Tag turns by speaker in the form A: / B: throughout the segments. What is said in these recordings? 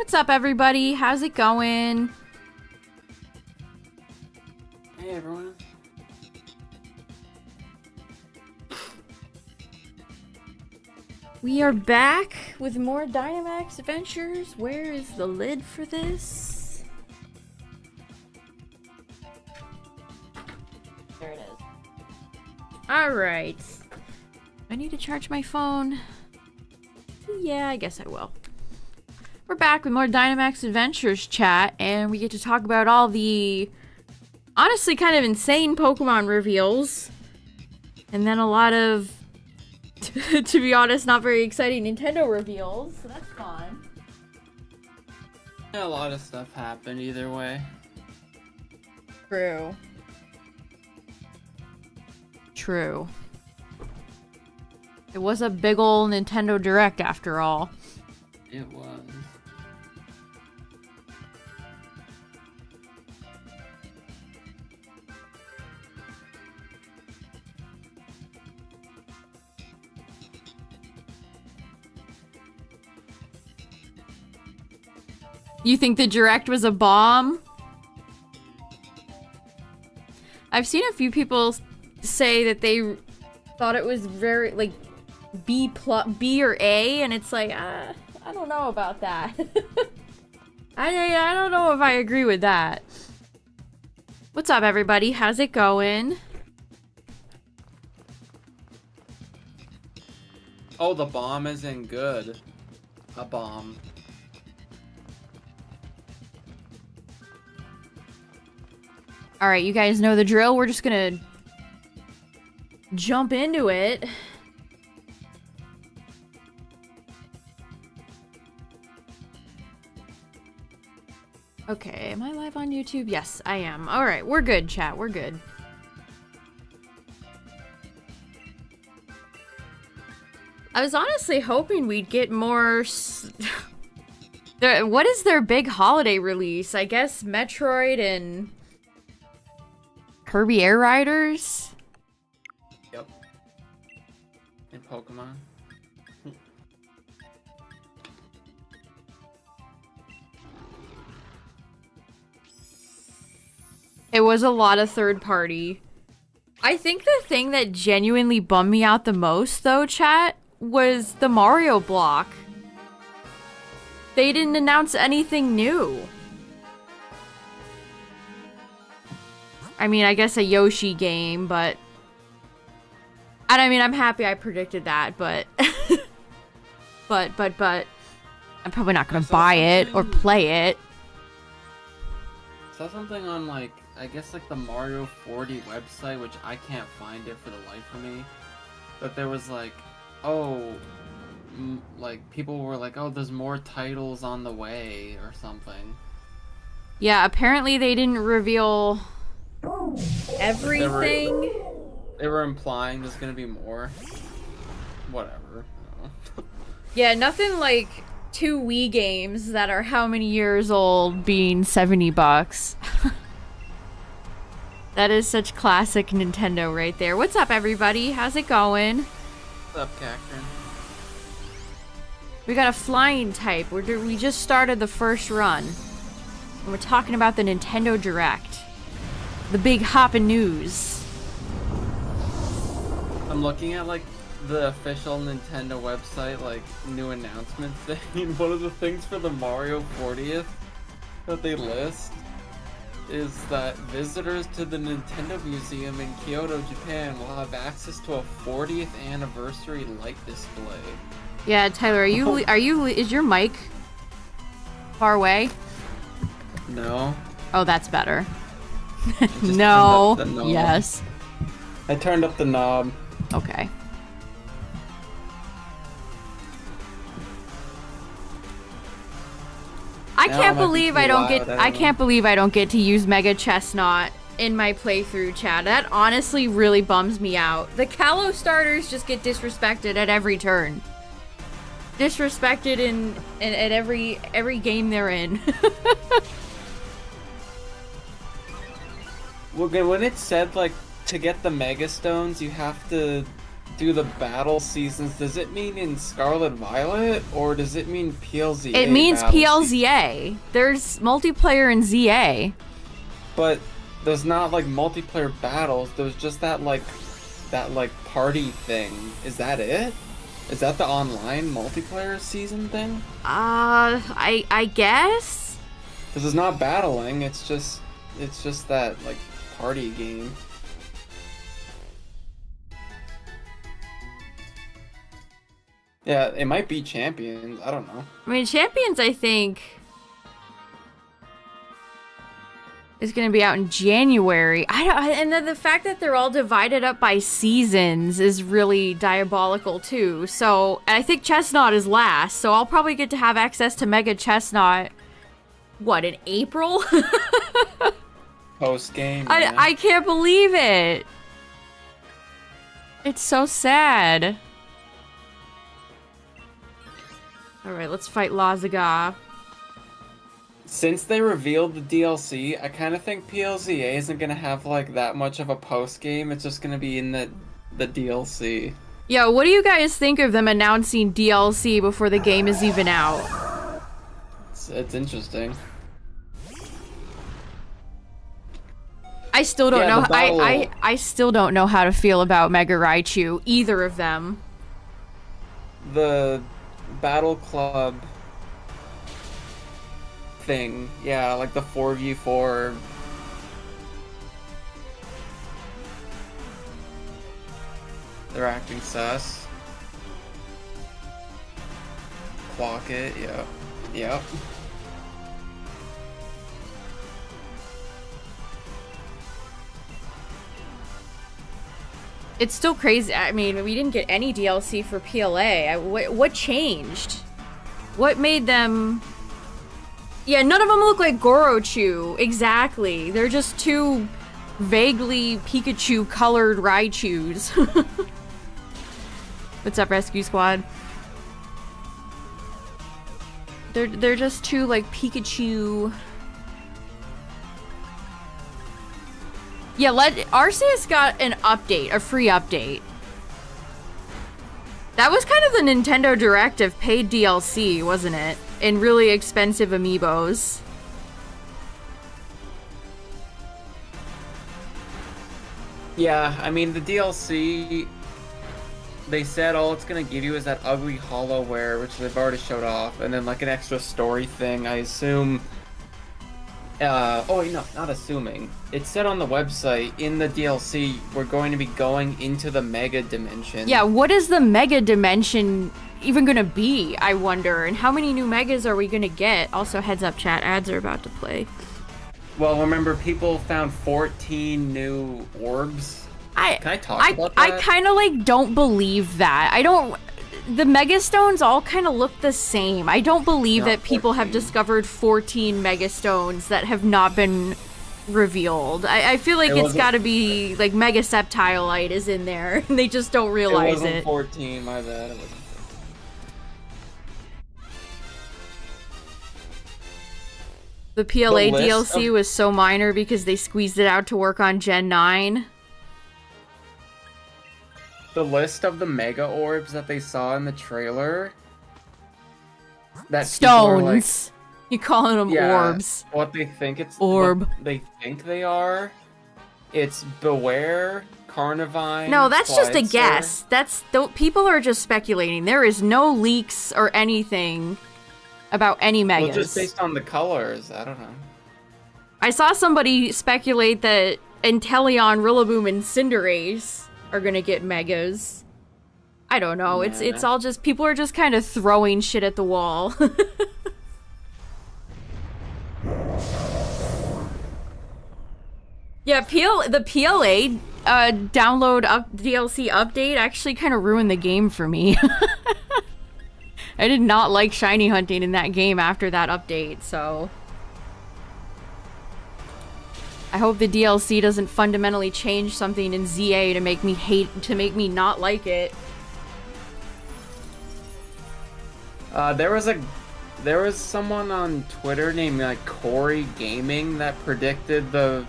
A: What's up, everybody? How's it going?
B: Hey, everyone.
A: We are back with more Dynamax adventures. Where is the lid for this? There it is. Alright. I need to charge my phone. Yeah, I guess I will. We're back with more Dynamax Adventures chat, and we get to talk about all the honestly kind of insane Pokemon reveals. And then a lot of, to be honest, not very exciting Nintendo reveals, so that's fun.
B: Yeah, a lot of stuff happened either way.
A: True. True. It was a big ol' Nintendo Direct after all.
B: It was.
A: You think the Direct was a bomb? I've seen a few people say that they thought it was very, like, B or A, and it's like, I don't know about that. I don't know if I agree with that. What's up, everybody? How's it going?
B: Oh, the bomb isn't good. A bomb.
A: Alright, you guys know the drill. We're just gonna jump into it. Okay, am I live on YouTube? Yes, I am. Alright, we're good, chat. We're good. I was honestly hoping we'd get more... What is their big holiday release? I guess Metroid and... Kirby Air Riders?
B: Yep. And Pokemon.
A: It was a lot of third party. I think the thing that genuinely bummed me out the most, though, chat, was the Mario block. They didn't announce anything new. I mean, I guess a Yoshi game, but... And I mean, I'm happy I predicted that, but... but... I'm probably not gonna buy it or play it.
B: I saw something on, like, I guess, like, the Mario 40 website, which I can't find it for the life of me. But there was, like, oh... like, people were like, oh, there's more titles on the way, or something.
A: Yeah, apparently they didn't reveal... everything.
B: They were implying there's gonna be more. Whatever.
A: Yeah, nothing like 2 Wii games that are how many years old being $70. That is such classic Nintendo right there. What's up, everybody? How's it going?
B: What's up, Cacturn?
A: We got a flying type. We just started the first run. And we're talking about the Nintendo Direct. The big hoppin' news.
B: I'm looking at, like, the official Nintendo website, like, new announcement thing. One of the things for the Mario 40th that they list is that visitors to the Nintendo Museum in Kyoto, Japan will have access to a 40th anniversary light display.
A: Yeah, Tyler, is your mic far away?
B: No.
A: Oh, that's better. No. Yes.
B: I turned up the knob.
A: Okay. I can't believe I don't get to use Mega Chestnut in my playthrough, chat. That honestly really bums me out. The Kalos starters just get disrespected at every turn. Disrespected in at every game they're in.
B: Well, when it said, like, to get the Mega Stones, you have to do the battle seasons, does it mean in Scarlet Violet, or does it mean PLZA?
A: It means
B: battle
A: PLZA. There's multiplayer in ZA.
B: But there's not like multiplayer battles. There's just that like party thing. Is that it? Is that the online multiplayer season thing?
A: I guess.
B: Because it's not battling. It's just that like party game. Yeah, it might be Champions. I don't know.
A: I mean, Champions, I think, is going to be out in January. And then the fact that they're all divided up by seasons is really diabolical too. So I think Chestnut is last. So I'll probably get to have access to Mega Chestnut. What, in April?
B: Post game. Yeah.
A: I can't believe it. It's so sad. All right, let's fight Lazaga.
B: Since they revealed the DLC, I kind of think PLZA isn't gonna have like that much of a post game. It's just gonna be in the DLC.
A: Yo, what do you guys think of them announcing DLC before the game is even out?
B: It's interesting.
A: I still don't know. I still don't know how to feel about Mega Raichu, either of them.
B: The Battle Club thing, yeah, like the 4v4. They're acting sus. Clock it, yeah. Yep.
A: It's still crazy. I mean, we didn't get any DLC for PLA. What changed? What made them... Yeah, none of them look like Gorochu. Exactly. They're just two vaguely Pikachu-colored Raichus. What's up, Rescue Squad? They're just two, like, Pikachu... Yeah, Arceus got an update, a free update. That was kind of the Nintendo Direct of paid DLC, wasn't it? And really expensive amiibos.
B: Yeah, I mean, the DLC, they said all it's gonna give you is that ugly hollowware, which they've already showed off, and then like an extra story thing, I assume. Oh wait, no, not assuming. It said on the website, in the DLC, we're going to be going into the Mega Dimension.
A: Yeah, what is the Mega Dimension even gonna be, I wonder? And how many new Megas are we gonna get? Also, heads up chat, ads are about to play.
B: Well, remember, people found 14 new orbs. Can I talk about that?
A: I kind of, like, don't believe that. I don't... The Megastones all kind of look the same. I don't believe that people have discovered 14 Megastones that have not been revealed. I feel like it's got to be, like, Mega Septilite is in there, and they just don't realize it.
B: It wasn't 14, my bad. It wasn't 14.
A: The PLA DLC was so minor because they squeezed it out to work on Gen 9.
B: The list of the Mega Orbs that they saw in the trailer... That
A: Stones! You're calling them orbs.
B: What they think it's...
A: Orb.
B: What they think they are. It's Beware, Carnivine...
A: No, that's just a guess. People are just speculating. There is no leaks or anything about any Megas.
B: Well, just based on the colors, I don't know.
A: I saw somebody speculate that Inteleon, Rillaboom, and Cinderace are gonna get Megas. I don't know.
B: Nah.
A: It's all just... People are just kind of throwing shit at the wall. Yeah, the PLA download DLC update actually kind of ruined the game for me. I did not like shiny hunting in that game after that update, so... I hope the DLC doesn't fundamentally change something in ZA to make me not like it.
B: There was someone on Twitter named like Corey Gaming that predicted the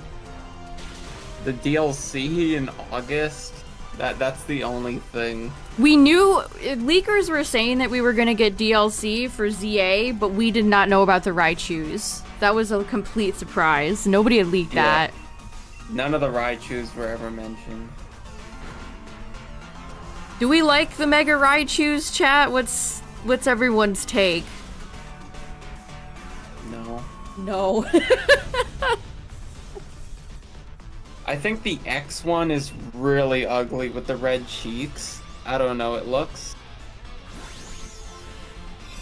B: DLC in August That's the only thing.
A: We knew leakers were saying that we were gonna get DLC for ZA, but we did not know about the Raichus. That was a complete surprise. Nobody had leaked that.
B: None of the Raichus were ever mentioned.
A: Do we like the Mega Raichus, chat? What's everyone's take?
B: No.
A: No.
B: I think the X one is really ugly with the red cheeks. I don't know, it looks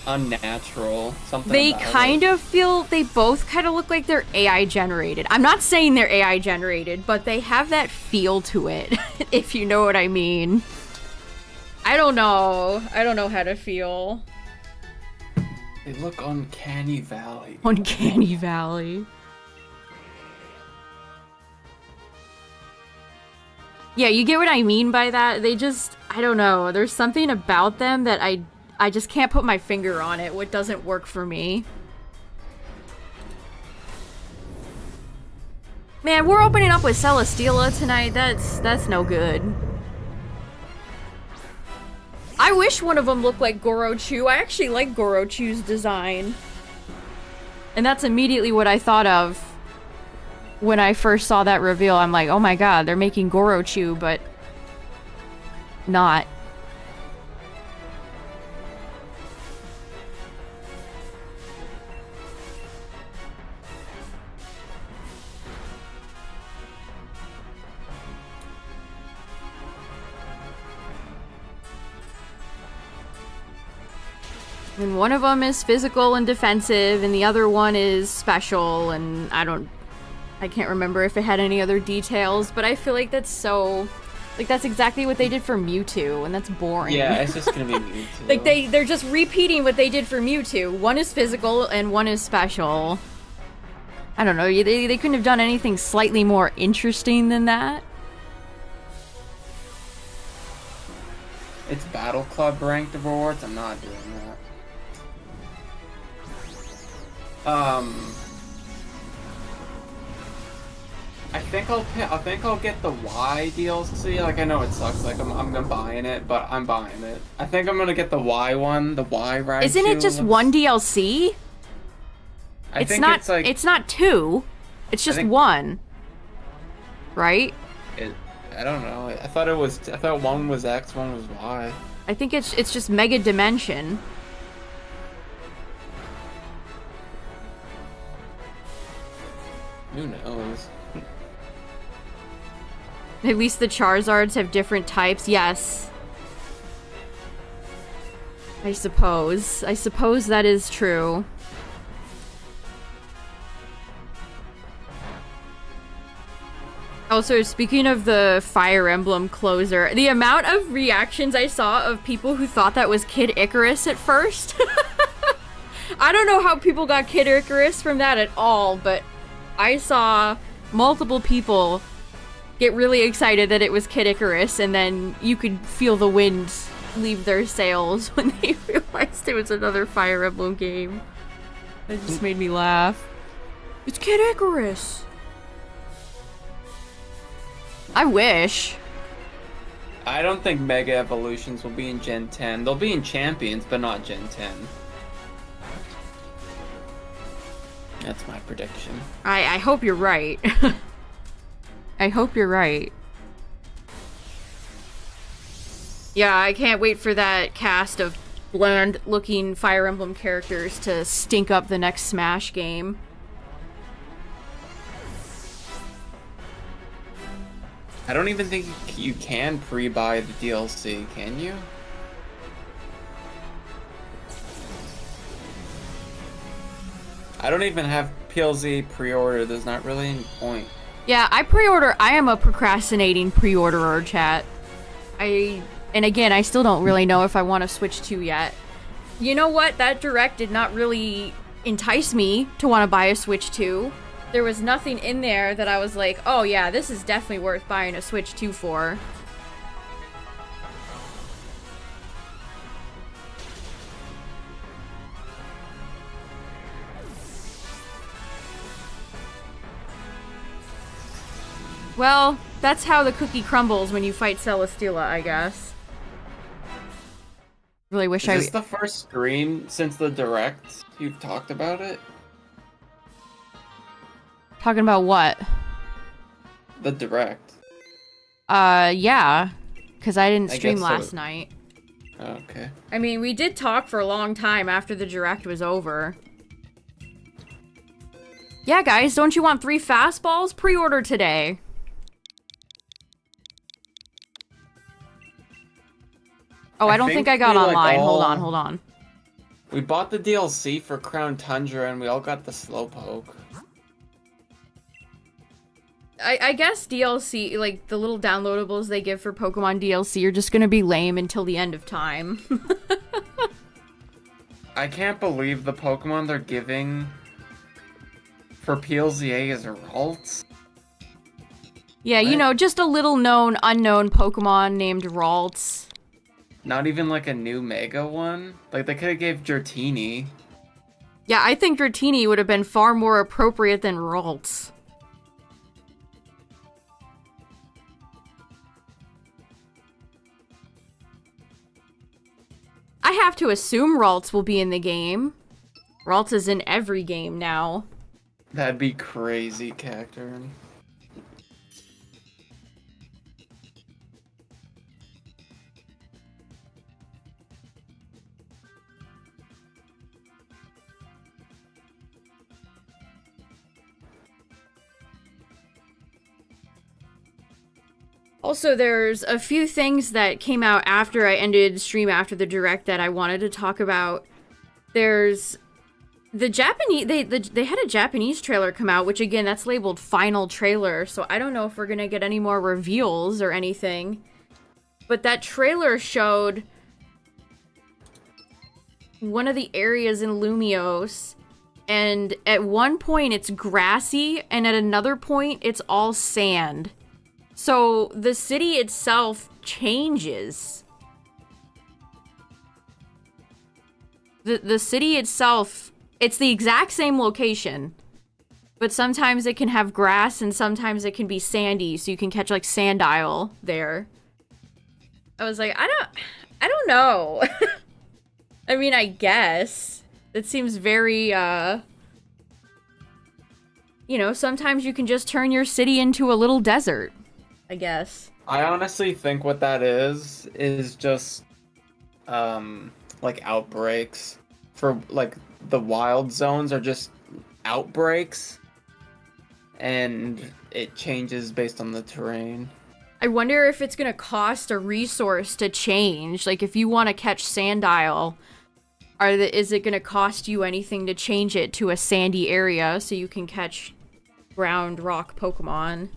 B: unnatural. Something
A: They
B: about
A: kind
B: it.
A: of feel, they both kind of look like they're AI generated. I'm not saying they're AI generated, but they have that feel to it, if you know what I mean. I don't know. I don't know how to feel.
B: They look Uncanny Valley.
A: Uncanny Valley. Yeah, you get what I mean by that? They just, I don't know. There's something about them that I just can't put my finger on it. What doesn't work for me. Man, we're opening up with Celesteela tonight. That's no good. I wish one of them looked like Gorochu. I actually like Gorochu's design. And that's immediately what I thought of when I first saw that reveal. I'm like, oh my god, they're making Gorochu, but not. And one of them is physical and defensive, and the other one is special, and I can't remember if it had any other details, but I feel like that's so... Like, that's exactly what they did for Mewtwo, and that's boring.
B: Yeah, it's just gonna be Mewtwo.
A: Like, they're just repeating what they did for Mewtwo. One is physical, and one is special. I don't know, they couldn't have done anything slightly more interesting than that.
B: It's Battle Club ranked rewards? I'm not doing that. I think I'll get the Y DLC. Like, I know it sucks. Like, I'm buying it, but I'm buying it. I think I'm gonna get the Y one, the Y Raichu.
A: Isn't it just one DLC?
B: I think it's like...
A: It's not two. It's just one. Right?
B: I don't know. I thought one was X, one was Y.
A: I think it's just Mega Dimension.
B: Who knows?
A: At least the Charizards have different types. Yes. I suppose. I suppose that is true. Also, speaking of the Fire Emblem closer, the amount of reactions I saw of people who thought that was Kid Icarus at first. I don't know how people got Kid Icarus from that at all, but I saw multiple people get really excited that it was Kid Icarus, and then you could feel the wind leave their sails when they realized it was another Fire Emblem game. It just made me laugh. It's Kid Icarus! I wish.
B: I don't think Mega Evolutions will be in Gen 10. They'll be in Champions, but not Gen 10. That's my prediction.
A: I hope you're right. I hope you're right. Yeah, I can't wait for that cast of bland-looking Fire Emblem characters to stink up the next Smash game.
B: I don't even think you can pre-buy the DLC, can you? I don't even have PLZ pre-order. There's not really any point.
A: Yeah, I am a procrastinating pre-orderer, chat. And again, I still don't really know if I want to Switch 2 yet. You know what? That Direct did not really entice me to want to buy a Switch 2. There was nothing in there that I was like, oh yeah, this is definitely worth buying a Switch 2 for. Well, That's how the cookie crumbles when you fight Celesteela, I guess. Really wish
B: Is this the first stream since the Direct you've talked about it?
A: Talking about what?
B: The Direct.
A: Yeah. Because I didn't
B: I
A: stream
B: guess
A: last
B: so.
A: night.
B: Okay.
A: I mean, we did talk for a long time after the Direct was over. Yeah, guys, don't you want 3 fastballs? Pre-order today. Oh, I don't think I got
B: we, like,
A: online. Hold
B: all-
A: on, hold on.
B: We bought the DLC for Crown Tundra and we all got the Slowpoke.
A: I guess DLC, like, the little downloadables they give for Pokemon DLC are just gonna be lame until the end of time.
B: I can't believe the Pokemon they're giving for PLZA is Ralts.
A: Yeah, you know, just a little known, unknown Pokemon named Ralts.
B: Not even like a new Mega one? Like they could have gave Dratini.
A: Yeah, I think Dratini would have been far more appropriate than Ralts. I have to assume Ralts will be in the game. Ralts is in every game now.
B: That'd be crazy, Cacturn.
A: Also, there's a few things that came out after I ended the stream after the Direct that I wanted to talk about. There's the Japanese, they had a Japanese trailer come out, which again, that's labeled final trailer, so I don't know if we're gonna get any more reveals or anything. But that trailer showed one of the areas in Lumiose, and at one point it's grassy, and at another point it's all sand. So the city itself changes. The city itself, it's the exact same location, but sometimes it can have grass and sometimes it can be sandy, so you can catch like Sandile there. I was like, I don't know. I mean, I guess it seems very you know, sometimes you can just turn your city into a little desert, I guess.
B: I honestly think what that is just like outbreaks. For like the wild zones are just outbreaks and it changes based on the terrain.
A: I wonder if it's gonna cost a resource to change. Like if you want to catch Sandile, is it gonna cost you anything to change it to a sandy area so you can catch ground rock Pokemon?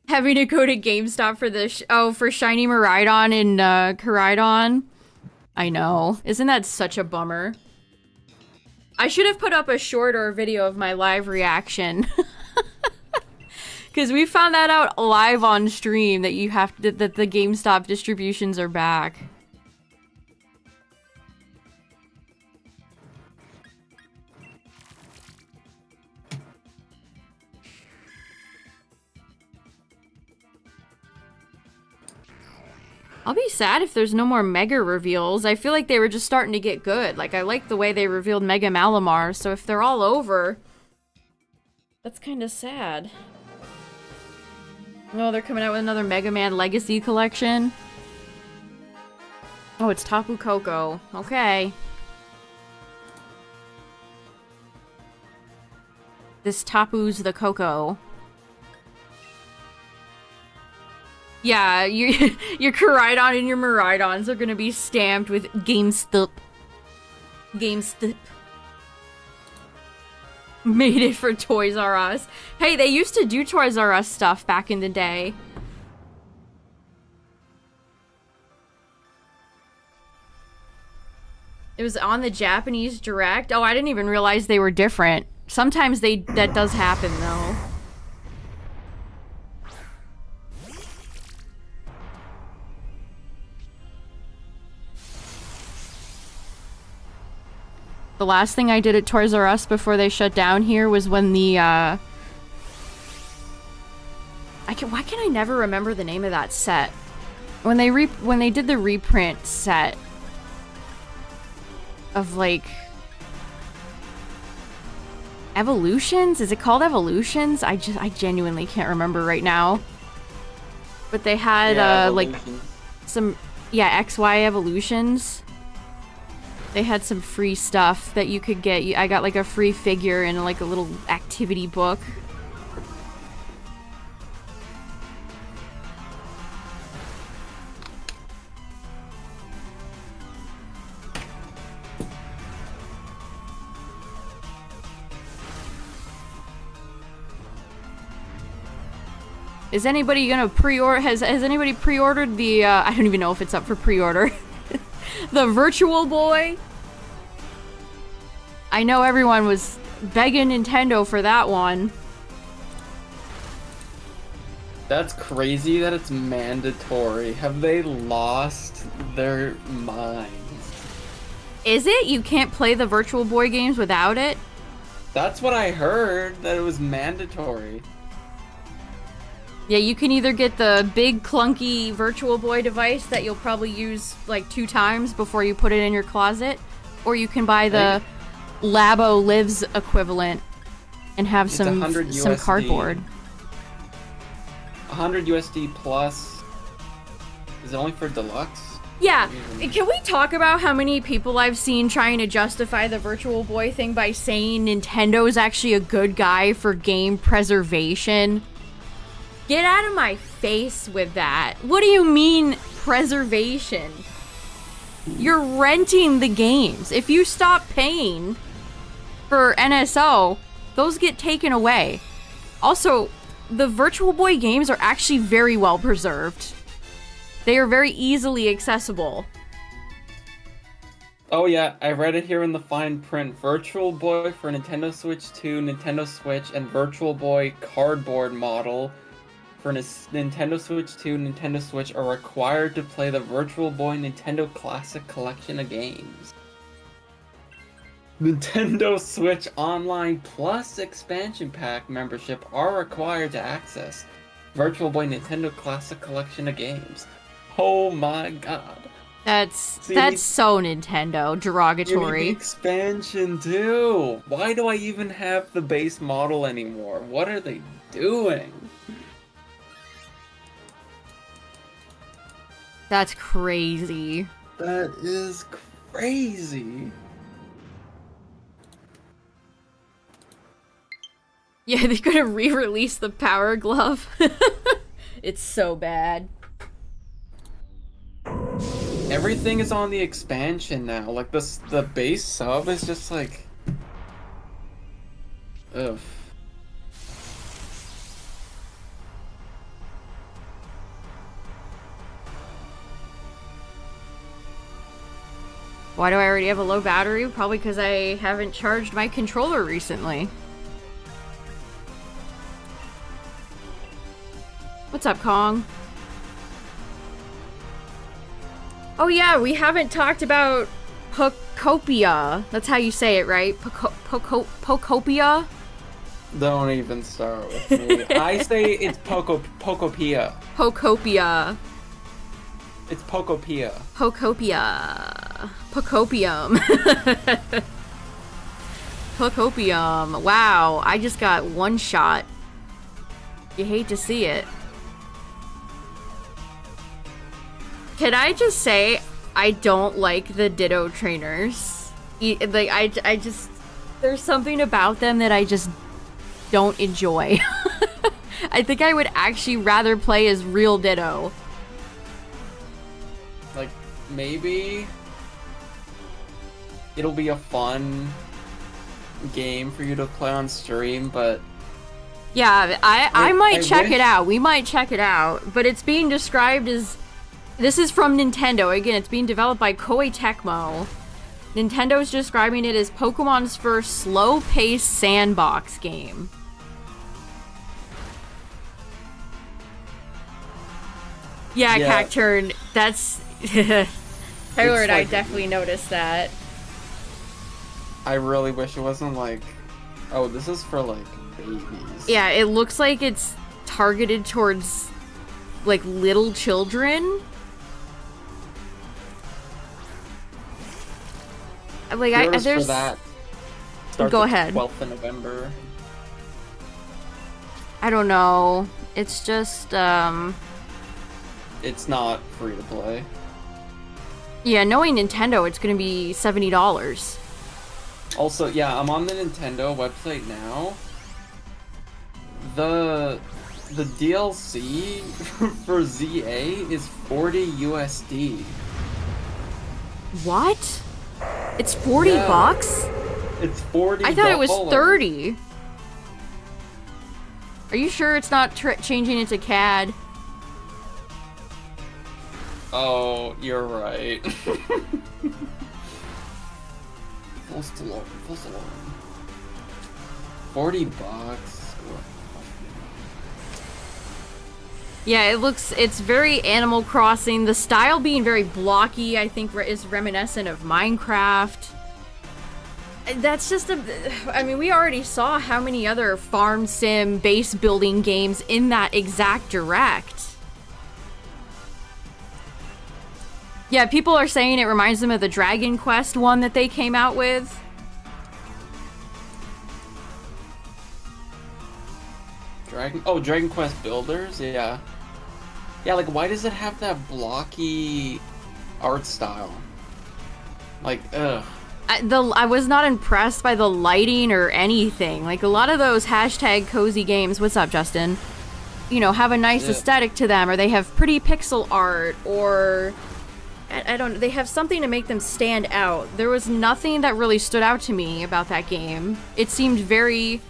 A: Having to go to GameStop for the for Shiny Miraidon and Koraidon. I know. Isn't that such a bummer? I should have put up a short or a video of my live reaction. Because we found that out live on stream that you have to, that the GameStop distributions are back. I'll be sad if there's no more Mega reveals. I feel like they were just starting to get good. Like, I like the way they revealed Mega Malamar, so if they're all over, that's kind of sad. Oh, they're coming out with another Mega Man Legacy collection. Oh, it's Tapu Koko. Okay. This Tapu's the Coco. Yeah, your Koraidon and your Miraidons are gonna be stamped with GameStop. GameStop. Made it for Toys R Us. Hey, they used to do Toys R Us stuff back in the day. It was on the Japanese Direct. Oh, I didn't even realize they were different. Sometimes that does happen, though. The last thing I did at Toys R Us before they shut down here was when the, why can I never remember the name of that set? When they did the reprint set of, like, Evolutions? Is it called Evolutions? I genuinely can't remember right now. But they had, like, some, yeah, XY Evolutions. They had some free stuff that you could get. I got, like, a free figure and, like, a little activity book. Is anybody gonna pre-order? Has anybody pre-ordered the? I don't even know if it's up for pre-order. The Virtual Boy. I know everyone was begging Nintendo for that one.
B: That's crazy that it's mandatory. Have they lost their minds?
A: Is it? You can't play the Virtual Boy games without it?
B: That's what I heard, that it was mandatory.
A: Yeah, you can either get the big clunky Virtual Boy device that you'll probably use like 2 times before you put it in your closet, or you can buy the Labo Lives equivalent and have some cardboard.
B: 100 USD plus. Is it only for deluxe?
A: Yeah, can we talk about how many people I've seen trying to justify the Virtual Boy thing by saying Nintendo's actually a good guy for game preservation? Get out of my face with that. What do you mean, preservation? You're renting the games. If you stop paying for NSO, those get taken away. Also, the Virtual Boy games are actually very well preserved. They are very easily accessible.
B: Oh yeah, I read it here in the fine print. Virtual Boy for Nintendo Switch 2, Nintendo Switch, and Virtual Boy cardboard model for Nintendo Switch 2, Nintendo Switch are required to play the Virtual Boy Nintendo Classic Collection of games. Nintendo Switch Online Plus Expansion Pack membership are required to access Virtual Boy Nintendo Classic Collection of games. Oh my god.
A: That's so Nintendo derogatory.
B: You need the expansion too. Why do I even have the base model anymore? What are they doing?
A: That's crazy.
B: That is crazy.
A: Yeah, they're gonna re-release the Power Glove. It's so bad.
B: Everything is on the expansion now. Like the base sub is just like, ugh.
A: Why do I already have a low battery? Probably because I haven't charged my controller recently. What's up, Kong? Oh yeah, we haven't talked about Pocopia. That's how you say it, right? Pocopia?
B: Don't even start with me. I say it's Pocopia.
A: Pocopia.
B: It's Pocopia.
A: Pocopia. Pocopium. Pocopium. Wow, I just got one shot. You hate to see it. Can I just say, I don't like the Ditto trainers. Like, I just... There's something about them that I just don't enjoy. I think I would actually rather play as real Ditto.
B: Like, maybe it'll be a fun game for you to play on stream, but...
A: Yeah, I might check it out. We might check it out. But it's being described as... This is from Nintendo. Again, it's being developed by Koei Tecmo. Nintendo's describing it as Pokemon's first slow-paced sandbox game. Yeah, Cacturn. That's... Tyler and I definitely noticed that.
B: I really wish it wasn't like, oh, this is for like babies.
A: Yeah, it looks like it's targeted towards like little children. Like
B: there's for that. Starts
A: Go ahead.
B: 12th of November.
A: I don't know. It's just
B: It's not free to play.
A: yeah, knowing Nintendo, it's gonna be $70.
B: Also, yeah, I'm on the Nintendo website now. The DLC for ZA is 40 USD.
A: What? It's 40
B: Yeah.
A: bucks?
B: It's 40.
A: I thought it was 30. Are you sure it's not changing into CAD?
B: Oh, you're right. False alarm. 40 bucks.
A: Yeah, it's very Animal Crossing. The style being very blocky, I think, is reminiscent of Minecraft. That's just I mean, we already saw how many other farm sim base building games in that exact direct. Yeah, people are saying it reminds them of the Dragon Quest one that they came out with.
B: Dragon Quest Builders? Yeah. Yeah, like, why does it have that blocky art style? Like, ugh.
A: I was not impressed by the lighting or anything. Like, a lot of those hashtag cozy games, what's up, Justin? You know, have a nice aesthetic to them, or they have pretty pixel art, or I don't, they have something to make them stand out. There was nothing that really stood out to me about that game. It seemed very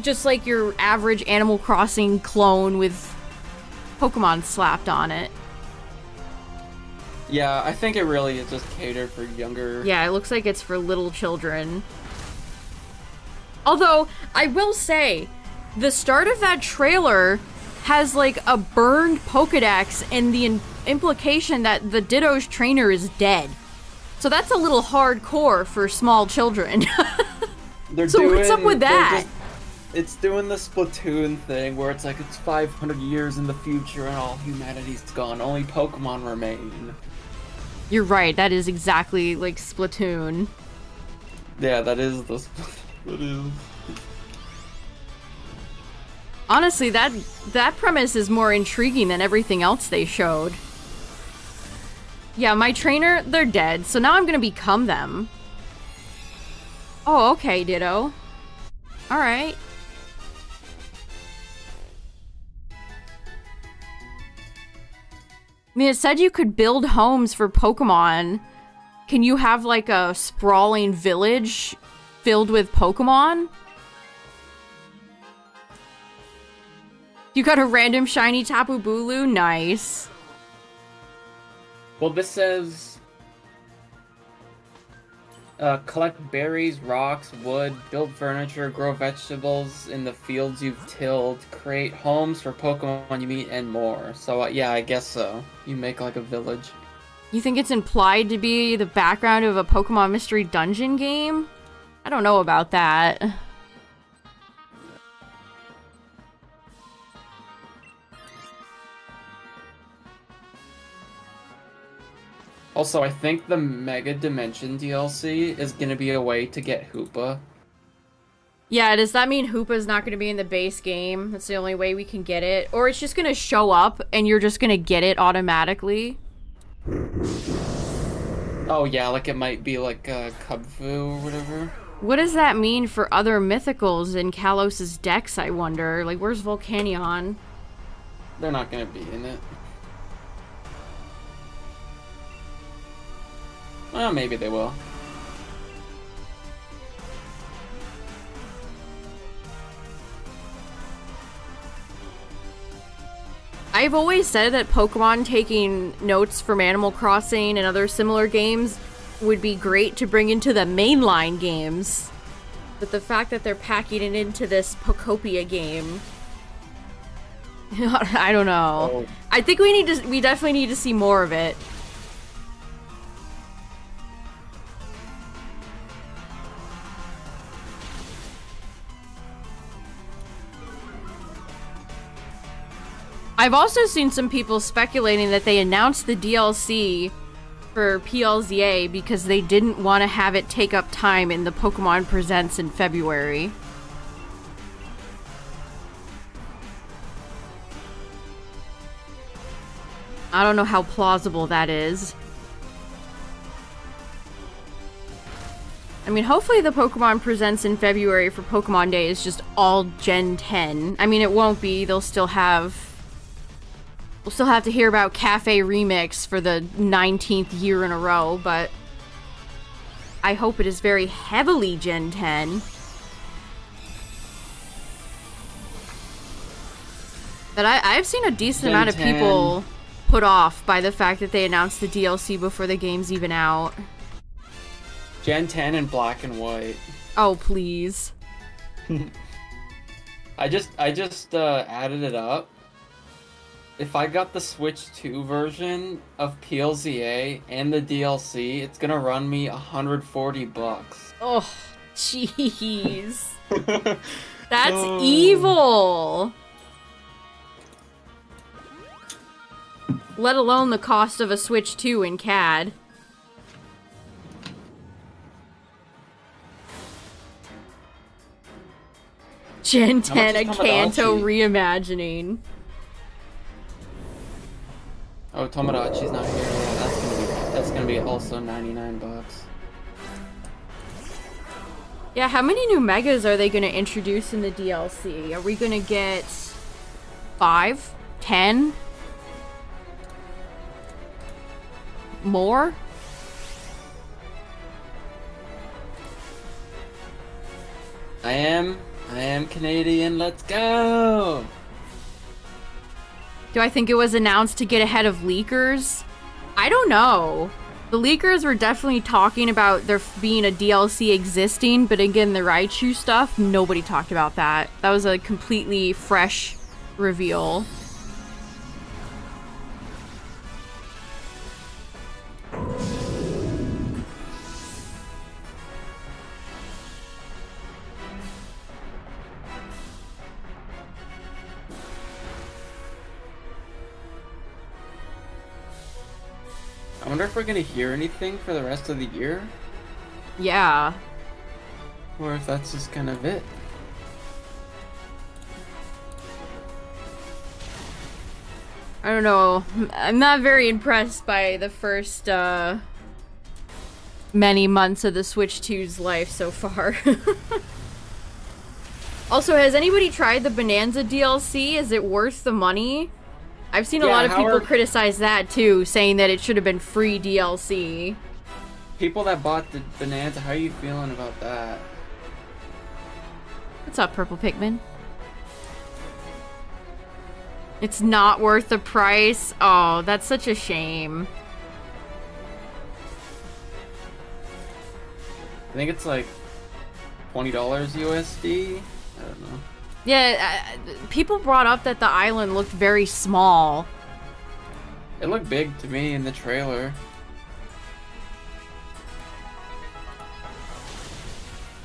A: just like your average Animal Crossing clone with Pokemon slapped on it.
B: Yeah, I think it really is just catered for younger...
A: Yeah, it looks like it's for little children. Although, I will say, the start of that trailer has, like, a burned Pokedex and the implication that the Ditto's trainer is dead. So that's a little hardcore for small children. What's up with that?
B: It's doing the Splatoon thing where it's like it's 500 years in the future and all humanity's gone. Only Pokemon remain.
A: You're right. That is exactly like Splatoon.
B: Yeah, that is the that is.
A: Honestly, that premise is more intriguing than everything else they showed. Yeah, my trainer, they're dead, so now I'm gonna become them. Oh, okay, Ditto. Alright. I mean, it said you could build homes for Pokemon. Can you have, like, a sprawling village filled with Pokemon? You got a random shiny Tapu Bulu? Nice.
B: Well, this says... collect berries, rocks, wood, build furniture, grow vegetables in the fields you've tilled, create homes for Pokemon you meet, and more. So, yeah, I guess so. You make, like, a village.
A: You think it's implied to be the background of a Pokemon Mystery Dungeon game? I don't know about that.
B: Also, I think the Mega Dimension DLC is gonna be a way to get Hoopa.
A: Yeah, does that mean Hoopa's not going to be in the base game? That's the only way we can get it? Or it's just going to show up and you're just going to get it automatically?
B: Oh yeah, like it might be like Kubfu or whatever.
A: What does that mean for other mythicals in Kalos's decks, I wonder? Like, where's Volcanion?
B: They're not gonna be in it. Well, maybe they will.
A: I've always said that Pokemon taking notes from Animal Crossing and other similar games would be great to bring into the mainline games. But the fact that they're packing it into this Pokopia game... I don't know.
B: Oh.
A: I think we definitely need to see more of it. I've also seen some people speculating that they announced the DLC for PLZA because they didn't want to have it take up time in the Pokemon Presents in February. I don't know how plausible that is. I mean, hopefully the Pokemon Presents in February for Pokemon Day is just all Gen 10. I mean, it won't be. We'll still have to hear about Cafe Remix for the 19th year in a row, but I hope it is very heavily Gen 10. But I've seen a decent amount of people put off by the fact that they announced the DLC before the game's even out.
B: Gen 10 in black and white.
A: Oh, please.
B: I just added it up. If I got the Switch 2 version of PLZA and the DLC, it's gonna run me $140.
A: Oh, jeez. That's evil. Let alone the cost of a Switch 2 in CAD. Gen 10, a Kanto reimagining.
B: Oh, Tomodachi's not here. Yeah, that's gonna be also $99.
A: Yeah, how many new megas are they gonna introduce in the DLC? Are we gonna get 5? 10? More?
B: I am Canadian, let's go!
A: Do I think it was announced to get ahead of leakers? I don't know. The leakers were definitely talking about there being a DLC existing, but again, the Raichu stuff, nobody talked about that. That was a completely fresh reveal.
B: I wonder if we're gonna hear anything for the rest of the year?
A: Yeah.
B: Or if that's just kind of it.
A: I don't know. I'm not very impressed by the first, many months of the Switch 2's life so far. Also, has anybody tried the Bonanza DLC? Is it worth the money? I've seen a lot of people criticize that too, saying that it should have been free DLC.
B: People that bought the Bonanza, how are you feeling about that?
A: What's up, Purple Pikmin? It's not worth the price? Oh, that's such a shame.
B: I think it's like $20 USD? I don't know.
A: Yeah, people brought up that the island looked very small.
B: It looked big to me in the trailer.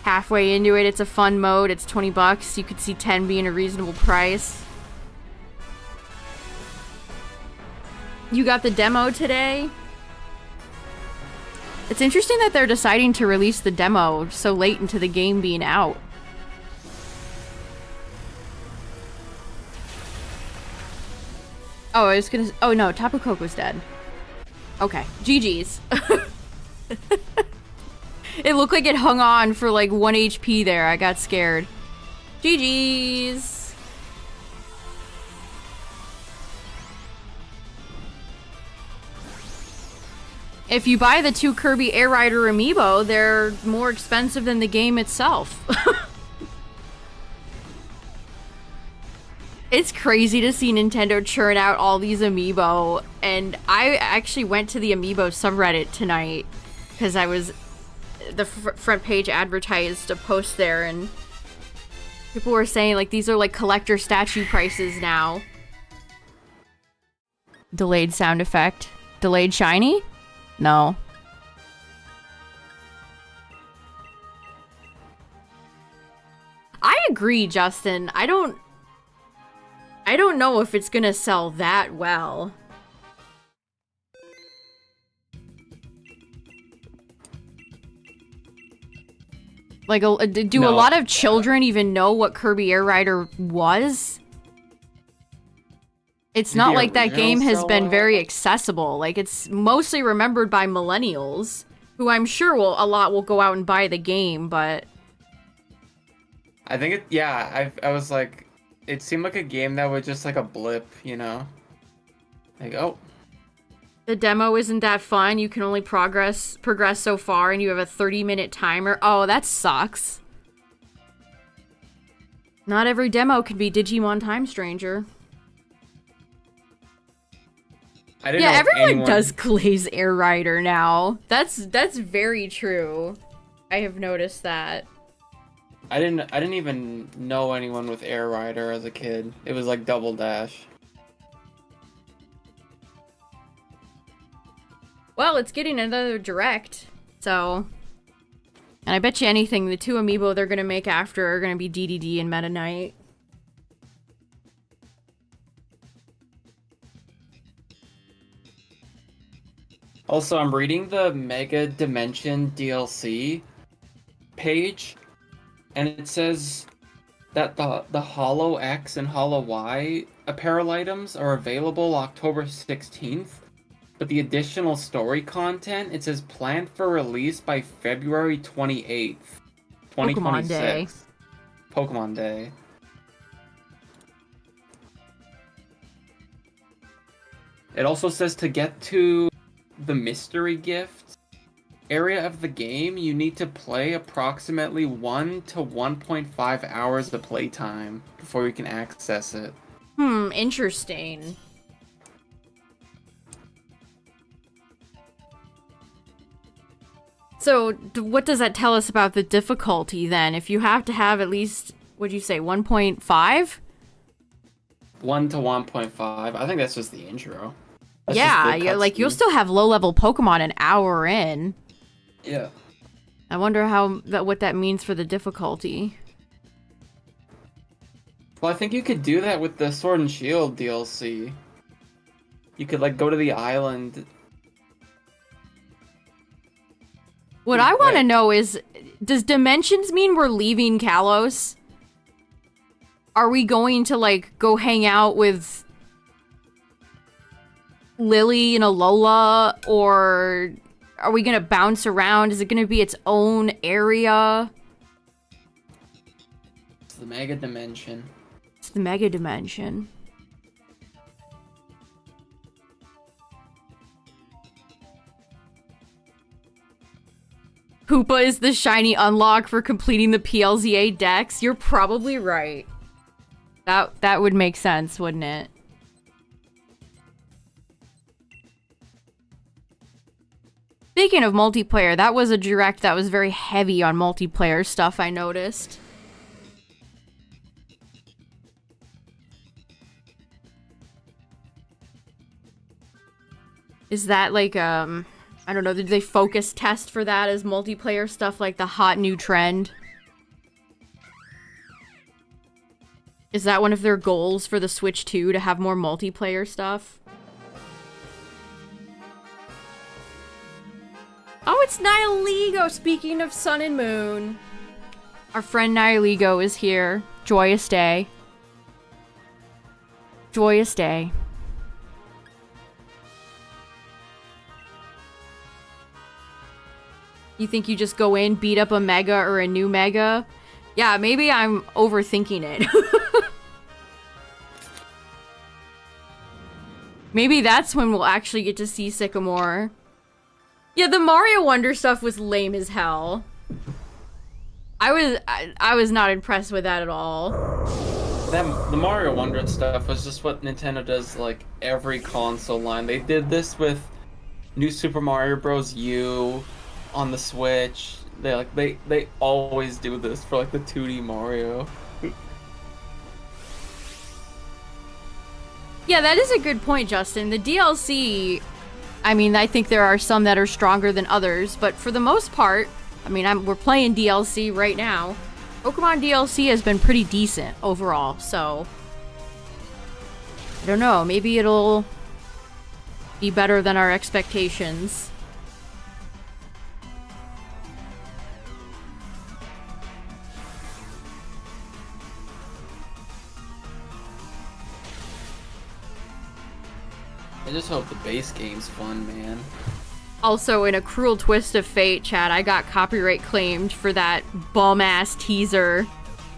A: Halfway into it, it's a fun mode. It's $20. You could see 10 being a reasonable price. You got the demo today? It's interesting that they're deciding to release the demo so late into the game being out. Oh, I was gonna... Oh, no. Tapu Koko's dead. Okay. GG's. It looked like it hung on for, like, 1 HP there. I got scared. GG's. If you buy the 2 Kirby Air Rider amiibo, they're more expensive than the game itself. It's crazy to see Nintendo churn out all these amiibo, and I actually went to the amiibo subreddit tonight because the front page advertised a post there, and people were saying like these are like collector statue prices now. Delayed sound effect. Delayed shiny? No. I agree, Justin. I I don't know if it's gonna sell that well. Like, do a lot of children even know what Kirby Air Rider was? It's not like that game has been very accessible. Like, it's mostly remembered by millennials, who I'm sure a lot will go out and buy the game, but...
B: I think it, yeah, I was like, it seemed like a game that was just like a blip, you know? Like, oh.
A: The demo isn't that fun. You can only progress so far, and you have a 30-minute timer. Oh, that sucks. Not every demo can be Digimon Time Stranger. Yeah, everyone does Clay's Air Rider now. That's very true. I have noticed that.
B: I didn't even know anyone with Air Rider as a kid. It was like Double Dash.
A: Well, it's getting another direct, so... And I bet you anything, the two amiibo they're gonna make after are gonna be DDD and Meta Knight.
B: Also, I'm reading the Mega Dimension DLC page, and it says that the Hollow X and Hollow Y apparel items are available October 16th. But the additional story content, it says planned for release by February 28th, 2026. Pokemon Day. It also says to get to the mystery gift area of the game, you need to play approximately 1 to 1.5 hours of playtime before you can access it.
A: Interesting. So, what does that tell us about the difficulty, then? If you have to have at least, what'd you say, 1.5?
B: 1 to 1.5. I think that's just the intro.
A: Yeah, like, you'll still have low-level Pokemon an hour in.
B: Yeah.
A: I wonder what that means for the difficulty.
B: Well, I think you could do that with the Sword and Shield DLC. You could, like, go to the island...
A: What I want to know is, does Dimensions mean we're leaving Kalos? Are we going to, like, go hang out with Lily and Alola? Or are we going to bounce around? Is it going to be its own area?
B: It's the Mega Dimension.
A: It's the Mega Dimension. Hoopa is the shiny unlock for completing the PLZA decks. You're probably right. That would make sense, wouldn't it? Speaking of multiplayer, that was a direct that was very heavy on multiplayer stuff, I noticed. Is that like, I don't know, did they focus test for that as multiplayer stuff, like the hot new trend? Is that one of their goals for the Switch 2, to have more multiplayer stuff? Oh, it's Nihiligo, speaking of Sun and Moon. Our friend Nihiligo is here. Joyous day. Joyous day. You think you just go in, beat up a Mega or a new Mega? Yeah, maybe I'm overthinking it. Maybe that's when we'll actually get to see Sycamore. Yeah, the Mario Wonder stuff was lame as hell. I was not impressed with that at all.
B: The Mario Wonder stuff was just what Nintendo does, like, every console line. They did this with New Super Mario Bros. U on the Switch. They always do this for, like, the 2D Mario.
A: Yeah, that is a good point, Justin. The DLC, I mean, I think there are some that are stronger than others, but for the most part, I mean, we're playing DLC right now. Pokemon DLC has been pretty decent overall, so... I don't know, maybe it'll be better than our expectations.
B: I just hope the base game's fun, man.
A: Also, in a cruel twist of fate, Chad, I got copyright claimed for that bum-ass teaser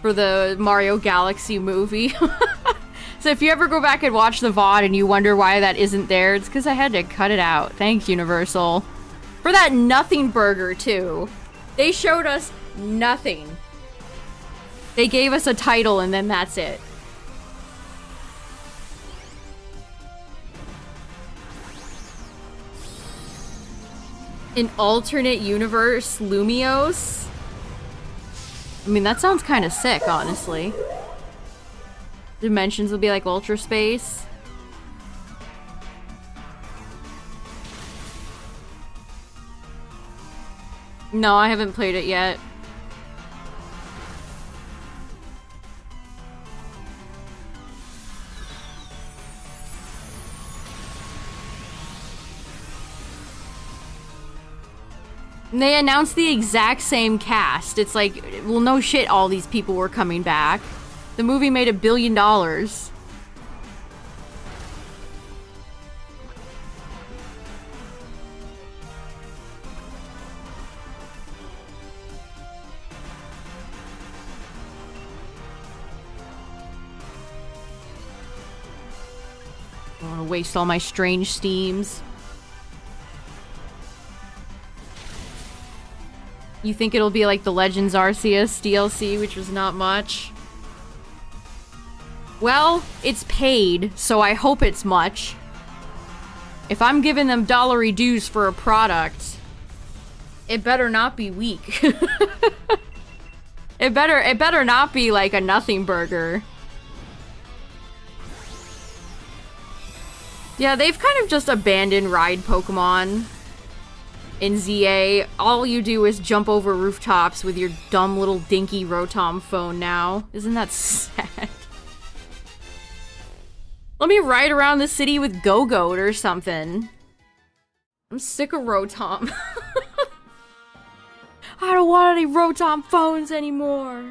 A: for the Mario Galaxy movie. So if you ever go back and watch the VOD and you wonder why that isn't there, it's because I had to cut it out. Thanks, Universal. For that nothing burger, too. They showed us nothing. They gave us a title and then that's it. An alternate universe Lumios? I mean, that sounds kind of sick, honestly. Dimensions will be like Ultra Space. No, I haven't played it yet. And they announced the exact same cast. It's like, well, no shit, all these people were coming back. The movie made $1 billion. I don't want to waste all my strange steams. You think it'll be like the Legends Arceus DLC, which was not much? Well, it's paid, so I hope it's much. If I'm giving them dollary dues for a product, it better not be weak. It better not be like a nothing burger. Yeah, they've kind of just abandoned ride Pokemon. In ZA, all you do is jump over rooftops with your dumb little dinky Rotom phone now. Isn't that sad? Let me ride around the city with Go-Goat or something. I'm sick of Rotom. I don't want any Rotom phones anymore.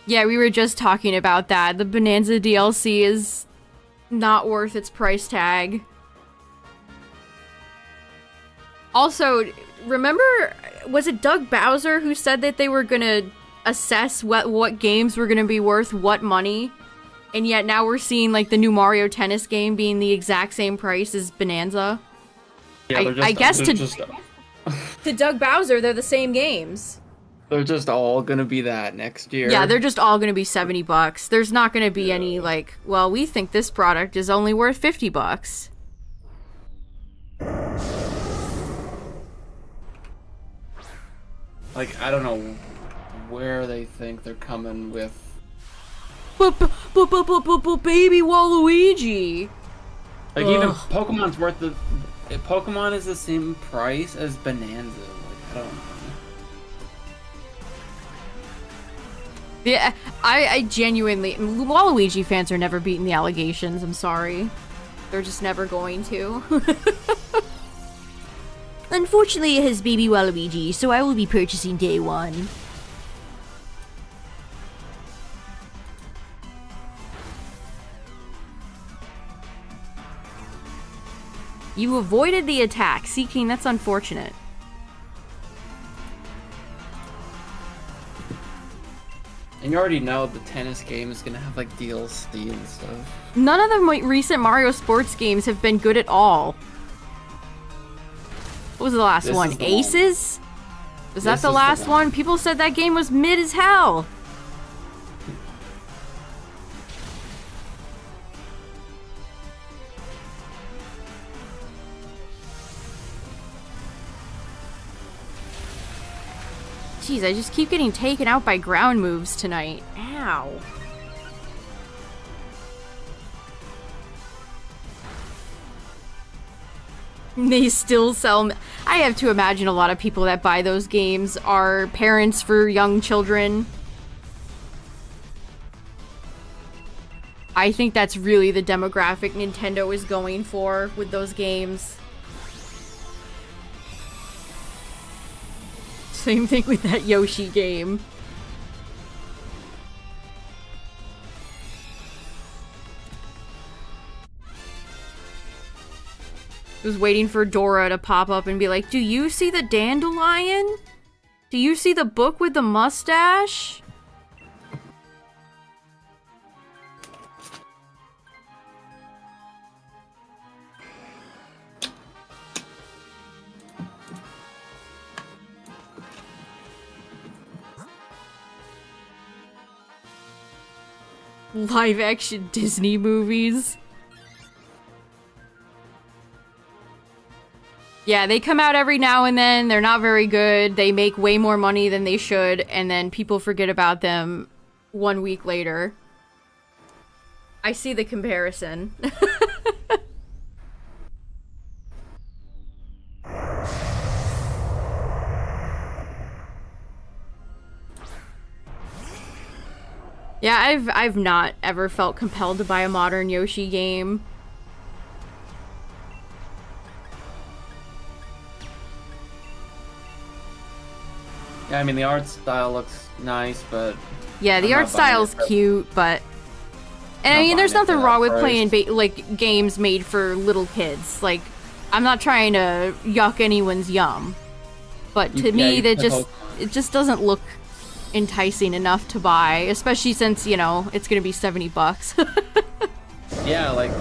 A: Yeah, we were just talking about that. The Bonanza DLC is not worth its price tag. Also, remember, was it Doug Bowser who said that they were gonna assess what games were gonna be worth what money? And yet now we're seeing like the new Mario Tennis game being the exact same price as Bonanza.
B: Yeah,
A: I guess to Doug Bowser, they're the same games.
B: They're just all gonna be that next year.
A: Yeah, they're just all gonna be $70. There's not gonna be any like, well, we think this product is only worth $50.
B: Like, I don't know where they think they're coming with.
A: Baby Waluigi.
B: Like, even Pokemon's worth the. Pokemon is the same price as Bonanza. Like, I don't know.
A: Yeah, I genuinely... Waluigi fans are never beating the allegations, I'm sorry. They're just never going to. Unfortunately, it has baby Waluigi, so I will be purchasing day one. You avoided the attack. Seeking, that's unfortunate.
B: And you already know the tennis game is gonna have like DLC and stuff.
A: None of the recent Mario sports games have been good at all. What was the last one? Aces? Was that the last one? People said that game was mid as hell. Jeez, I just keep getting taken out by ground moves tonight. Ow. They still sell. I have to imagine a lot of people that buy those games are parents for young children. I think that's really the demographic Nintendo is going for with those games. Same thing with that Yoshi game. I was waiting for Dora to pop up and be like, do you see the dandelion? Do you see the book with the mustache? Live action Disney movies. Yeah, they come out every now and then. They're not very good. They make way more money than they should, and then people forget about them 1 week later. I see the comparison. Yeah, I've not ever felt compelled to buy a modern Yoshi game.
B: Yeah, I mean, the art style looks nice, but...
A: Yeah, the art style's cute, but... And I mean, there's nothing wrong with playing, like, games made for little kids. Like, I'm not trying to yuck anyone's yum. But to me, it just doesn't look enticing enough to buy, especially since, you know, it's gonna be $70.
B: Yeah, like,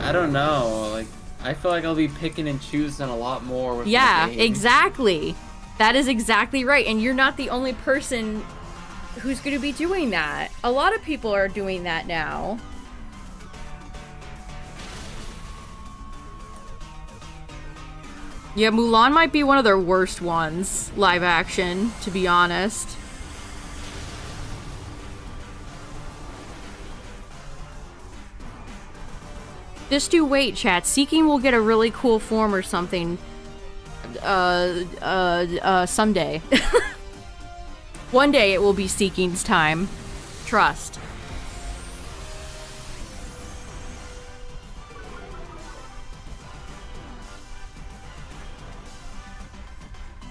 B: I don't know, like, I feel like I'll be picking and choosing a lot more with
A: Yeah,
B: my game.
A: exactly. That is exactly right, and you're not the only person who's gonna be doing that. A lot of people are doing that now. Yeah, Mulan might be one of their worst ones, live action, to be honest. Just do wait, chat. Seeking will get a really cool form or something. Someday. One day it will be Seeking's time. Trust.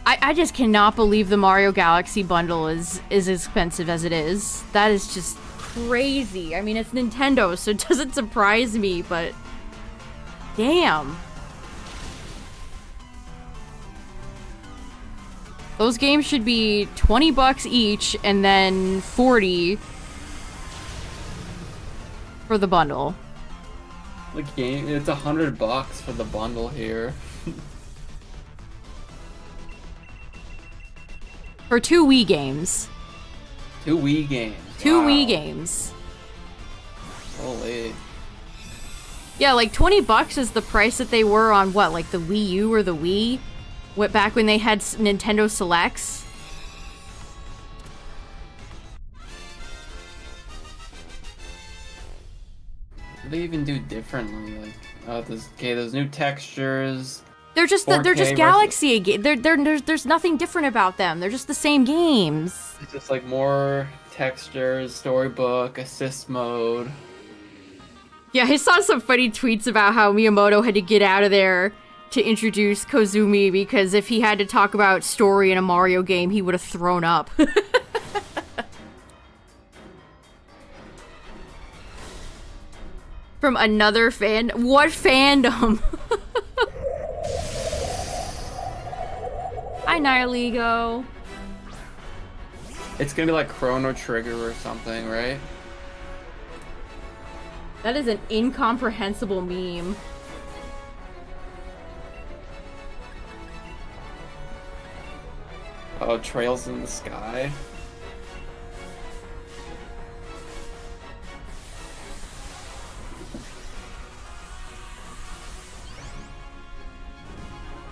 A: I just cannot believe the Mario Galaxy bundle is as expensive as it is. That is just crazy. I mean, it's Nintendo, so it doesn't surprise me, but... Damn. Those games should be $20 each, and then $40 for the bundle.
B: The game, it's $100 for the bundle here.
A: For 2 Wii games.
B: 2 Wii games.
A: 2
B: Wow.
A: Wii games.
B: Holy.
A: Yeah, like $20 is the price that they were on what, like the Wii U or the Wii? What, back when they had Nintendo Selects?
B: What do they even do differently? Like, oh, there's new textures.
A: They're just
B: 4K
A: Galaxy games. There's nothing different about them. They're just the same games.
B: It's just like more textures, storybook, assist mode.
A: Yeah, I saw some funny tweets about how Miyamoto had to get out of there to introduce Kozumi because if he had to talk about story in a Mario game, he would have thrown up. From another fan? What fandom? Hi, Nihiligo.
B: It's gonna be like Chrono Trigger or something, right?
A: That is an incomprehensible meme.
B: Oh, Trails in the Sky.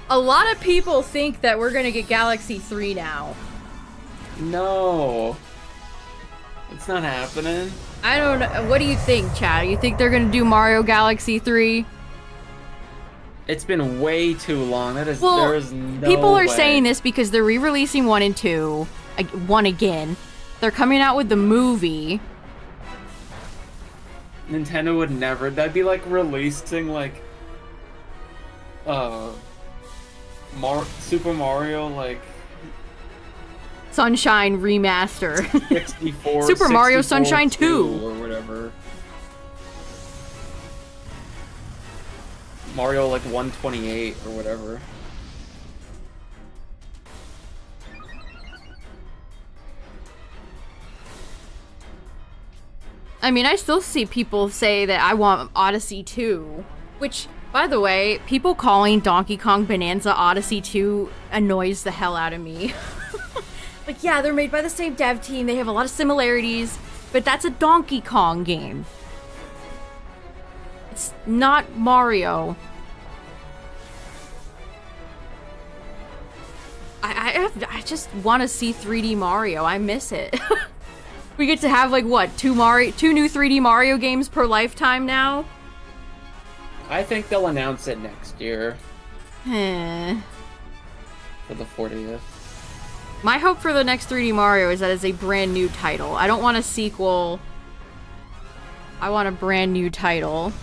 A: A lot of people think that we're gonna get Galaxy 3 now.
B: No. It's not happening.
A: I don't know. What do you think, Chad? You think they're gonna do Mario Galaxy 3?
B: It's been way too long. That is,
A: Well,
B: there is no
A: people are
B: way.
A: saying this because they're re-releasing 1 and 2. 1 again. They're coming out with the movie.
B: Nintendo would never. That'd be like releasing like, Super Mario like
A: Sunshine Remaster.
B: 64.
A: Super Mario
B: 64
A: Sunshine 2.
B: or whatever. Mario like 128 or whatever.
A: I mean, I still see people say that I want Odyssey 2. Which, by the way, people calling Donkey Kong Bonanza Odyssey 2 annoys the hell out of me. Like, yeah, they're made by the same dev team, they have a lot of similarities, but that's a Donkey Kong game. It's not Mario. I just want to see 3D Mario. I miss it. We get to have, like, what, two new 3D Mario games per lifetime now?
B: I think they'll announce it next year.
A: Eh.
B: For the 40th.
A: My hope for the next 3D Mario is that it's a brand new title. I don't want a sequel. I want a brand new title.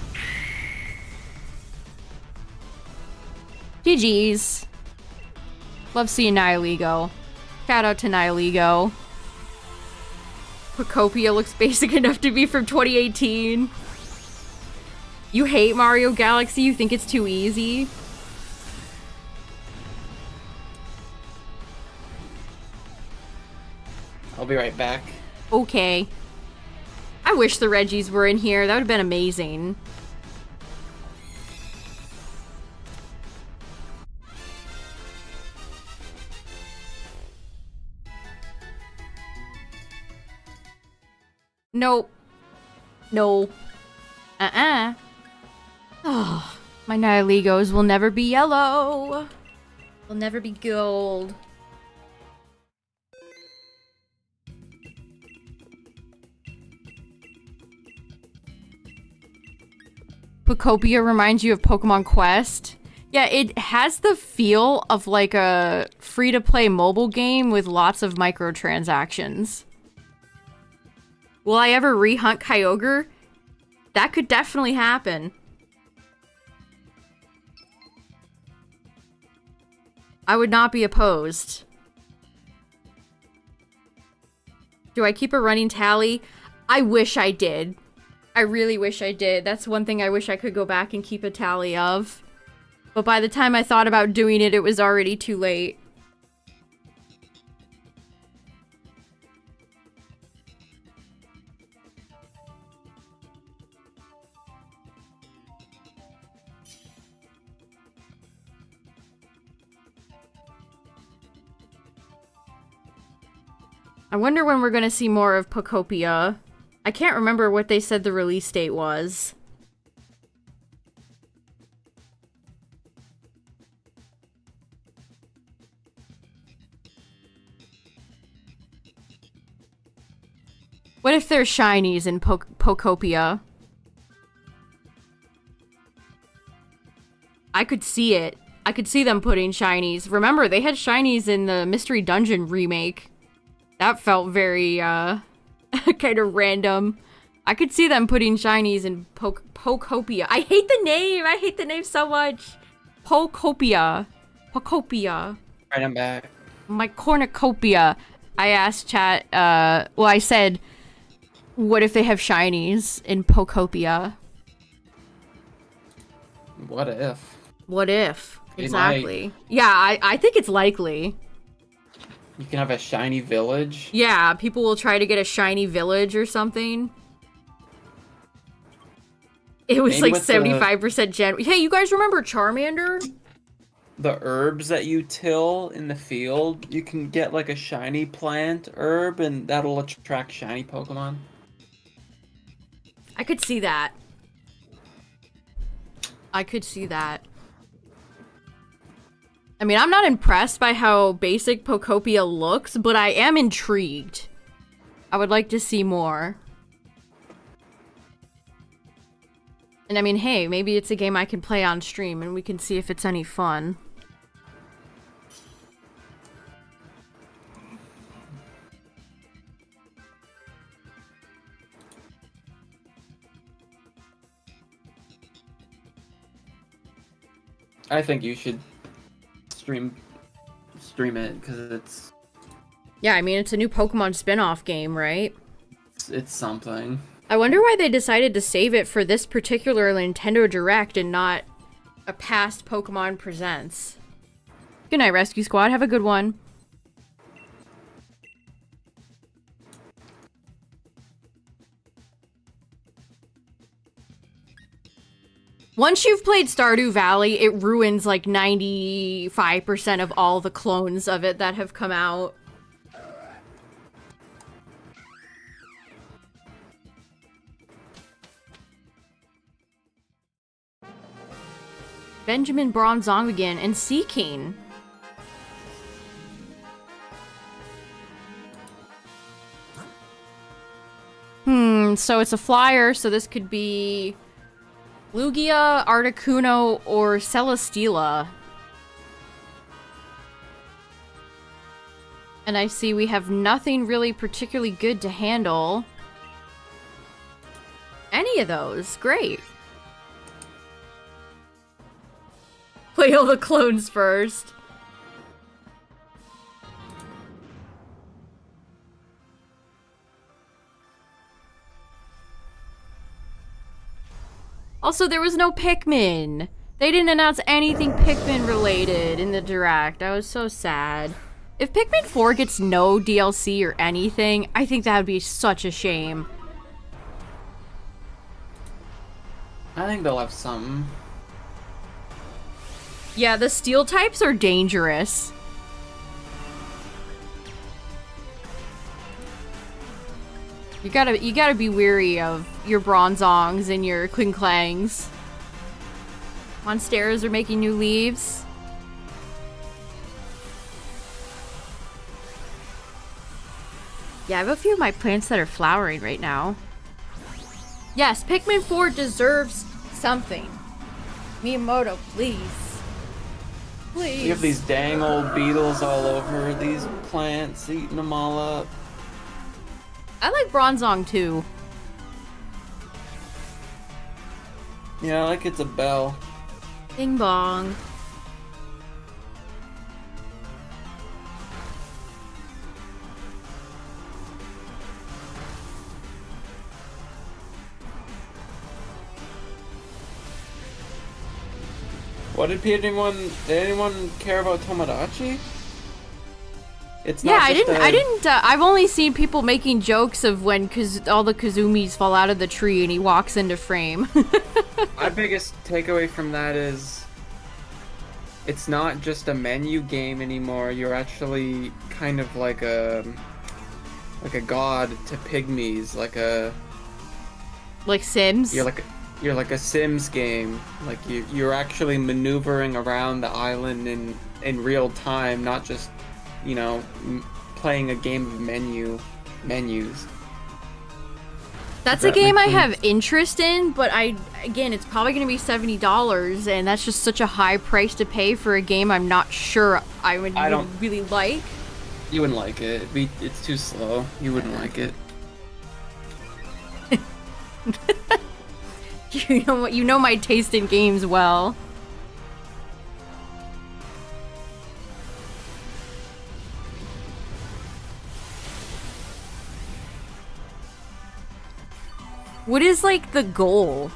A: GG's. Love seeing Nihilego. Shout out to Nihilego. Procopia looks basic enough to be from 2018. You hate Mario Galaxy? You think it's too easy?
B: I'll be right back.
A: Okay. I wish the Reggies were in here. That would have been amazing. Nope. No. Oh, my Nihilegos will never be yellow. They'll never be gold. Pocopia reminds you of Pokemon Quest. Yeah, it has the feel of like a free-to-play mobile game with lots of microtransactions. Will I ever re-hunt Kyogre? That could definitely happen. I would not be opposed. Do I keep a running tally? I wish I did. I really wish I did. That's one thing I wish I could go back and keep a tally of. But by the time I thought about doing it, it was already too late. I wonder when we're gonna see more of Pocopia. I can't remember what they said the release date was. What if there's shinies in Pocopia? I could see it. I could see them putting shinies. Remember, they had shinies in the Mystery Dungeon remake. That felt very, kind of random. I could see them putting shinies in Pocopia. I hate the name! I hate the name so much! Pocopia. Pocopia.
B: Right, I'm back.
A: My cornucopia. I asked chat, well, I said, what if they have shinies in Pocopia?
B: What if?
A: What if?
B: They
A: Exactly.
B: might.
A: Yeah, I think it's likely.
B: You can have a shiny village.
A: Yeah, people will try to get a shiny village or something. It was
B: Maybe
A: like
B: with the-
A: 75% gen. Hey, you guys remember Charmander?
B: The herbs that you till in the field, you can get like a shiny plant herb, and that'll attract shiny Pokemon.
A: I could see that. I could see that. I mean, I'm not impressed by how basic Pocopia looks, but I am intrigued. I would like to see more. And I mean, hey, maybe it's a game I can play on stream and we can see if it's any fun.
B: I think you should stream it because it's.
A: Yeah, I mean, it's a new Pokemon spin-off game, right?
B: It's something.
A: I wonder why they decided to save it for this particular Nintendo Direct and not a past Pokemon Presents. Good night, Rescue Squad. Have a good one. Once you've played Stardew Valley, it ruins like 95% of all the clones of it that have come out. Benjamin Bronzong and Seaking. So it's a flyer, so this could be Lugia, Articuno, or Celesteela. And I see we have nothing really particularly good to handle. Any of those, great. Play all the clones first. Also, there was no Pikmin. They didn't announce anything Pikmin related in the Direct. I was so sad. If Pikmin 4 gets no DLC or anything, I think that would be such a shame.
B: I think they'll have some.
A: Yeah, the steel types are dangerous. You gotta be weary of your Bronzongs and your Klinklangs. Monsteras are making new leaves. Yeah, I have a few of my plants that are flowering right now. Yes, Pikmin 4 deserves something. Miyamoto, please. Please.
B: You have these dang old beetles all over these plants, eating them all up.
A: I like Bronzong too.
B: Yeah, I like it's a bell.
A: Bing bong.
B: What did anyone care about Tomodachi? It's
A: Yeah,
B: not
A: I didn't, I've only seen people making jokes of when all the Kazumis fall out of the tree and he walks into frame.
B: My biggest takeaway from that is it's not just a menu game anymore. You're actually kind of like a god to pygmies,
A: like Sims?
B: You're like a Sims game. Like you're actually maneuvering around the island in real time, not just, you know, playing a game of menus.
A: That's a game I have interest in, but again, it's probably going to be $70, and that's just such a high price to pay for a game I'm not sure I would really like.
B: You wouldn't like it. It's too slow. You wouldn't like it.
A: You know my taste in games well. What is, like, the goal?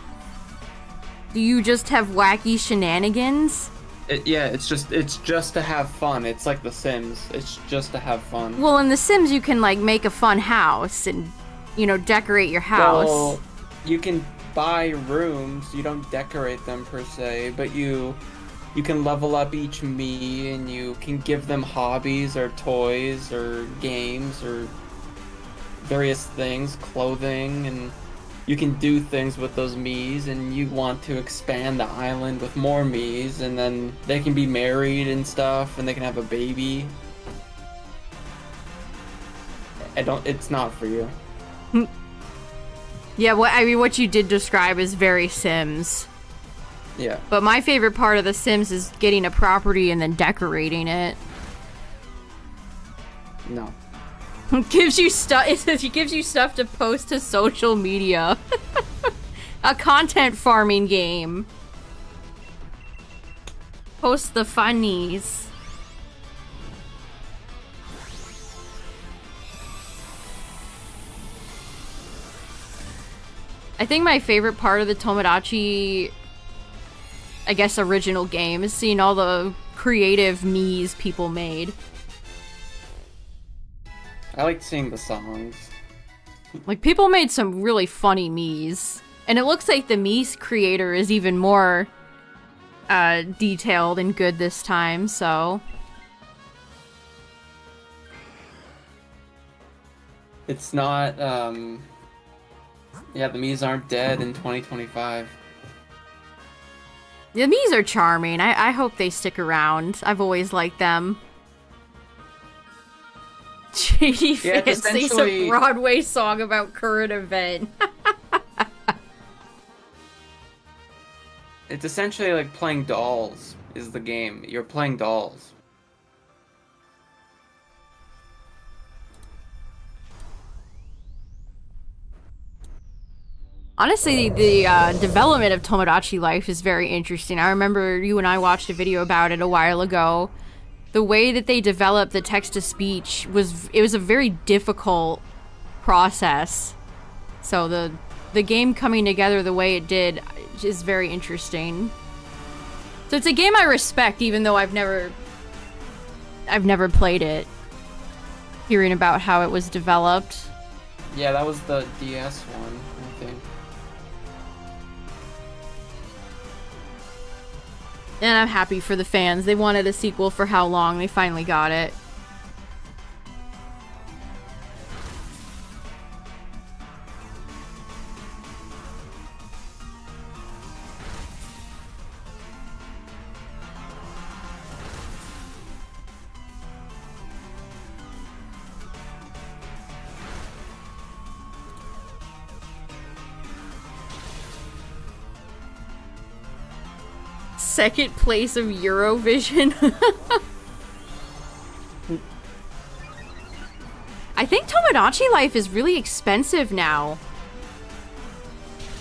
A: Do you just have wacky shenanigans?
B: It's just to have fun. It's like The Sims. It's just to have fun.
A: Well, in The Sims, you can, like, make a fun house and, you know, decorate your house.
B: Well, you can buy rooms. You don't decorate them, per se, but you can level up each Mii, and you can give them hobbies or toys or games or various things, clothing, and you can do things with those Miis, and you want to expand the island with more Miis, and then they can be married and stuff, and they can have a baby. It's not for you.
A: Yeah, what you did describe is very Sims.
B: Yeah.
A: But my favorite part of The Sims is getting a property and then decorating it.
B: No.
A: It gives you stuff. It gives you stuff to post to social media. A content farming game. Post the funnies. I think my favorite part of the Tomodachi, I guess, original game is seeing all the creative Miis people made.
B: I like seeing the songs.
A: Like, people made some really funny Miis. And it looks like the Mii creator is even more detailed and good this time, so...
B: It's not, yeah, the Miis aren't dead in 2025.
A: The Miis are charming. I hope they stick around. I've always liked them. JD
B: Yeah,
A: Fans sings a Broadway song about current event.
B: It's essentially like playing dolls is the game. You're playing dolls.
A: Honestly, the development of Tomodachi Life is very interesting. I remember you and I watched a video about it a while ago. The way that they developed the text-to-speech was a very difficult process. So the game coming together the way it did is very interesting. So it's a game I respect, even though I've never played it. Hearing about how it was developed.
B: Yeah, that was the DS one, I think.
A: And I'm happy for the fans. They wanted a sequel for how long? They finally got it. Second place of Eurovision. I think Tomodachi Life is really expensive now.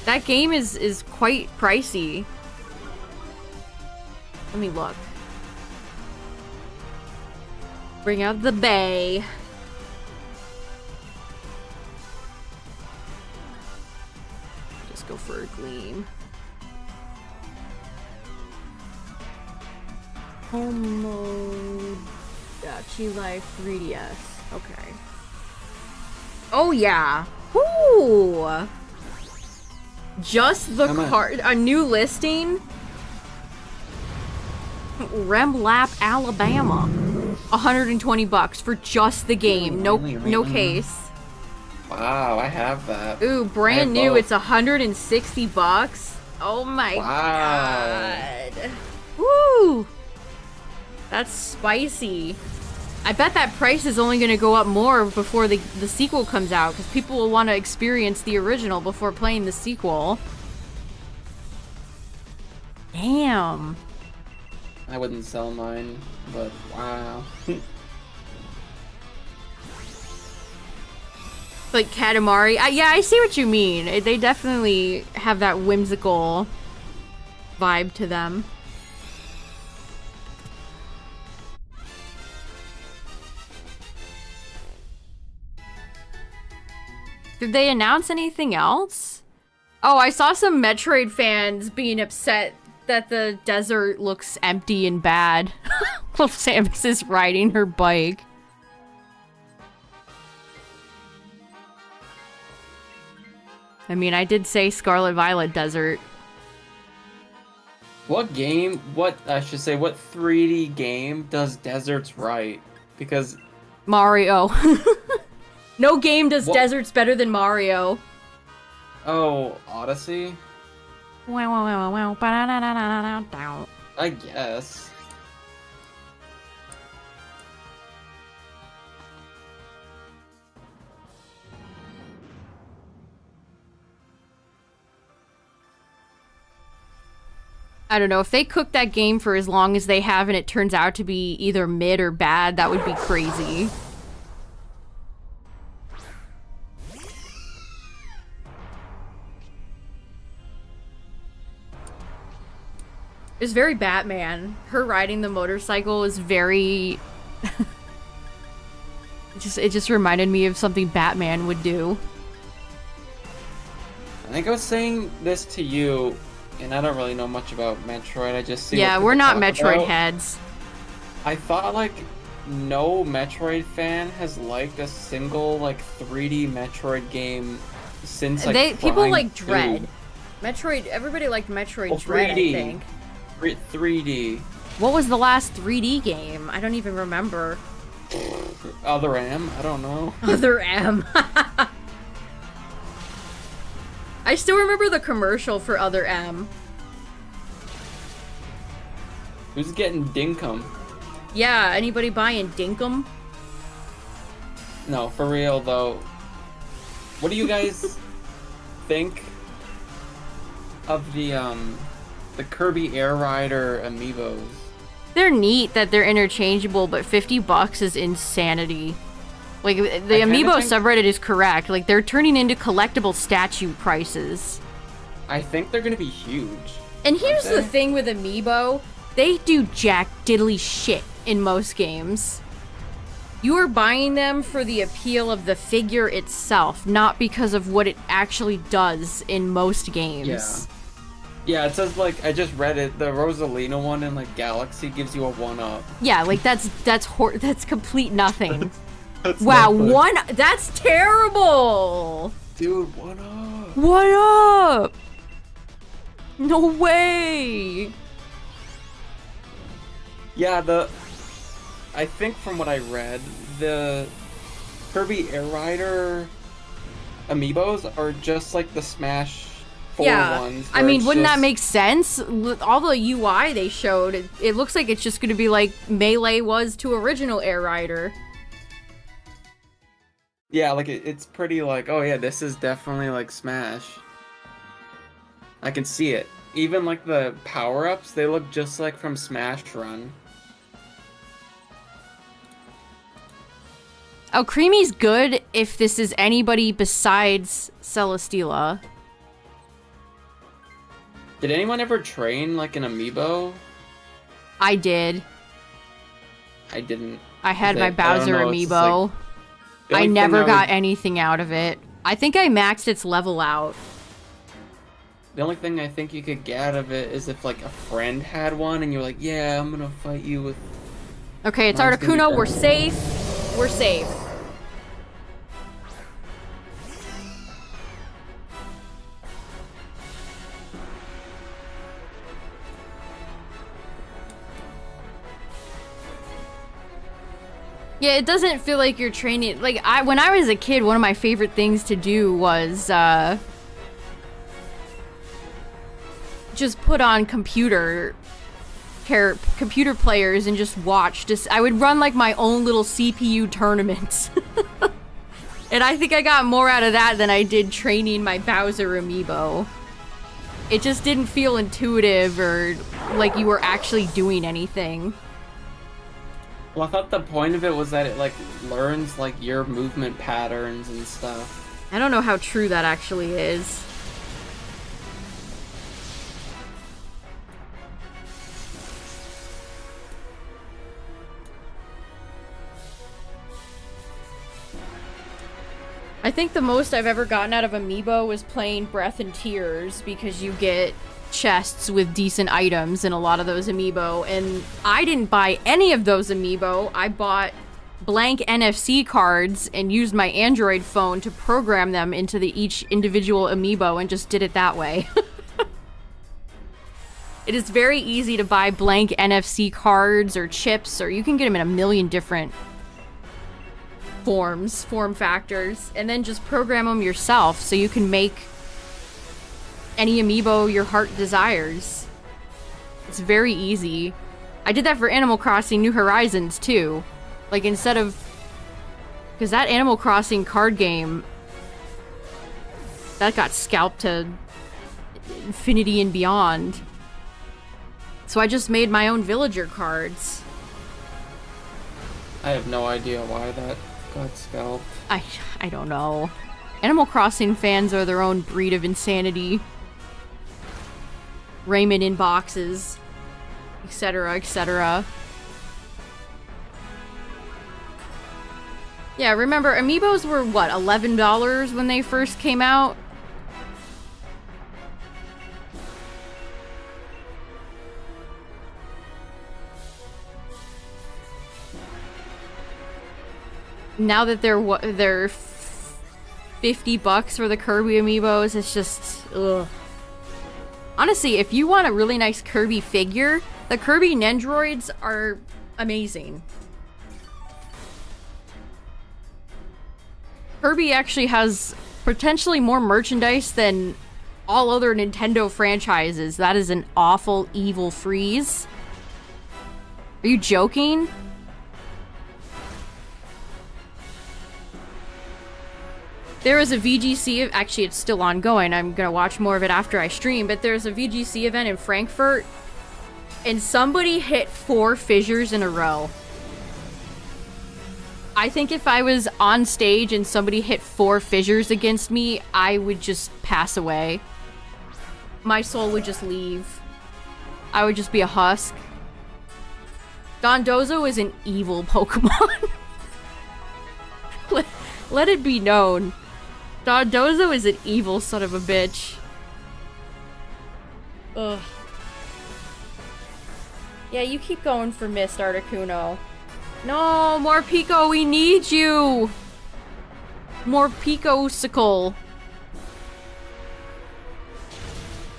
A: That game is quite pricey. Let me look. Bring out the bay. Just go for a gleam. Tomodachi Life 3DS. Okay. Oh yeah. Woo! Just the card. A new listing. Remlap, Alabama. $120 for just the game. No case.
B: Wow, I have that.
A: Ooh, brand new. Both. It's $160. Oh my god. Woo! That's spicy. I bet that price is only going to go up more before the sequel comes out, because people will want to experience the original before playing the sequel. Damn.
B: I wouldn't sell mine, but wow.
A: Like Katamari. Yeah, I see what you mean. They definitely have that whimsical vibe to them. Did they announce anything else? Oh, I saw some Metroid fans being upset that the desert looks empty and bad. While Samus is riding her bike. I mean, I did say Scarlet Violet Desert.
B: What 3D game does deserts right? Because...
A: Mario. No game does deserts better than Mario.
B: Oh, Odyssey? I guess.
A: I don't know, if they cook that game for as long as they have and it turns out to be either mid or bad, that would be crazy. It's very Batman. Her riding the motorcycle is very... it just reminded me of something Batman would do.
B: I think I was saying this to you, and I don't really know much about Metroid. I just see.
A: Yeah,
B: what
A: we're not
B: people talk
A: Metroid
B: about.
A: heads.
B: I thought like no Metroid fan has liked a single like 3D Metroid game since like
A: People
B: Prime
A: like
B: 2.
A: Dread. Metroid. Everybody liked Metroid
B: Oh,
A: Dread.
B: 3D.
A: I think.
B: 3D.
A: What was the last 3D game? I don't even remember.
B: Other M? I don't know.
A: Other M. I still remember the commercial for Other M.
B: Who's getting dinkum?
A: Yeah, anybody buying Dinkum?
B: No, for real though. What do you guys think of the Kirby Air Rider amiibos?
A: They're neat that they're interchangeable, but $50 is insanity. Like, the amiibo subreddit is correct. Like, they're turning into collectible statue prices.
B: I think they're gonna be huge.
A: And here's the thing with amiibo. They do jack diddly shit in most games. You are buying them for the appeal of the figure itself, not because of what it actually does in most games.
B: Yeah. Yeah, it says like I just read it. The Rosalina one in like Galaxy gives you a 1-up.
A: Yeah, like that's complete nothing.
B: That's
A: Wow,
B: nothing.
A: that's terrible.
B: Dude, 1-up.
A: What up? No way.
B: Yeah, I think from what I read, the Kirby Air Rider amiibos are just like the Smash 4 ones.
A: I mean, wouldn't that make sense? All the UI they showed, it looks like it's just going to be like Melee was to original Air Rider.
B: Yeah, like it's pretty like, oh yeah, this is definitely like Smash. I can see it. Even like the power-ups, they look just like from Smash Run.
A: Oh, Creamy's good if this is anybody besides Celesteela.
B: Did anyone ever train like an amiibo?
A: I did.
B: I didn't.
A: I had my
B: I don't
A: Bowser
B: know, it's just,
A: amiibo.
B: like, the
A: I
B: only thing
A: never
B: I
A: got
B: would-
A: anything out of it. I think I maxed its level out.
B: The only thing I think you could get out of it is if like a friend had one and you're like, yeah, I'm gonna fight you with...
A: Okay, it's
B: Mine's gonna be
A: Articuno.
B: better.
A: We're safe. We're safe. Yeah, it doesn't feel like you're training. Like, when I was a kid, one of my favorite things to do was, just put on computer players and just watch. I would run, like, my own little CPU tournaments. And I think I got more out of that than I did training my Bowser amiibo. It just didn't feel intuitive or like you were actually doing anything.
B: Well, I thought the point of it was that it like learns like your movement patterns and stuff.
A: I don't know how true that actually is. I think the most I've ever gotten out of Amiibo was playing Breath and Tears because you get chests with decent items in a lot of those Amiibo, and I didn't buy any of those Amiibo. I bought blank NFC cards and used my Android phone to program them into each individual Amiibo and just did it that way. It is very easy to buy blank NFC cards or chips, or you can get them in a million different form factors, and then just program them yourself so you can make any amiibo your heart desires. It's very easy. I did that for Animal Crossing New Horizons too. Like, instead of... because that Animal Crossing card game, that got scalped to infinity and beyond. So I just made my own villager cards.
B: I have no idea why that got scalped.
A: I don't know. Animal Crossing fans are their own breed of insanity. Ramen in boxes, etc., etc. Yeah, remember, amiibos were, what, $11 when they first came out? Now that they're $50 for the Kirby amiibos, it's just, ugh. Honestly, if you want a really nice Kirby figure, the Kirby Nendroids are amazing. Kirby actually has potentially more merchandise than all other Nintendo franchises. That is an awful, evil freeze. Are you joking? There was a VGC, actually it's still ongoing, I'm gonna watch more of it after I stream, but there's a VGC event in Frankfurt, and somebody hit 4 fissures in a row. I think if I was on stage and somebody hit 4 fissures against me, I would just pass away. My soul would just leave. I would just be a husk. Dondozo is an evil Pokemon. Let it be known. Dondozo is an evil son of a bitch. Ugh. Yeah, you keep going for Mist, Articuno. No, more Pico, we need you! More Pico-sicle.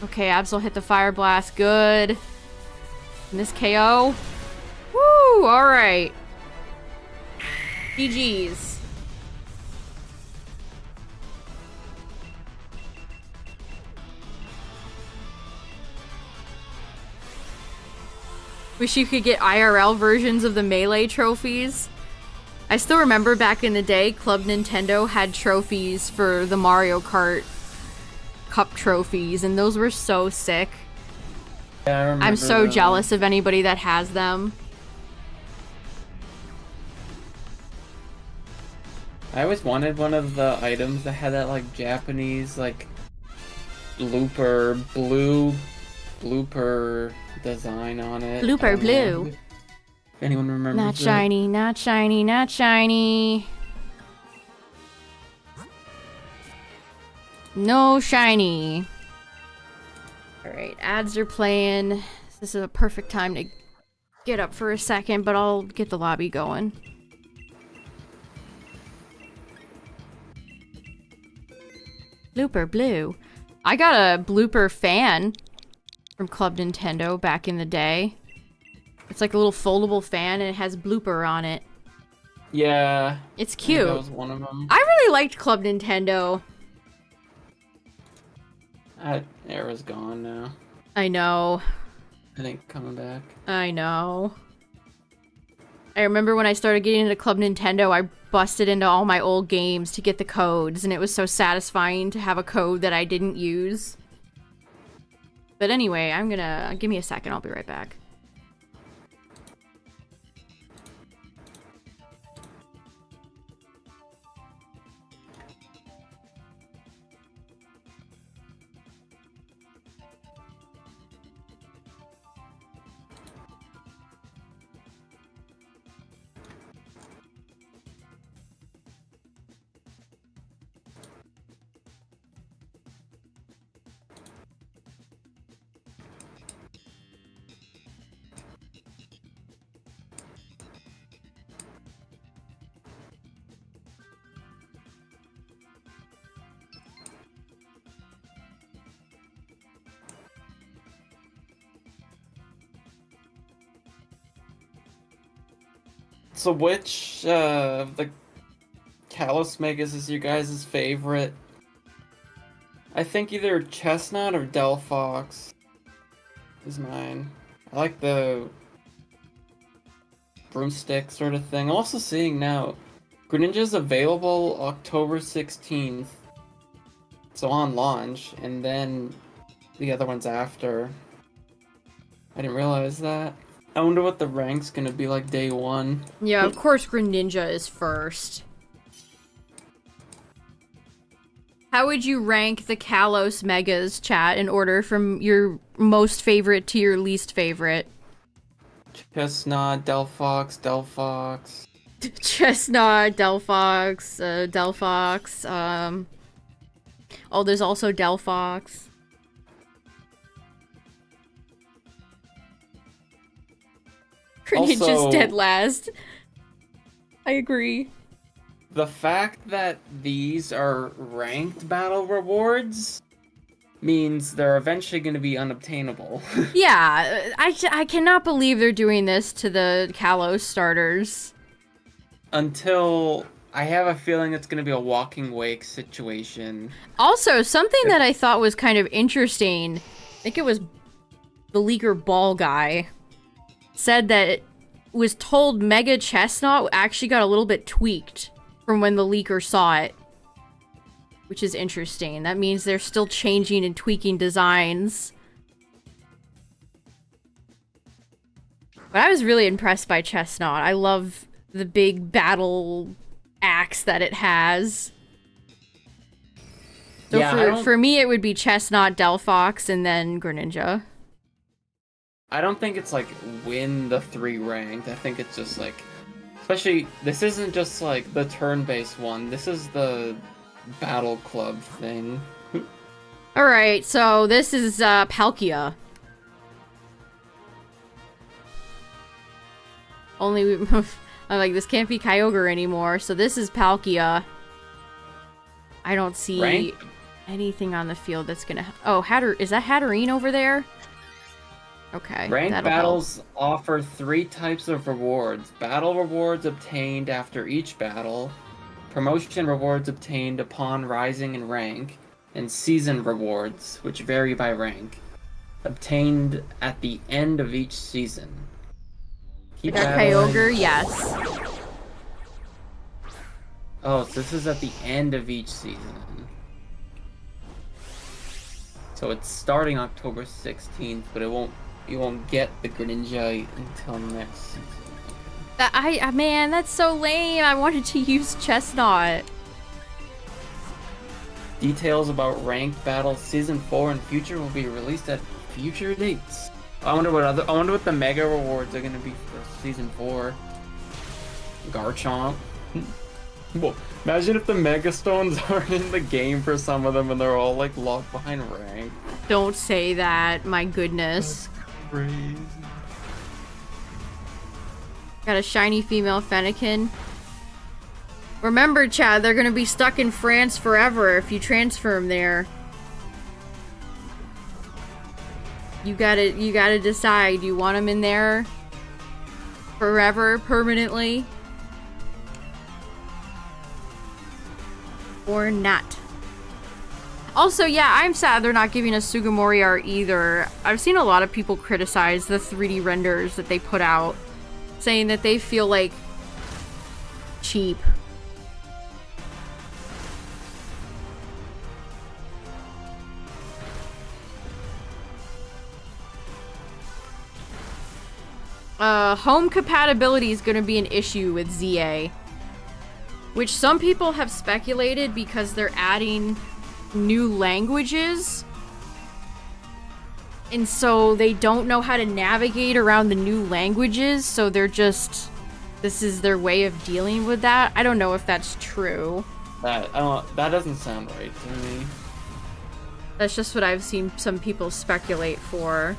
A: Okay, Absol hit the Fire Blast, good. Miss KO. Woo, alright. GG's. Wish you could get IRL versions of the Melee trophies. I still remember back in the day, Club Nintendo had trophies for the Mario Kart Cup trophies, and those were so sick.
B: Yeah, I remember
A: I'm so
B: them.
A: jealous of anybody that has them.
B: I always wanted one of the items that had that like Japanese like blooper design on it.
A: Blooper blue.
B: If anyone remembers
A: Not
B: it.
A: shiny, not shiny, not shiny. No shiny. Alright, ads are playing. This is a perfect time to get up for a second, but I'll get the lobby going. Blooper blue. I got a blooper fan from Club Nintendo back in the day. It's like a little foldable fan and it has blooper on it.
B: Yeah.
A: It's
B: I think
A: cute.
B: that was one of them.
A: I really liked Club Nintendo.
B: That era's gone now.
A: I know.
B: I think coming back.
A: I know. I remember when I started getting into Club Nintendo, I busted into all my old games to get the codes, and it was so satisfying to have a code that I didn't use. But anyway, give me a second, I'll be right back.
B: So which of the Kalos Megas is your guys' favorite? I think either Chestnut or Delphox is mine. I like the broomstick sort of thing. I'm also seeing now Greninja's available October 16th. So on launch, and then the other one's after. I didn't realize that. I wonder what the rank's gonna be like day one.
A: Yeah, of course Greninja is first. How would you rank the Kalos Megas, chat, in order from your most favorite to your least favorite?
B: Chestnut, Delphox, Delphox.
A: Chestnut, Delphox, Delphox, oh, there's also Delphox. Greninja's
B: Also,
A: dead last. I agree.
B: the fact that these are ranked battle rewards means they're eventually going to be unobtainable.
A: Yeah, I cannot believe they're doing this to the Kalos starters.
B: Until I have a feeling it's going to be a walking wake situation.
A: Also, something that I thought was kind of interesting, I think it was the leaker Ball Guy, said that it was told Mega Chestnut actually got a little bit tweaked from when the leaker saw it. Which is interesting. That means they're still changing and tweaking designs. But I was really impressed by Chestnut. I love the big battle axe that it has. So
B: Yeah,
A: for me, it would be Chestnut, Delphox, and then Greninja.
B: I don't think it's like win the 3 ranked. I think it's just like, especially, this isn't just like the turn-based one. This is the battle club thing.
A: Alright, so this is Palkia. Only I'm like, this can't be Kyogre anymore, so this is Palkia. I don't see anything on the field that's gonna... Oh, is that Hatterene over there? Okay,
B: Ranked battles offer 3 types of rewards. Battle rewards obtained after each battle, promotion rewards obtained upon rising in rank, and season rewards, which vary by rank, obtained at the end of each season. Keep
A: Kyogre, yes.
B: Oh, so this is at the end of each season. So it's starting October 16th, but you won't get the Greninja until next season.
A: Man, that's so lame. I wanted to use Chestnut.
B: Details about ranked battles season 4 and future will be released at future dates. I wonder what the mega rewards are gonna be for season 4. Garchomp. Well, imagine if the Mega Stones aren't in the game for some of them and they're all like locked behind rank.
A: Don't say that, my goodness.
B: That's crazy.
A: Got a shiny female Fennekin. Remember, Chad, they're gonna be stuck in France forever if you transfer them there. You gotta decide. You want them in there forever, permanently, or not. Also, yeah, I'm sad they're not giving us Sugimori art either. I've seen a lot of people criticize the 3D renders that they put out, saying that they feel like cheap. Home compatibility is going to be an issue with ZA. Which some people have speculated because they're adding new languages. And so they don't know how to navigate around the new languages, so they're just... This is their way of dealing with that. I don't know if that's true.
B: That doesn't sound right to me.
A: That's just what I've seen some people speculate for.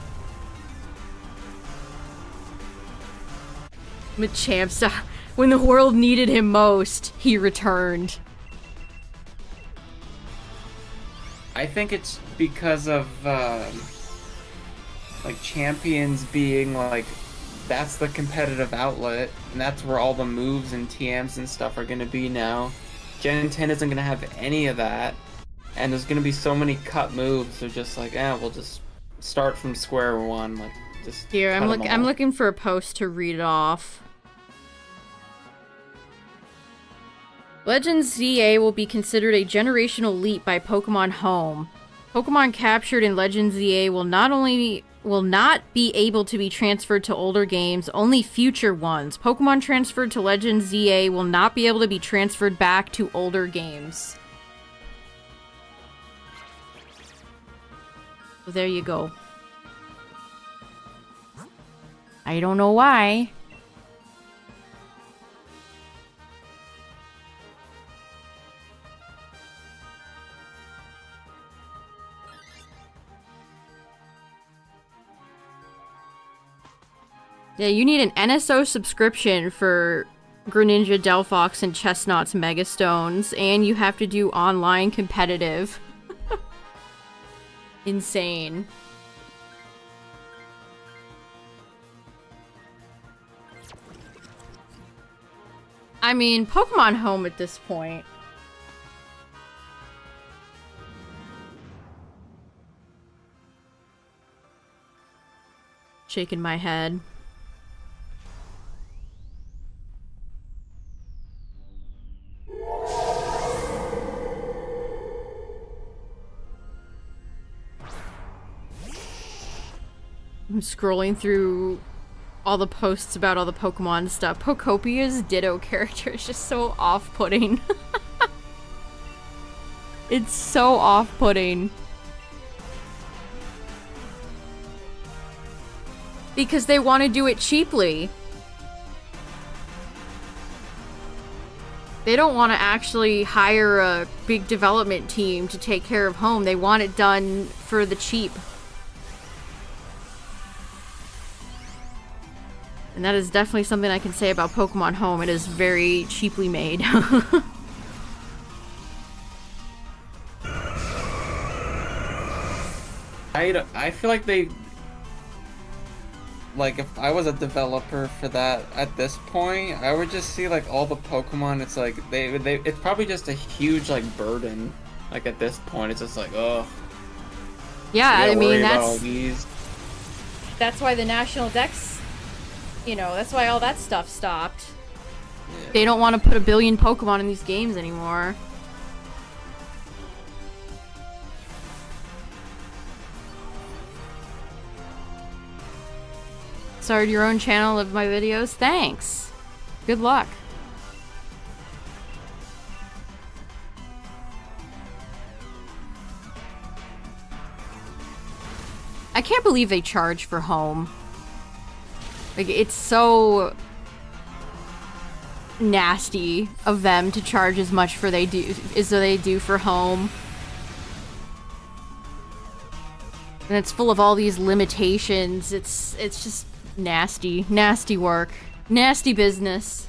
A: Machamp, when the world needed him most, he returned.
B: I think it's because of like champions being like, that's the competitive outlet, and that's where all the moves and TMs and stuff are going to be now. Gen 10 isn't going to have any of that, and there's going to be so many cut moves. They're just like, we'll just start from square one. Like, just
A: here. I'm looking for a post to read it off. Legends ZA will be considered a generational leap by Pokemon Home. Pokemon captured in Legends ZA will not only will not be able to be transferred to older games, only future ones. Pokemon transferred to Legends ZA will not be able to be transferred back to older games. So there you go. I don't know why. Yeah, you need an NSO subscription for Greninja, Delphox, and Chestnut's Megastones, and you have to do online competitive. Insane. I mean, Pokemon Home at this point. Shaking my head. I'm scrolling through all the posts about all the Pokemon stuff. Pocopia's Ditto character is just so off-putting. It's so off-putting. Because they want to do it cheaply. They don't want to actually hire a big development team to take care of Home. They want it done for the cheap. And that is definitely something I can say about Pokemon Home. It is very cheaply made.
B: I feel like they... Like, if I was a developer for that at this point, I would just see, like, all the Pokemon, it's like, it's probably just a huge, like, burden. Like, at this point, it's just like, oh.
A: Yeah, I mean,
B: that's
A: why the National Dex... You know, that's why all that stuff stopped.
B: Yeah.
A: They don't want to put a billion Pokemon in these games anymore. Started your own channel of my videos? Thanks! Good luck. I can't believe they charge for Home. Like, it's so nasty of them to charge as much for they do for Home. And it's full of all these limitations. It's just nasty. Nasty work. Nasty business.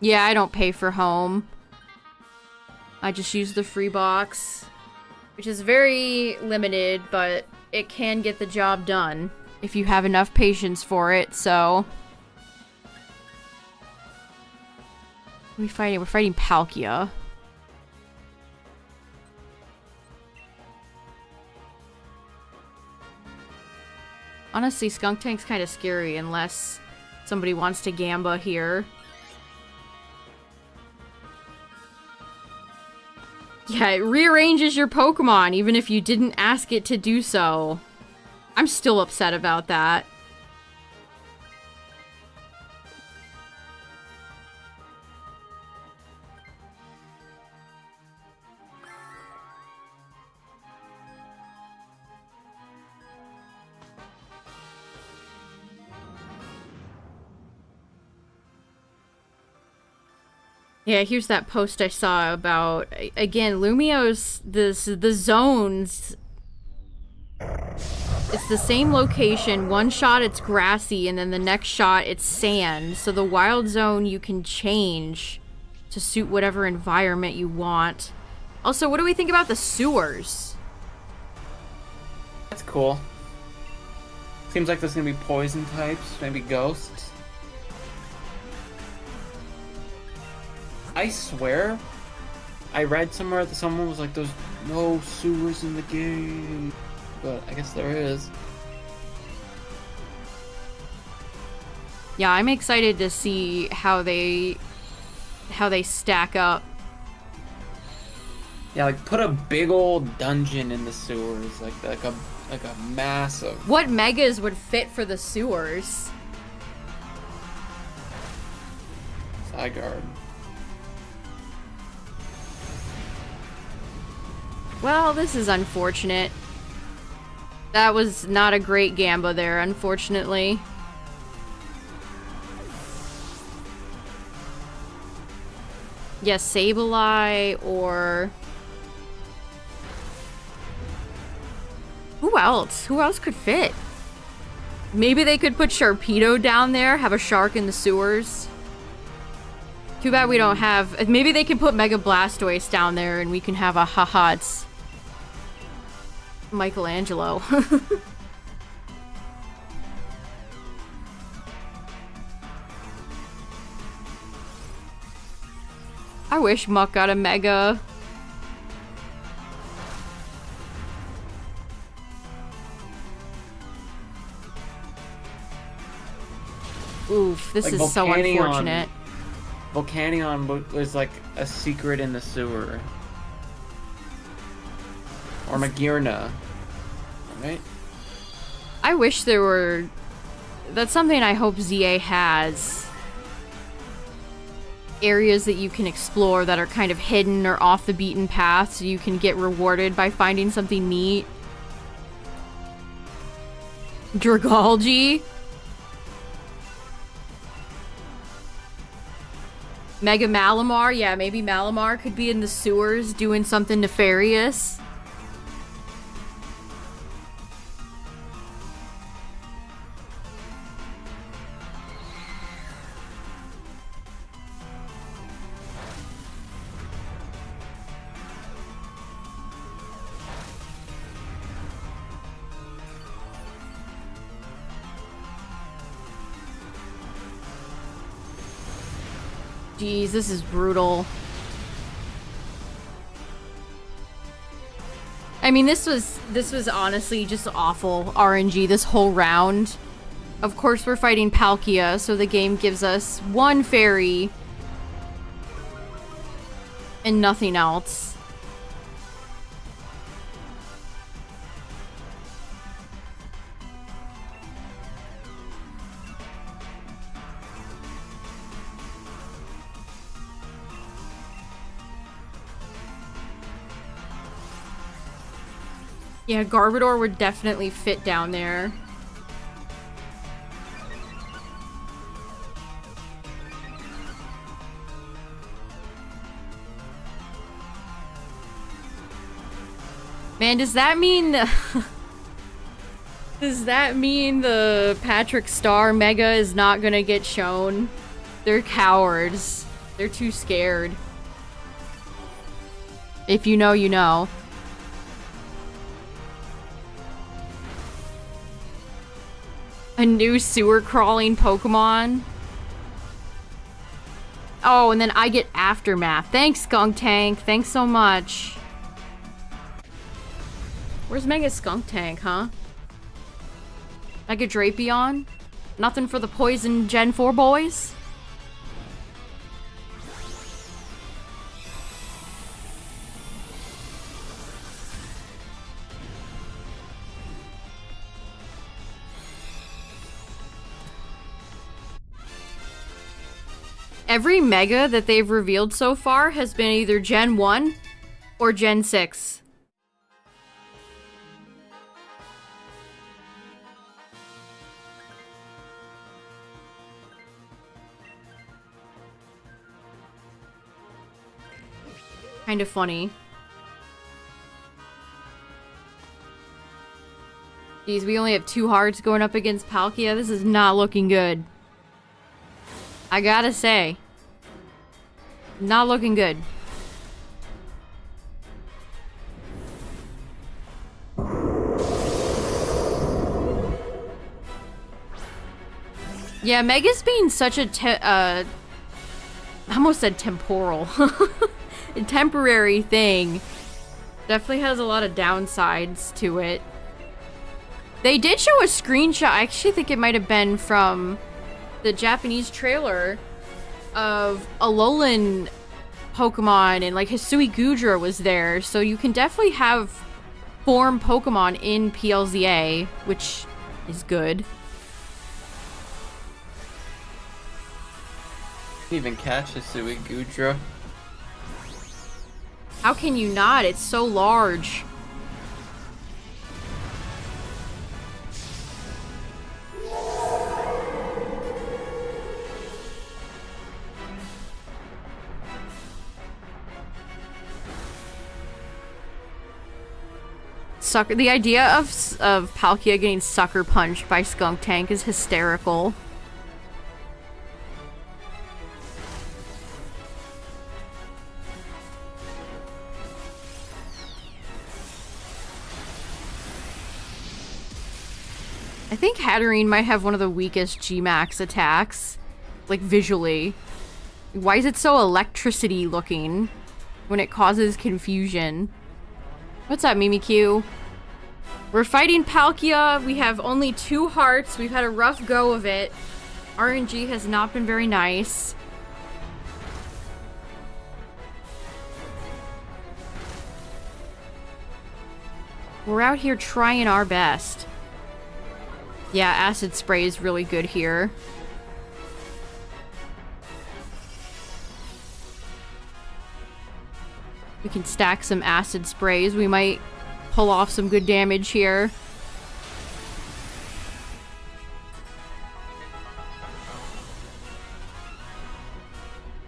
A: Yeah, I don't pay for Home. I just use the free box, which is very limited, but it can get the job done if you have enough patience for it, so... What are we fighting? We're fighting Palkia. Honestly, Skunktank's kind of scary unless somebody wants to Gamba here. Yeah, it rearranges your Pokemon, even if you didn't ask it to do so. I'm still upset about that. Yeah, here's that post I saw about, again, Lumio's, the zones, it's the same location. One shot it's grassy, and then the next shot it's sand. So the wild zone you can change to suit whatever environment you want. Also, what do we think about the sewers?
B: cool. Seems like there's gonna be poison types, maybe ghosts. I swear, I read somewhere that someone was like, there's no sewers in the game. But I guess there is.
A: Yeah, I'm excited to see how they stack up.
B: Yeah, like put a big old dungeon in the sewers, like a massive.
A: What megas would fit for the sewers?
B: Zygarde.
A: Well, this is unfortunate. That was not a great gamba there, unfortunately. Yes, Sableye or... Who else? Who else could fit? Maybe they could put Sharpedo down there, have a shark in the sewers. Too bad we don't have... Maybe they can put Mega Blastoise down there and we can have a haha, it's... Michelangelo. I wish Muck got a Mega. Oof, this
B: like
A: is so unfortunate.
B: Volcanion was like a secret in the sewer. Or Magearna. Right?
A: I wish there were... That's something I hope ZA has. Areas that you can explore that are kind of hidden or off the beaten path so you can get rewarded by finding something neat. Dragalge? Mega Malamar? Yeah, maybe Malamar could be in the sewers doing something nefarious. Jeez, this is brutal. I mean, this was honestly just awful RNG this whole round. Of course, we're fighting Palkia, so the game gives us one fairy and nothing else. Yeah, Garbodor would definitely fit down there. Man, does that mean... Does that mean the Patrick Star Mega is not gonna get shown? They're cowards. They're too scared. If you know, you know. A new sewer crawling Pokemon. Oh, and then I get Aftermath. Thanks, Skunk Tank. Thanks so much. Where's Mega Skunk Tank, huh? Mega Drapion? Nothing for the Poison Gen 4 boys? Every Mega that they've revealed so far has been either Gen 1 or Gen 6. Kind of funny. Geez, we only have 2 hearts going up against Palkia. This is not looking good. I gotta say. Not looking good. Yeah, Mega's being such a I almost said temporal. A temporary thing. Definitely has a lot of downsides to it. They did show a screenshot. I actually think it might have been from the Japanese trailer of Alolan Pokemon, and like Hisui Gudra was there. So you can definitely have form Pokemon in PLZA, which is good.
B: Didn't even catch Hisui Gudra.
A: How can you not? It's so large. The idea of Palkia getting sucker punched by Skuntank is hysterical. I think Hatterene might have one of the weakest G-Max attacks, like visually. Why is it so electricity looking when it causes confusion? What's up, Mimikyu? We're fighting Palkia. We have only 2 hearts. We've had a rough go of it. RNG has not been very nice. We're out here trying our best. Yeah, Acid Spray is really good here. We can stack some Acid Sprays. We might pull off some good damage here.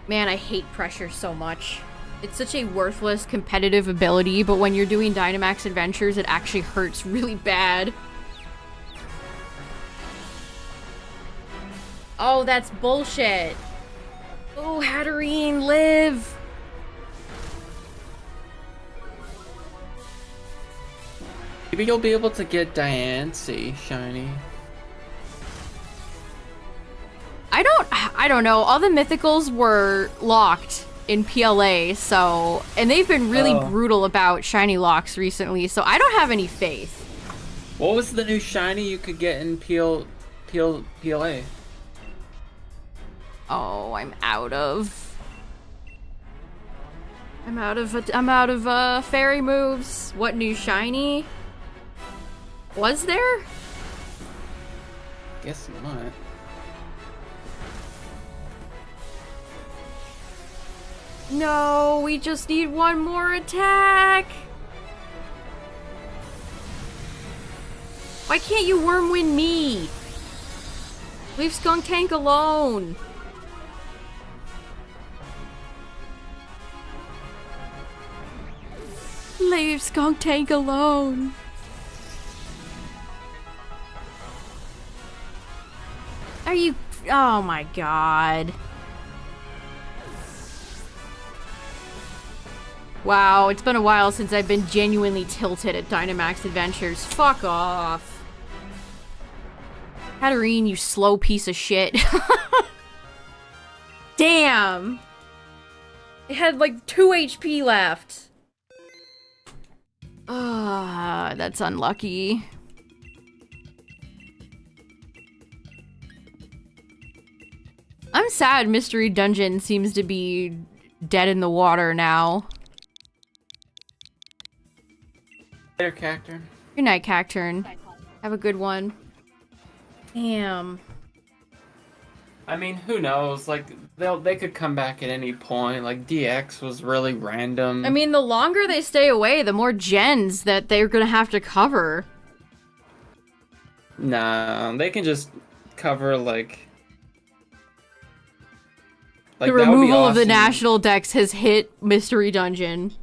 A: Man, I hate pressure so much. It's such a worthless competitive ability, but when you're doing Dynamax adventures, it actually hurts really bad. Oh, that's bullshit. Oh, Hatterene, live!
B: Maybe you'll be able to get Diancie shiny.
A: I don't know. All the mythicals were locked in PLA, so... And they've been really brutal about shiny locks recently, so I don't have any faith.
B: What was the new shiny you could get in PLA?
A: Oh, I'm out of fairy moves. What new shiny? Was there?
B: Guess not.
A: No, we just need one more attack. Why can't you Wormwind me? Leave Skuntank alone. Leave Skuntank alone. Are you... Oh my god. Wow, it's been a while since I've been genuinely tilted at Dynamax Adventures. Fuck off. Hatterene, you slow piece of shit. Damn! It had like 2 HP left. Ah, that's unlucky. I'm sad Mystery Dungeon seems to be dead in the water now.
B: Later, Cacturn.
A: Good night, Cacturn. Have a good one. Damn.
B: I mean, who knows? Like, they could come back at any point. Like, DX was really random.
A: I mean, the longer they stay away, the more gens that they're gonna have to cover.
B: Nah, they can just cover, like
A: the removal of the national dex has hit Mystery Dungeon.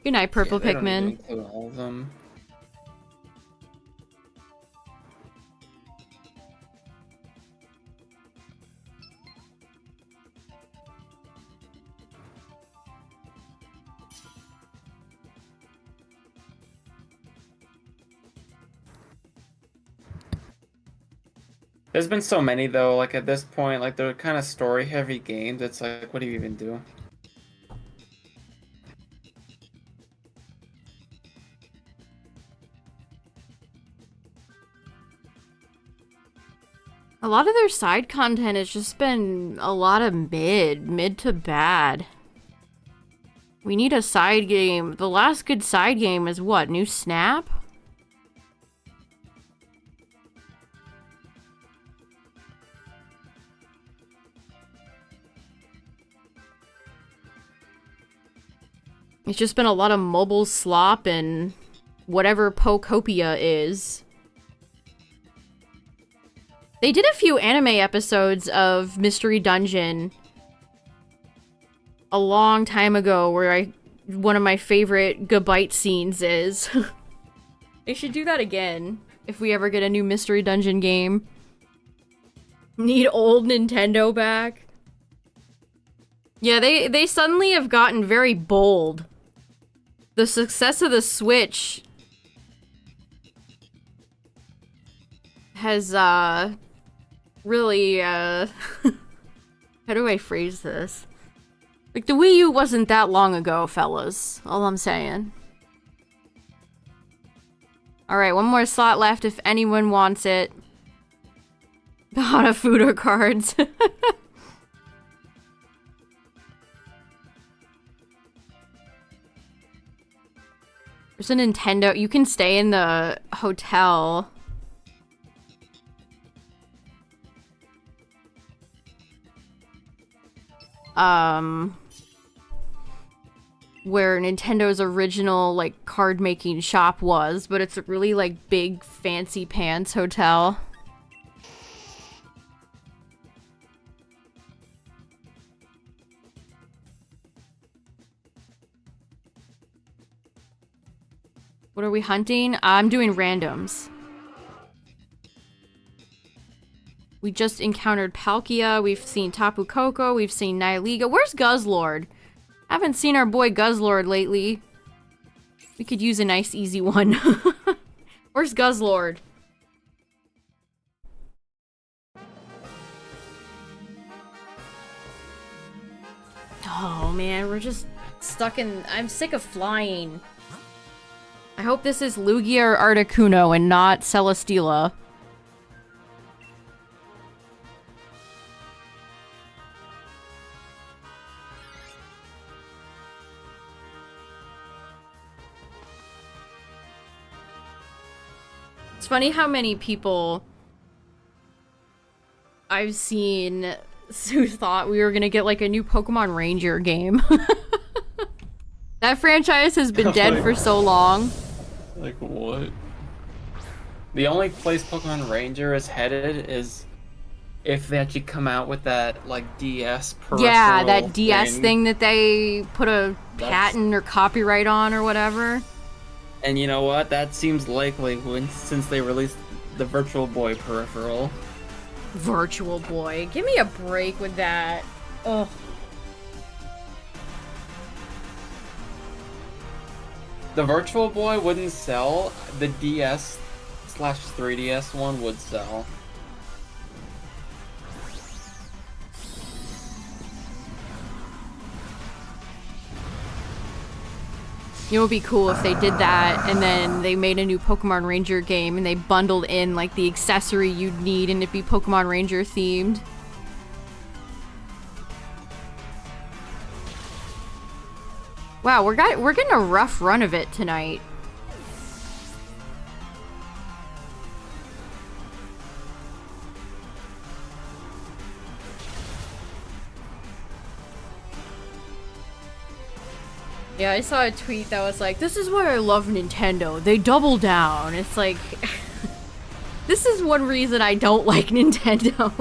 A: Good night, Purple
B: Pikmin.
A: Pikmin.
B: Don't include all of them. There's been so many though, like at this point, like they're kind of story heavy games. It's like, what do you even do?
A: A lot of their side content has just been a lot of mid to bad. We need a side game. The last good side game is what? New Snap? It's just been a lot of mobile slop and whatever Pokopia is. They did a few anime episodes of Mystery Dungeon a long time ago where one of my favorite Gabite scenes is. They should do that again if we ever get a new Mystery Dungeon game. Need old Nintendo back. Yeah, they suddenly have gotten very bold. The success of the Switch has, really, how do I phrase this? Like, the Wii U wasn't that long ago, fellas. All I'm saying. Alright, one more slot left if anyone wants it. The Hanafuda cards. There's a Nintendo. You can stay in the hotel. Where Nintendo's original, like, card-making shop was, but it's a really, like, big, fancy pants hotel. What are we hunting? I'm doing randoms. We just encountered Palkia, we've seen Tapu Koko, we've seen Nihiliga. Where's Guzzlord? Haven't seen our boy Guzzlord lately. We could use a nice easy one. Where's Guzzlord? Oh man, we're just stuck in... I'm sick of flying. I hope this is Lugia or Articuno and not Celesteela. It's funny how many people I've seen who thought we were gonna get like a new Pokemon Ranger game. That franchise has been dead for so long.
B: Like what? The only place Pokemon Ranger is headed is if they actually come out with that like DS peripheral.
A: Yeah, that DS thing that they put a patent or copyright on or whatever.
B: And you know what? That seems likely since they released the Virtual Boy peripheral.
A: Virtual Boy. Give me a break with that. Ugh.
B: The Virtual Boy wouldn't sell. The DS/3DS one would sell.
A: You know, it would be cool if they did that and then they made a new Pokemon Ranger game and they bundled in like the accessory you'd need and it'd be Pokemon Ranger themed. Wow, we're getting a rough run of it tonight. Yeah, I saw a tweet that was like, this is why I love Nintendo. They double down. It's like, this is one reason I don't like Nintendo.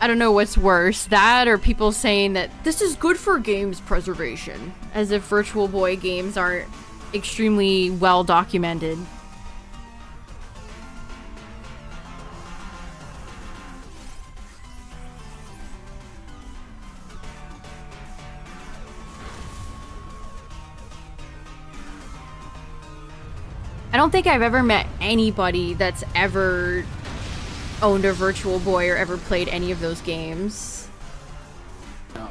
A: I don't know what's worse, that or people saying that this is good for games preservation, as if Virtual Boy games aren't extremely well documented. don't think I've ever met anybody that's ever owned a Virtual Boy or ever played any of those games.
B: No.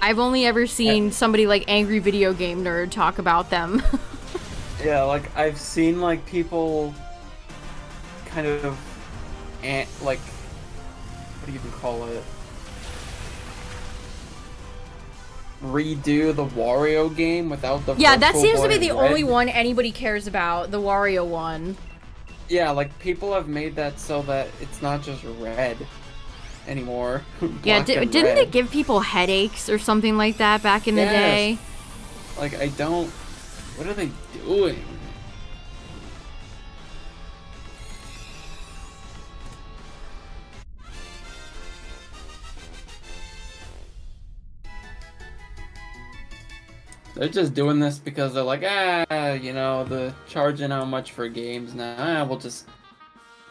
A: I've only ever seen somebody like Angry Video Game Nerd talk about them.
B: Yeah, like I've seen like people kind of like what do you even call it? Redo the Wario game without the
A: Yeah, that
B: Virtual
A: seems to
B: Boy
A: be the
B: Red.
A: only one anybody cares about, the Wario one.
B: Yeah, like people have made that so that it's not just red anymore.
A: Yeah,
B: Black and
A: didn't
B: red.
A: it give people headaches or something like that back in the day?
B: Like I don't. What are they doing? They're just doing this because they're like, you know, the charging how much for games now. We'll just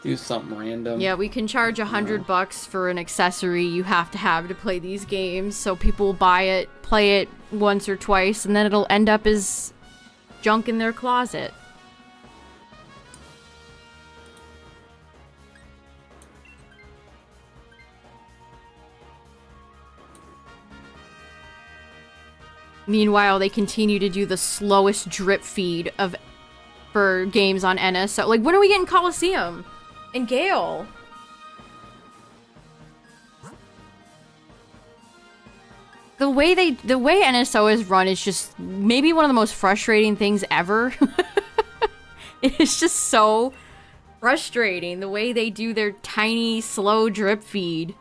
B: do something random.
A: Yeah, we can charge $100 for an accessory you have to play these games, so people will buy it, play it once or twice, and then it'll end up as junk in their closet. Meanwhile, they continue to do the slowest drip feed for games on NSO. Like, when are we getting Coliseum? And Gale? The way NSO is run is just maybe one of the most frustrating things ever. It is just so frustrating, the way they do their tiny, slow drip feed.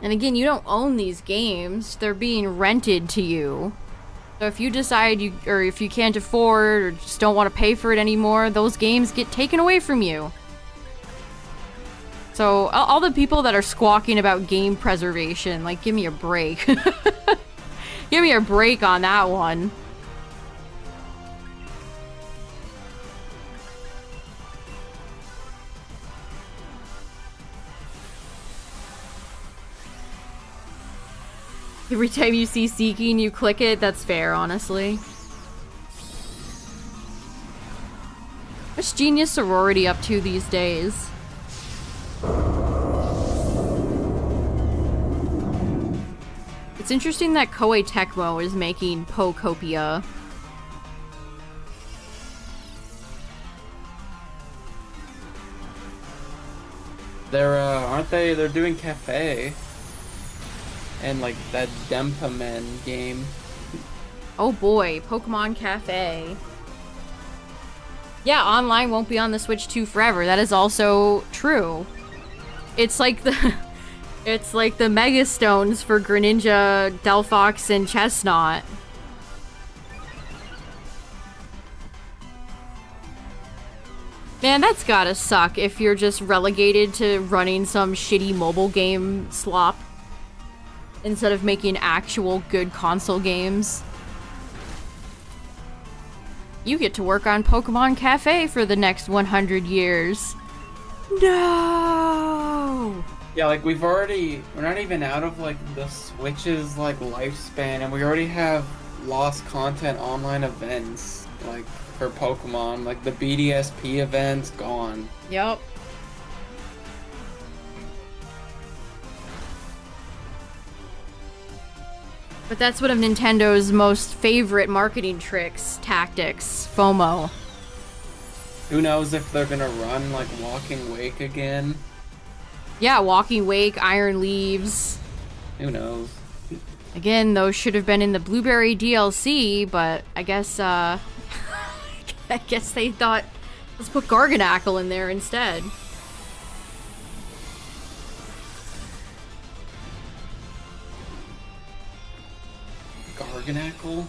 A: And again, you don't own these games. They're being rented to you. So if you decide if you can't afford or just don't want to pay for it anymore, those games get taken away from you. So all the people that are squawking about game preservation, like, give me a break. Give me a break on that one. Every time you see Seeking, you click it. That's fair, honestly. What's Genius Sorority up to these days? It's interesting that Koei Tecmo is making Pokopia.
B: They're aren't they? They're doing Cafe. And like that Dempamen game.
A: Oh boy, Pokemon Cafe. Yeah, online won't be on the Switch 2 forever. That is also true. It's like the Mega Stones for Greninja, Delphox, and Chestnut. Man, that's gotta suck if you're just relegated to running some shitty mobile game slop instead of making actual good console games. You get to work on Pokemon Cafe for the next 100 years. No!
B: Yeah, like we're not even out of like the Switch's like lifespan, and we already have lost content online events like for Pokemon, like the BDSP events gone.
A: Yep. But that's one of Nintendo's most favorite marketing tactics, FOMO.
B: Who knows if they're gonna run like Walking Wake again?
A: Yeah, Walking Wake, Iron Leaves.
B: Who knows?
A: Again, those should have been in the Blueberry DLC, but I guess, I guess they thought, let's put Garganackle in there instead.
B: Garganackle?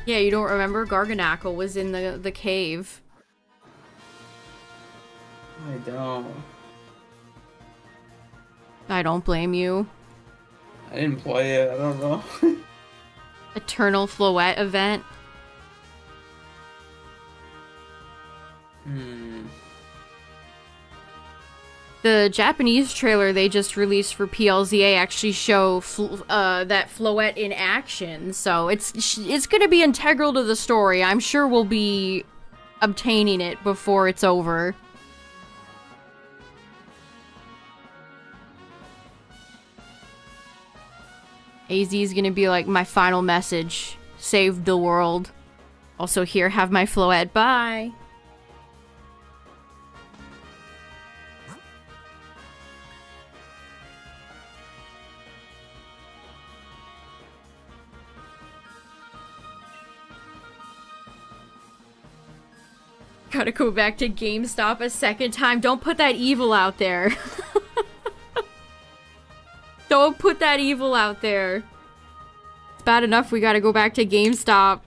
A: Yeah, you don't remember? Garganackle was in the cave.
B: I don't.
A: I don't blame you.
B: I didn't play it, I don't know.
A: Eternal Floette event. The Japanese trailer they just released for PLZA actually show that Floette in action, so it's gonna be integral to the story. I'm sure we'll be obtaining it before it's over. AZ is gonna be like my final message. Save the world. Also here, have my Floette. Bye! Gotta go back to GameStop a second time. Don't put that evil out there. Don't put that evil out there. It's bad enough we gotta go back to GameStop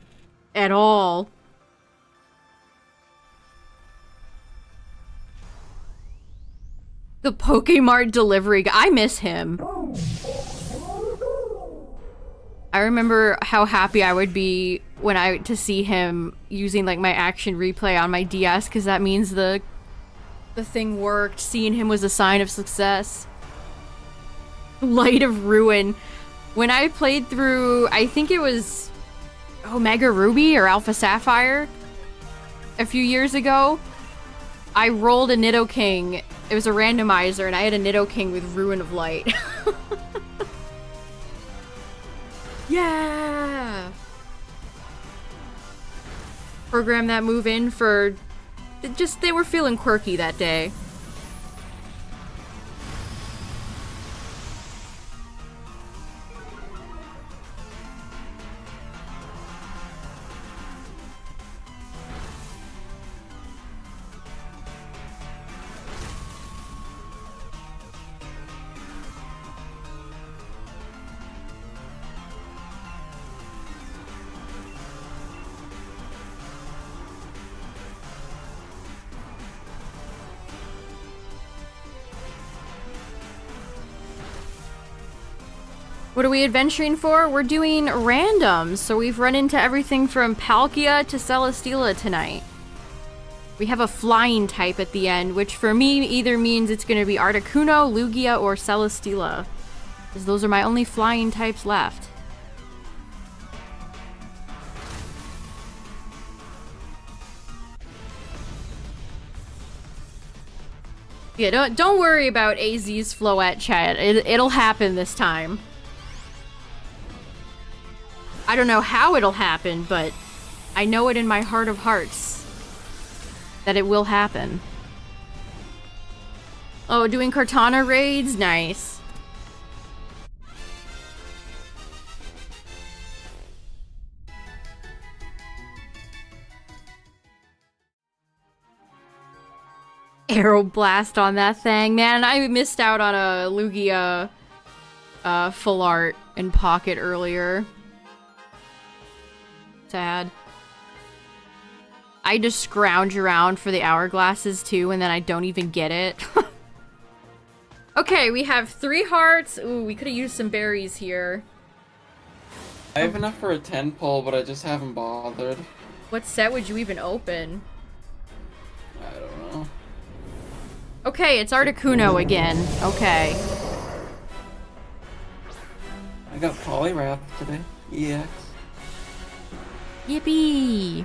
A: at all. The Pokemart delivery guy. I miss him. I remember how happy I would be when to see him using like my action replay on my DS, because that means the thing worked. Seeing him was a sign of success. Light of Ruin. When I played through, I think it was Omega Ruby or Alpha Sapphire a few years ago, I rolled a Nidoking. It was a randomizer, and I had a Nidoking with Ruin of Light. Yeah! Program that move in for... they were feeling quirky that day. What are we adventuring for? We're doing randoms, so we've run into everything from Palkia to Celesteela tonight. We have a flying type at the end, which for me either means it's going to be Articuno, Lugia, or Celesteela, because those are my only flying types left. Yeah, don't worry about AZ's Floette, chat. It'll happen this time. I don't know how it'll happen, but I know it in my heart of hearts that it will happen. Oh, doing Cortana raids? Nice. Aeroblast on that thing. Man, I missed out on a Lugia full art in Pocket earlier. Sad. I just scrounge around for the hourglasses too, and then I don't even get it. Okay, we have 3 hearts. Ooh, we could have used some berries here.
B: I have enough for a 10 pull, but I just haven't bothered.
A: What set would you even open?
B: I don't know.
A: Okay, it's Articuno again. Okay.
B: I got Poliwrath today. EX.
A: Yippee!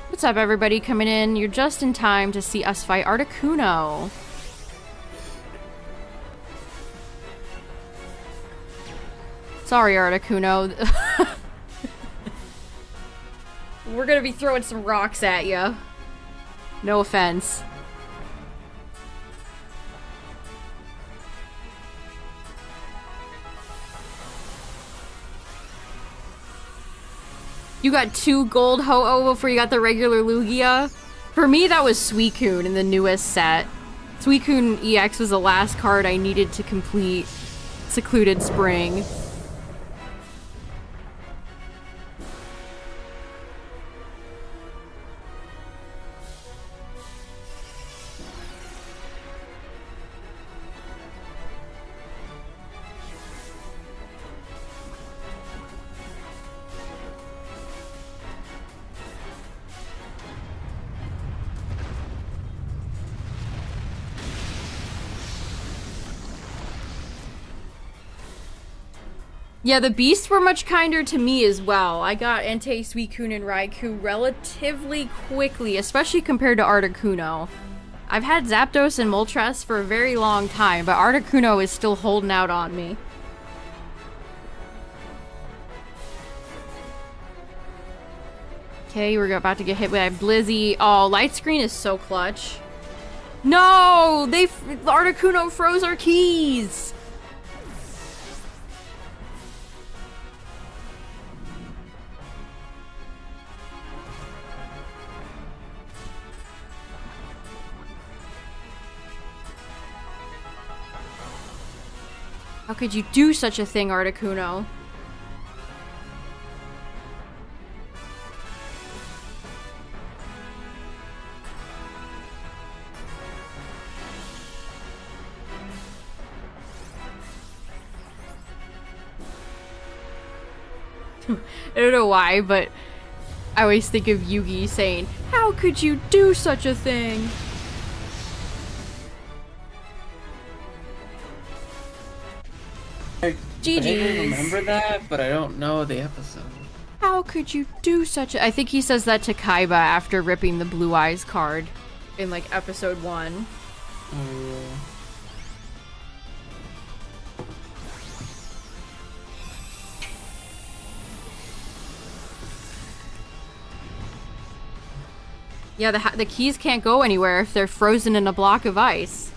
A: What's up, everybody coming in? You're just in time to see us fight Articuno. Sorry, Articuno. We're gonna be throwing some rocks at ya. No offense. You got 2 gold Ho-Oh before you got the regular Lugia? For me, that was Suicune in the newest set. Suicune EX was the last card I needed to complete Secluded Spring. Yeah, the beasts were much kinder to me as well. I got Entei, Suicune, and Raikou relatively quickly, especially compared to Articuno. I've had Zapdos and Moltres for a very long time, but Articuno is still holding out on me. Okay, we're about to get hit by Blizzy. Oh, Light Screen is so clutch. No! Articuno froze our keys! How could you do such a thing, Articuno? I don't know why, but I always think of Yugi saying, "How could you do such a thing?" GG's.
B: I remember that, but I don't know the episode.
A: How could you do such a... I think he says that to Kaiba after ripping the Blue Eyes card in, like, episode 1.
B: Oh, yeah.
A: Yeah, the keys can't go anywhere if they're frozen in a block of ice.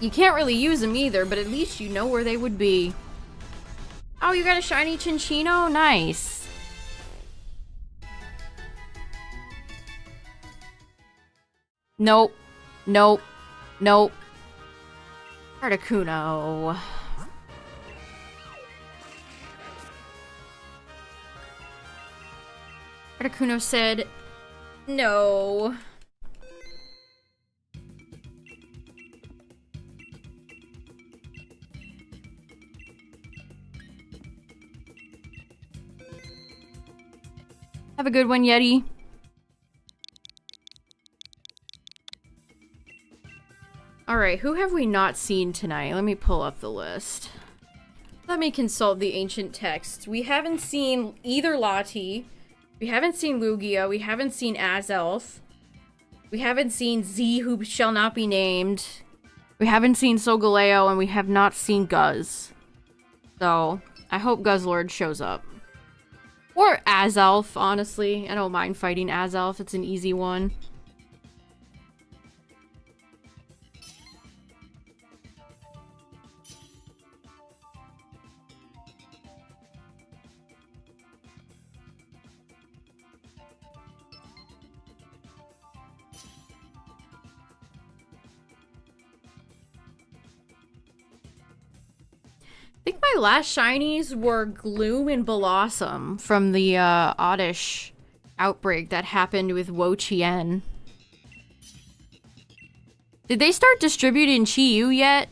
A: You can't really use them either, but at least you know where they would be. Oh, you got a shiny Chinchino? Nice. Nope. Nope. Nope. Articuno. Articuno said, no. Have a good one, Yeti. Alright, who have we not seen tonight? Let me pull up the list. Let me consult the ancient texts. We haven't seen either Lati. We haven't seen Lugia. We haven't seen Azelf. We haven't seen Z, who shall not be named. We haven't seen Solgaleo, and we have not seen Guz. So, I hope Guzzlord shows up. Or Azelf, honestly. I don't mind fighting Azelf. It's an easy one. I think my last shinies were Gloom and Blossom from the Oddish outbreak that happened with Wo Chien. Did they start distributing Chi-Yu yet?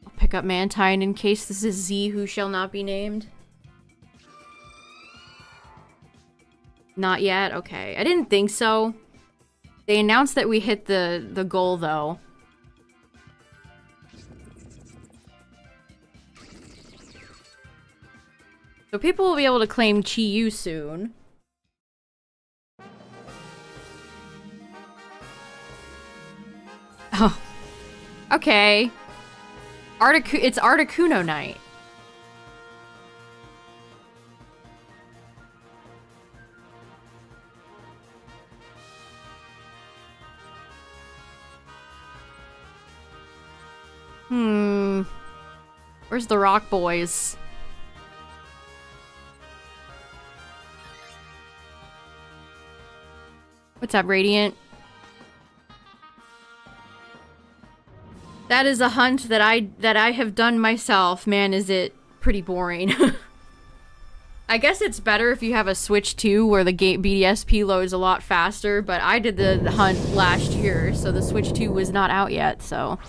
A: I'll pick up Mantine in case this is Z, who shall not be named. Not yet? Okay. I didn't think so. They announced that we hit the goal, though. So people will be able to claim Chi-Yu soon. Oh. Okay. It's Articuno night. Where's the Rock Boys? What's up, Radiant? That is a hunt that I have done myself. Man, is it pretty boring. I guess it's better if you have a Switch 2 where the game BDSP loads a lot faster, but I did the hunt last year, so the Switch 2 was not out yet, so...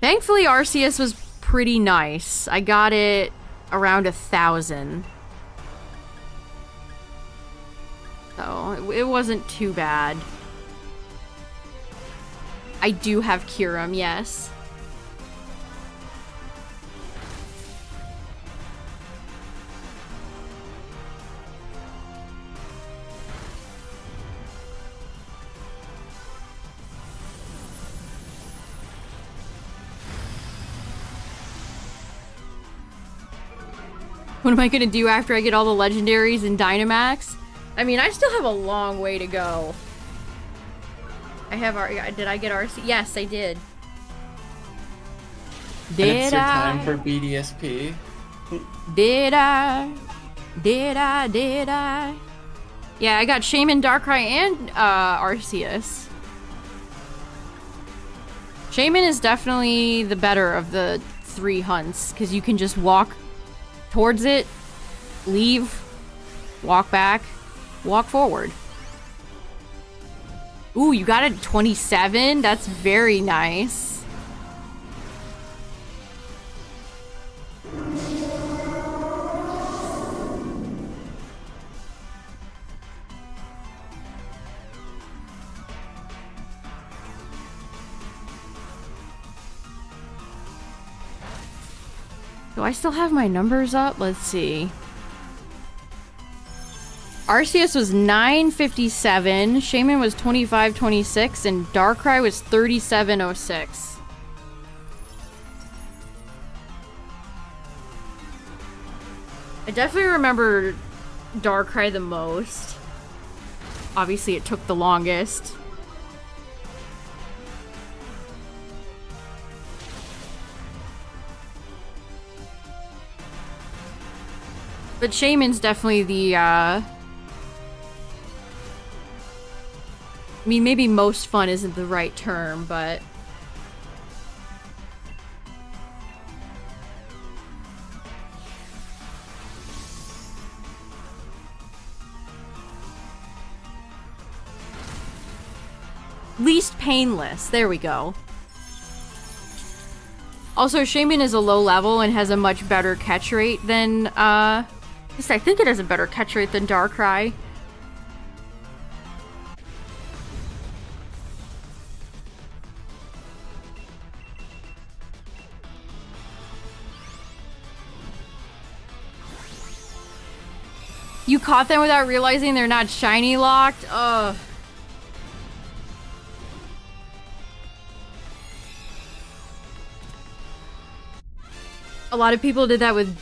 A: Thankfully, Arceus was pretty nice. I got it around 1,000. So, it wasn't too bad. I do have Kyurem, yes. What am I gonna do after I get all the legendaries in Dynamax? I mean, I still have a long way to go. I have did I get RC? Yes, I did.
B: And it's your time for BDSP.
A: Did I? Yeah, I got Shaman, Darkrai, and Arceus. Shaman is definitely the better of the 3 hunts, because you can just walk towards it, leave, walk back, walk forward. Ooh, you got it 27? That's very nice. Do I still have my numbers up? Let's see. Arceus was 957, Shaman was 2526, and Darkrai was 3706. I definitely remember Darkrai the most. Obviously, it took the longest. But Shaman's definitely the, I mean, maybe most fun isn't the right term, but... least painless. There we go. Also, Shaman is a low level and has a much better catch rate than, at least I think it has a better catch rate than Darkrai. You caught them without realizing they're not shiny locked? Ugh. A lot of people did that with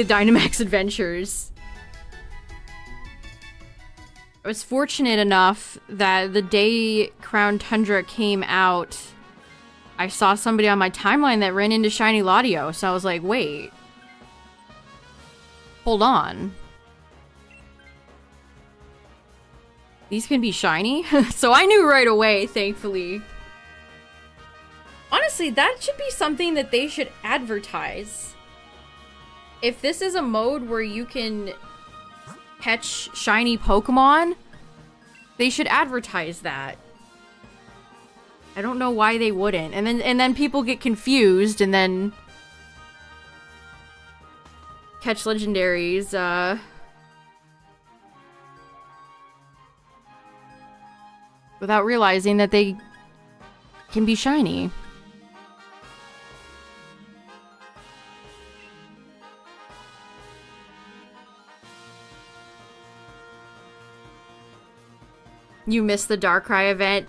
A: Dynamax Adventures. I was fortunate enough that the day Crown Tundra came out, I saw somebody on my timeline that ran into Shiny Latios, so I was like, wait. Hold on. These can be shiny? So I knew right away, thankfully. Honestly, that should be something that they should advertise. If this is a mode where you can catch shiny Pokemon, they should advertise that. I don't know why they wouldn't. And then people get confused and then catch legendaries, without realizing that they can be shiny. You missed the Darkrai event.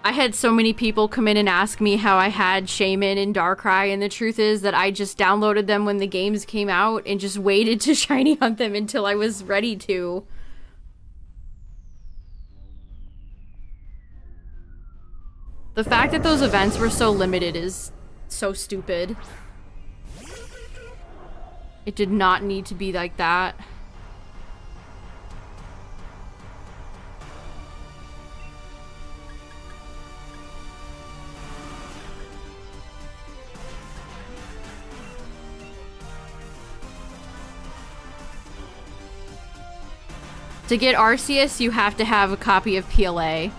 A: I had so many people come in and ask me how I had Shaman and Darkrai, and the truth is that I just downloaded them when the games came out and just waited to shiny hunt them until I was ready to. The fact that those events were so limited is so stupid. It did not need to be like that. To get Arceus, you have to have a copy of PLA.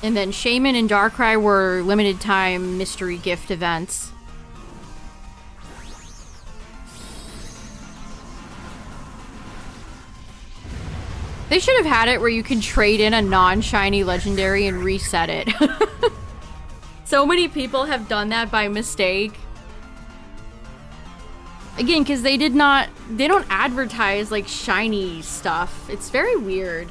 A: And then Shaman and Darkrai were limited time mystery gift events. They should have had it where you can trade in a non-shiny legendary and reset it. So many people have done that by mistake. Again, because they don't advertise like shiny stuff. It's very weird.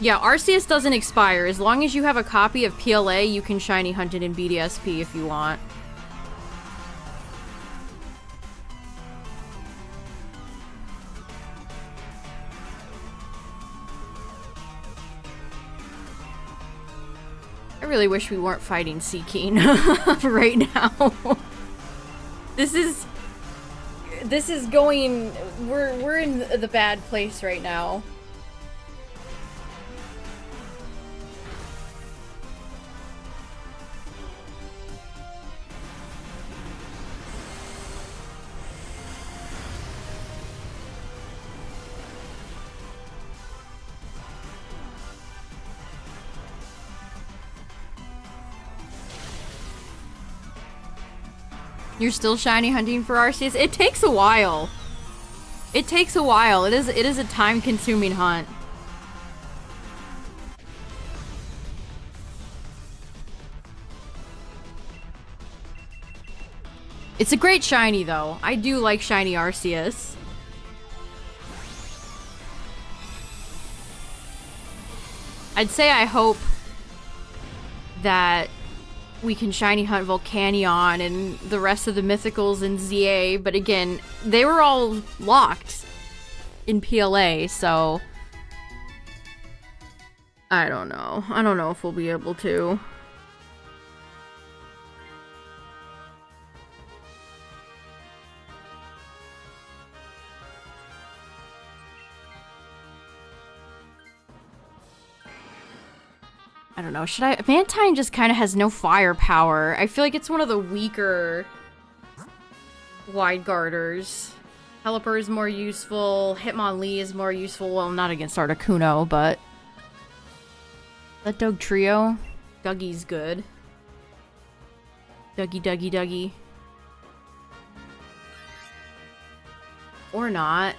A: Yeah, Arceus doesn't expire. As long as you have a copy of PLA, you can shiny hunt it in BDSP if you want. I really wish we weren't fighting Seeking right now. This is going... We're in the bad place right now. You're still shiny hunting for Arceus? It takes a while. It takes a while. It is a time-consuming hunt. It's a great shiny, though. I do like shiny Arceus. I'd say I hope that we can shiny hunt Volcanion and the rest of the mythicals in ZA, but again, they were all locked in PLA, so I don't know. I don't know if we'll be able to. I don't know, should I... Mantine just kind of has no firepower. I feel like it's one of the weaker wide guarders. Pelipper is more useful. Hitmonlee is more useful. Well, not against Articuno, but... That Doug Trio. Dougie's good. Dougie. Or not.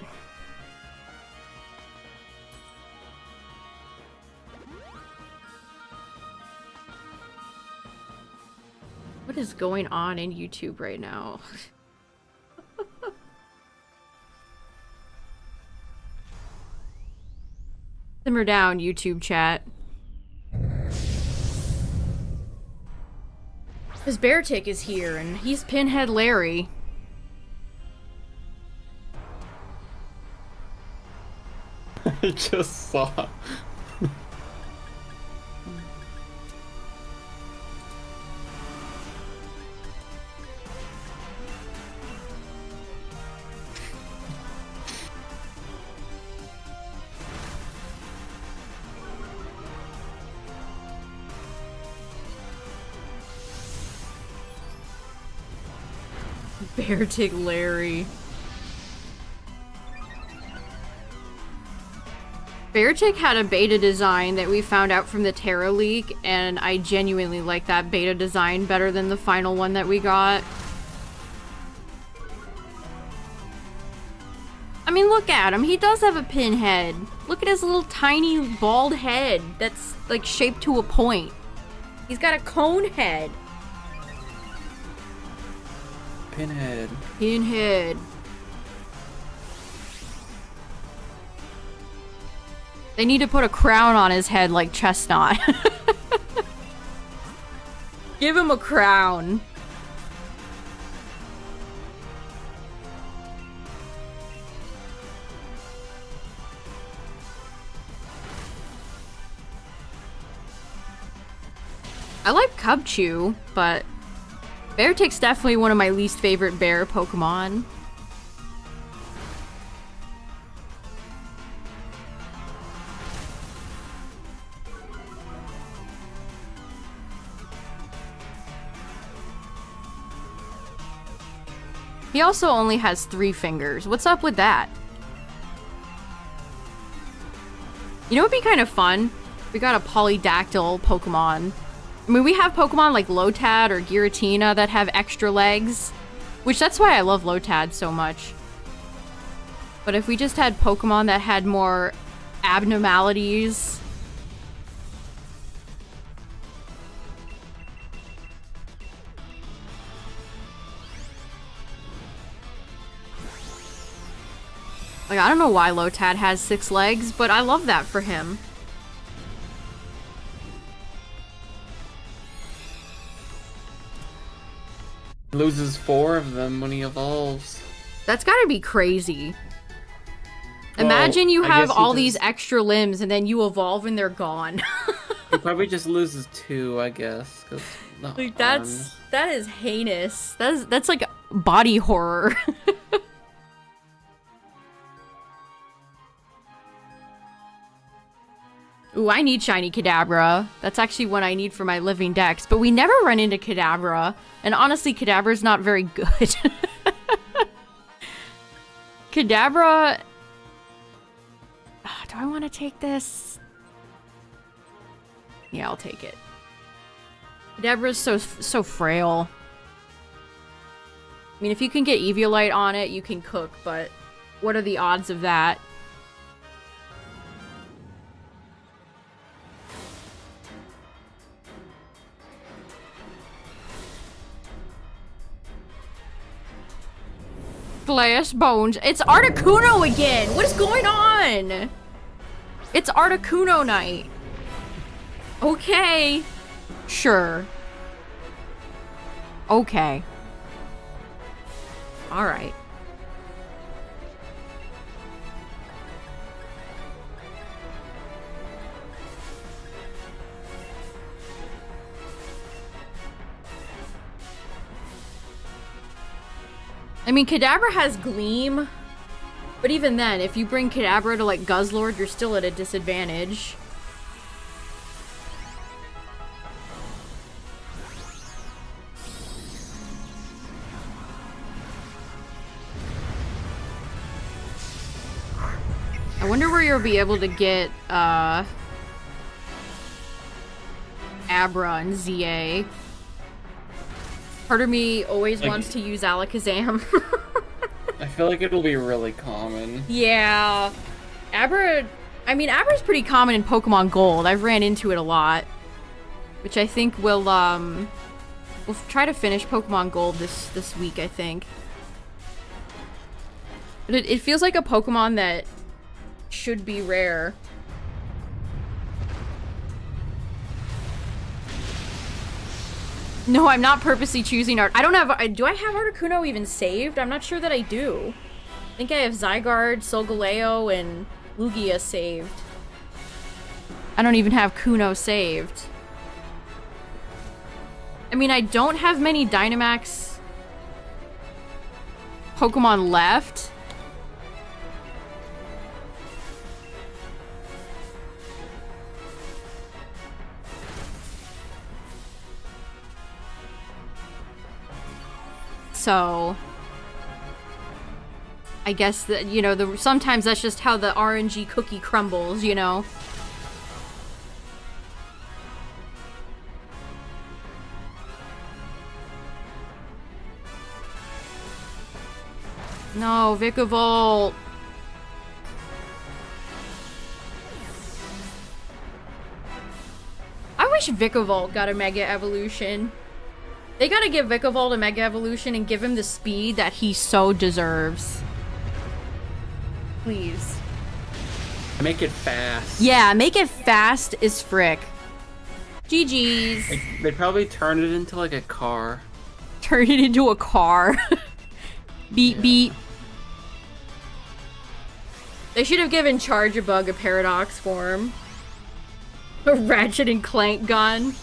A: What is going on in YouTube right now? Simmer down, YouTube chat. His Beartick is here, and he's Pinhead Larry.
B: I just saw.
A: Beartick Larry. Beartick had a beta design that we found out from the Terra leak, and I genuinely like that beta design better than the final one that we got. I mean, look at him. He does have a pinhead. Look at his little tiny bald head that's like shaped to a point. He's got a cone head. Pinhead. They need to put a crown on his head like Chestnut. Give him a crown. I like Cubchoo, but Beartic's definitely one of my least favorite bear Pokemon. He also only has 3 fingers. What's up with that? You know what would be kind of fun? We got a polydactyl Pokemon. I mean, we have Pokemon like Lotad or Giratina that have extra legs, which that's why I love Lotad so much. But if we just had Pokemon that had more abnormalities... Like, I don't know why Lotad has 6 legs, but I love that for him.
B: Loses 4 of them when he evolves.
A: That's gotta be crazy.
B: Well,
A: imagine you
B: I
A: have
B: guess he
A: all these
B: just-
A: extra limbs and then you evolve and they're gone.
B: He probably just loses 2, I guess. 'Cause the
A: Like,
B: arms.
A: that is heinous. That's like body horror. Ooh, I need Shiny Kadabra. That's actually what I need for my living dex. But we never run into Kadabra. And honestly, Kadabra's not very good. Kadabra... Do I want to take this? Yeah, I'll take it. Kadabra's so frail. I mean, if you can get Eviolite on it, you can cook, but what are the odds of that? Glass bones. It's Articuno again! What is going on? It's Articuno night. Okay. Sure. Okay. Alright. I mean, Kadabra has Gleam, but even then, if you bring Kadabra to, like, Guzzlord, you're still at a disadvantage. I wonder where you'll be able to get, Abra and ZA. Part of me always
B: Like-
A: wants to use Alakazam.
B: I feel like it'll be really common.
A: Yeah. Abra... I mean, Abra's pretty common in Pokemon Gold. I've ran into it a lot. Which I think we'll try to finish Pokemon Gold this week, I think. But it feels like a Pokemon that should be rare. No, I'm not purposely choosing Art. I don't have... do I have Articuno even saved? I'm not sure that I do. I think I have Zygarde, Solgaleo, and Lugia saved. I don't even have Kuno saved. I mean, I don't have many Dynamax Pokemon left. So, I guess that, you know, sometimes that's just how the RNG cookie crumbles, you know? No, Vikavolt. I wish Vikavolt got a Mega Evolution. They gotta give Vikavolt a Mega Evolution and give him the speed that he so deserves. Please.
B: Make it fast.
A: Yeah, make it fast as frick. GG's.
B: They probably turn it into like a car.
A: Turn it into a car. Beep,
B: Yeah.
A: beep. They should have given Charge-a-Bug a Paradox form. A Ratchet and Clank gun.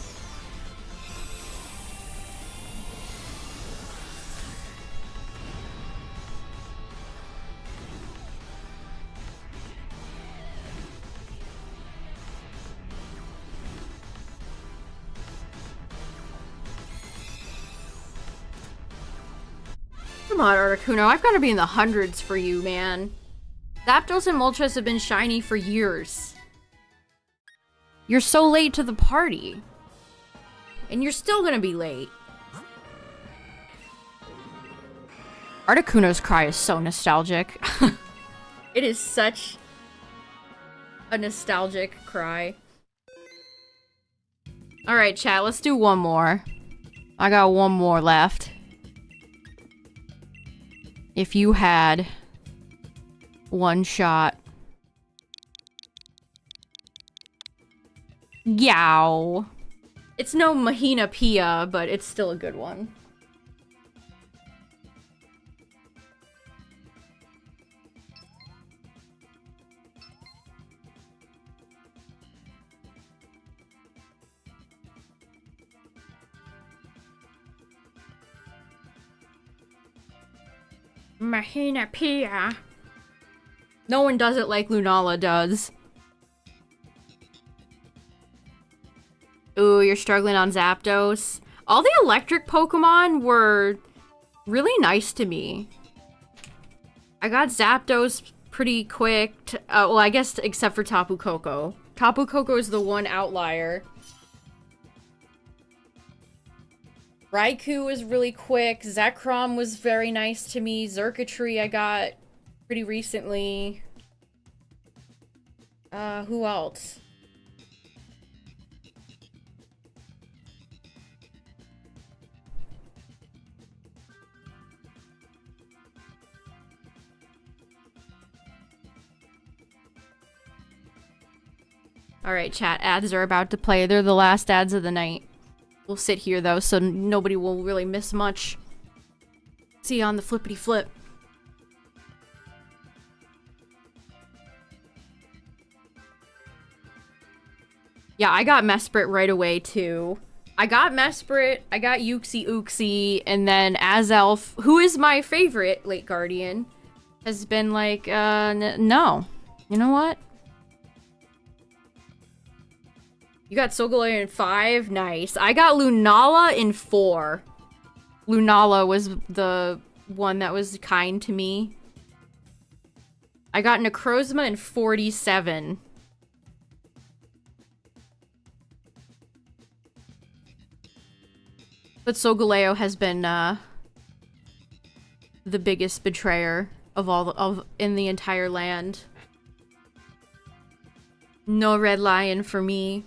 A: Come on, Articuno. I've got to be in the hundreds for you, man. Zapdos and Moltres have been shiny for years. You're so late to the party. And you're still gonna be late. Articuno's cry is so nostalgic. It is such a nostalgic cry. Alright, chat, let's do one more. I got one more left. If you had one shot. Yow. It's no Mahina Pia, but it's still a good one. Mahina Pia. No one does it like Lunala does. Ooh, you're struggling on Zapdos. All the electric Pokemon were really nice to me. I got Zapdos pretty quick. Well, I guess except for Tapu Koko. Tapu Koko is the one outlier. Raikou was really quick. Zekrom was very nice to me. Xurkitree I got pretty recently. Who else? Alright, chat. Ads are about to play. They're the last ads of the night. We'll sit here, though, so nobody will really miss much. See you on the flippity flip. Yeah, I got Mesprit right away, too. I got Mesprit, I got Uxie Uxie, and then Azelf, who is my favorite late guardian, has been like, no. You know what? You got Solgaleo in 5? Nice. I got Lunala in 4. Lunala was the one that was kind to me. I got Necrozma in 47. But Solgaleo has been, the biggest betrayer of in the entire land. No Red Lion for me.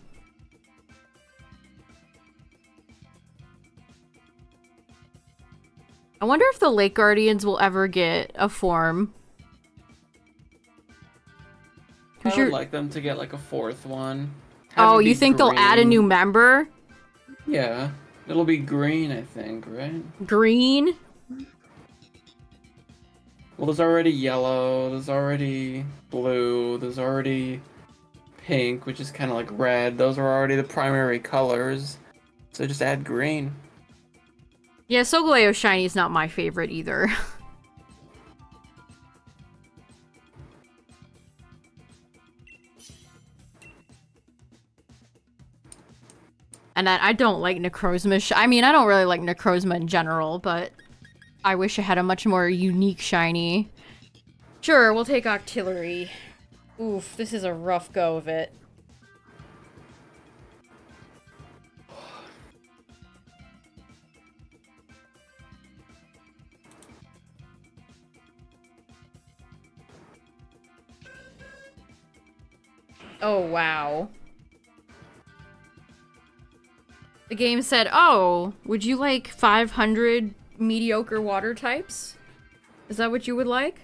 A: I wonder if the Lake Guardians will ever get a form.
B: I would like them to get like a 4th one.
A: Oh, you think they'll add a new member?
B: Yeah. It'll be green, I think, right?
A: Green?
B: Well, there's already yellow, there's already blue, there's already pink, which is kind of like red. Those are already the primary colors. So just add green.
A: Yeah, Solgaleo Shiny is not my favorite either. And I don't like Necrozma. I mean, I don't really like Necrozma in general, but I wish I had a much more unique shiny. Sure, we'll take Octillery. Oof, this is a rough go of it. Oh, wow. The game said, oh, would you like 500 mediocre water types? Is that what you would like?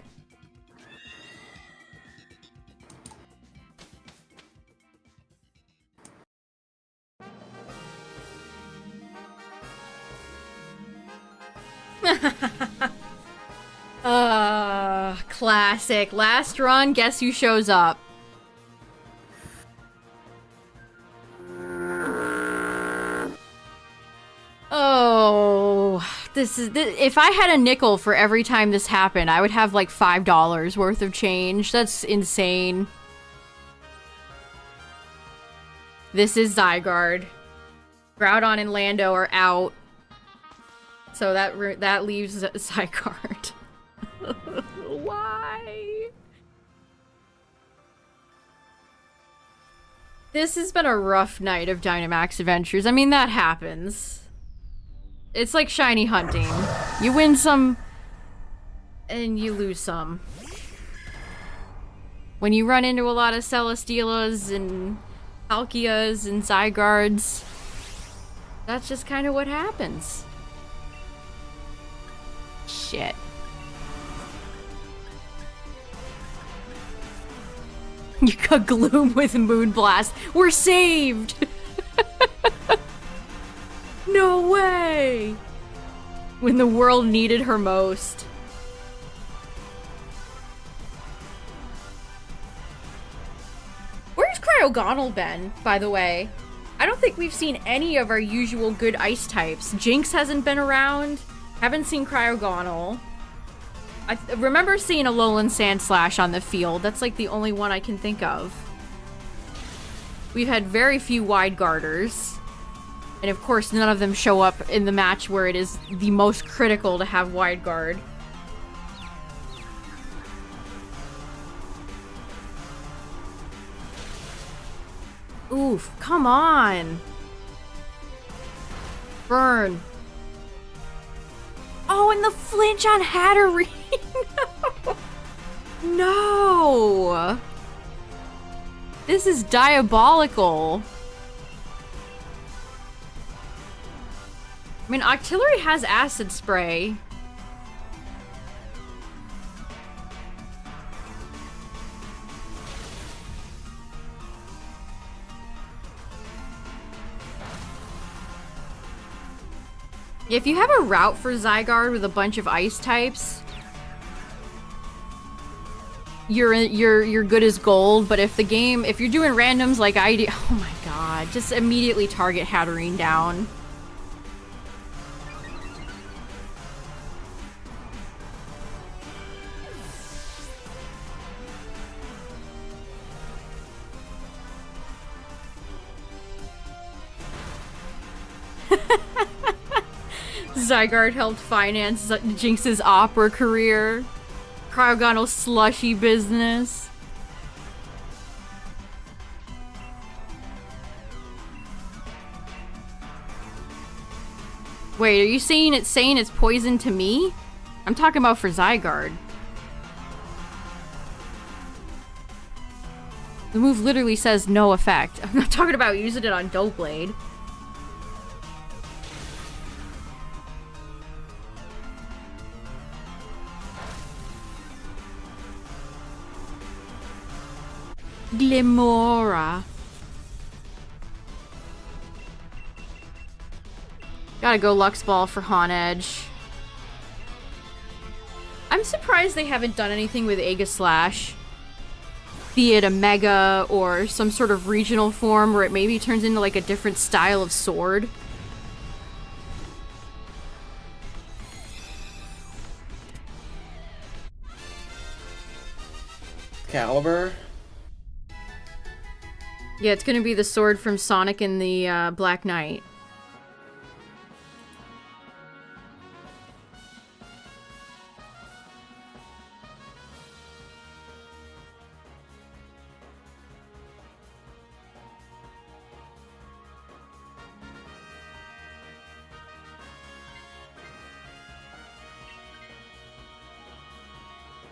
A: Classic. Last run, guess who shows up? Oh, if I had a nickel for every time this happened, I would have like $5 worth of change. That's insane. This is Zygarde. Groudon and Lando are out. So that leaves Zygarde. Why? This has been a rough night of Dynamax adventures. I mean, that happens. It's like shiny hunting. You win some, and you lose some. When you run into a lot of Celesteelas and Palkias and Zygardes, that's just kind of what happens. Shit. You got Gloom with Moonblast. We're saved! No way! When the world needed her most. Where's Cryogonal been, by the way? I don't think we've seen any of our usual good ice types. Jinx hasn't been around. Haven't seen Cryogonal. I remember seeing a Alolan Sandslash on the field. That's like the only one I can think of. We've had very few Wide Guarders. And of course, none of them show up in the match where it is the most critical to have Wide Guard. Oof, come on! Burn. Oh, and the flinch on Hatterene! No! This is diabolical. I mean, Octillery has Acid Spray. If you have a route for Zygarde with a bunch of ice types, you're good as gold. But if you're doing randoms like I do, oh my god, just immediately target Hatterene down. Zygarde helped finance Jinx's opera career. Cryogonal slushy business. Wait, are you saying it's poison to me? I'm talking about for Zygarde. The move literally says no effect. I'm not talking about using it on Doublade. Glimora. Gotta go Lux Ball for Honedge. I'm surprised they haven't done anything with Aegislash. Be it a Mega or some sort of regional form where it maybe turns into like a different style of sword.
B: Caliber?
A: Yeah, it's gonna be the sword from Sonic and the Black Knight.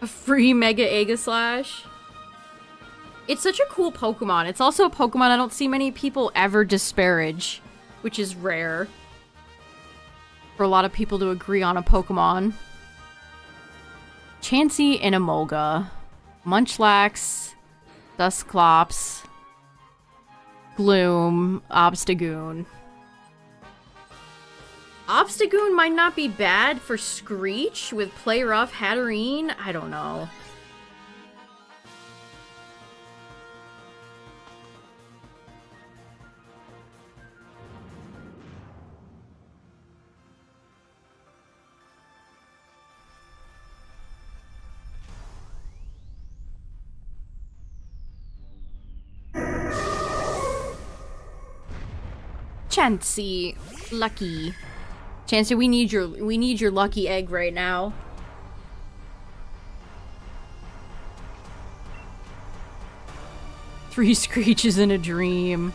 A: A free Mega Aegislash. It's such a cool Pokemon. It's also a Pokemon I don't see many people ever disparage, which is rare for a lot of people to agree on a Pokemon. Chansey and Emolga. Munchlax, Dusclops, Gloom, Obstagoon. Obstagoon might not be bad for Screech with Play Rough Hatterene. I don't know. Chansey. Lucky. Chancey, we need your lucky egg right now. Three screeches in a dream.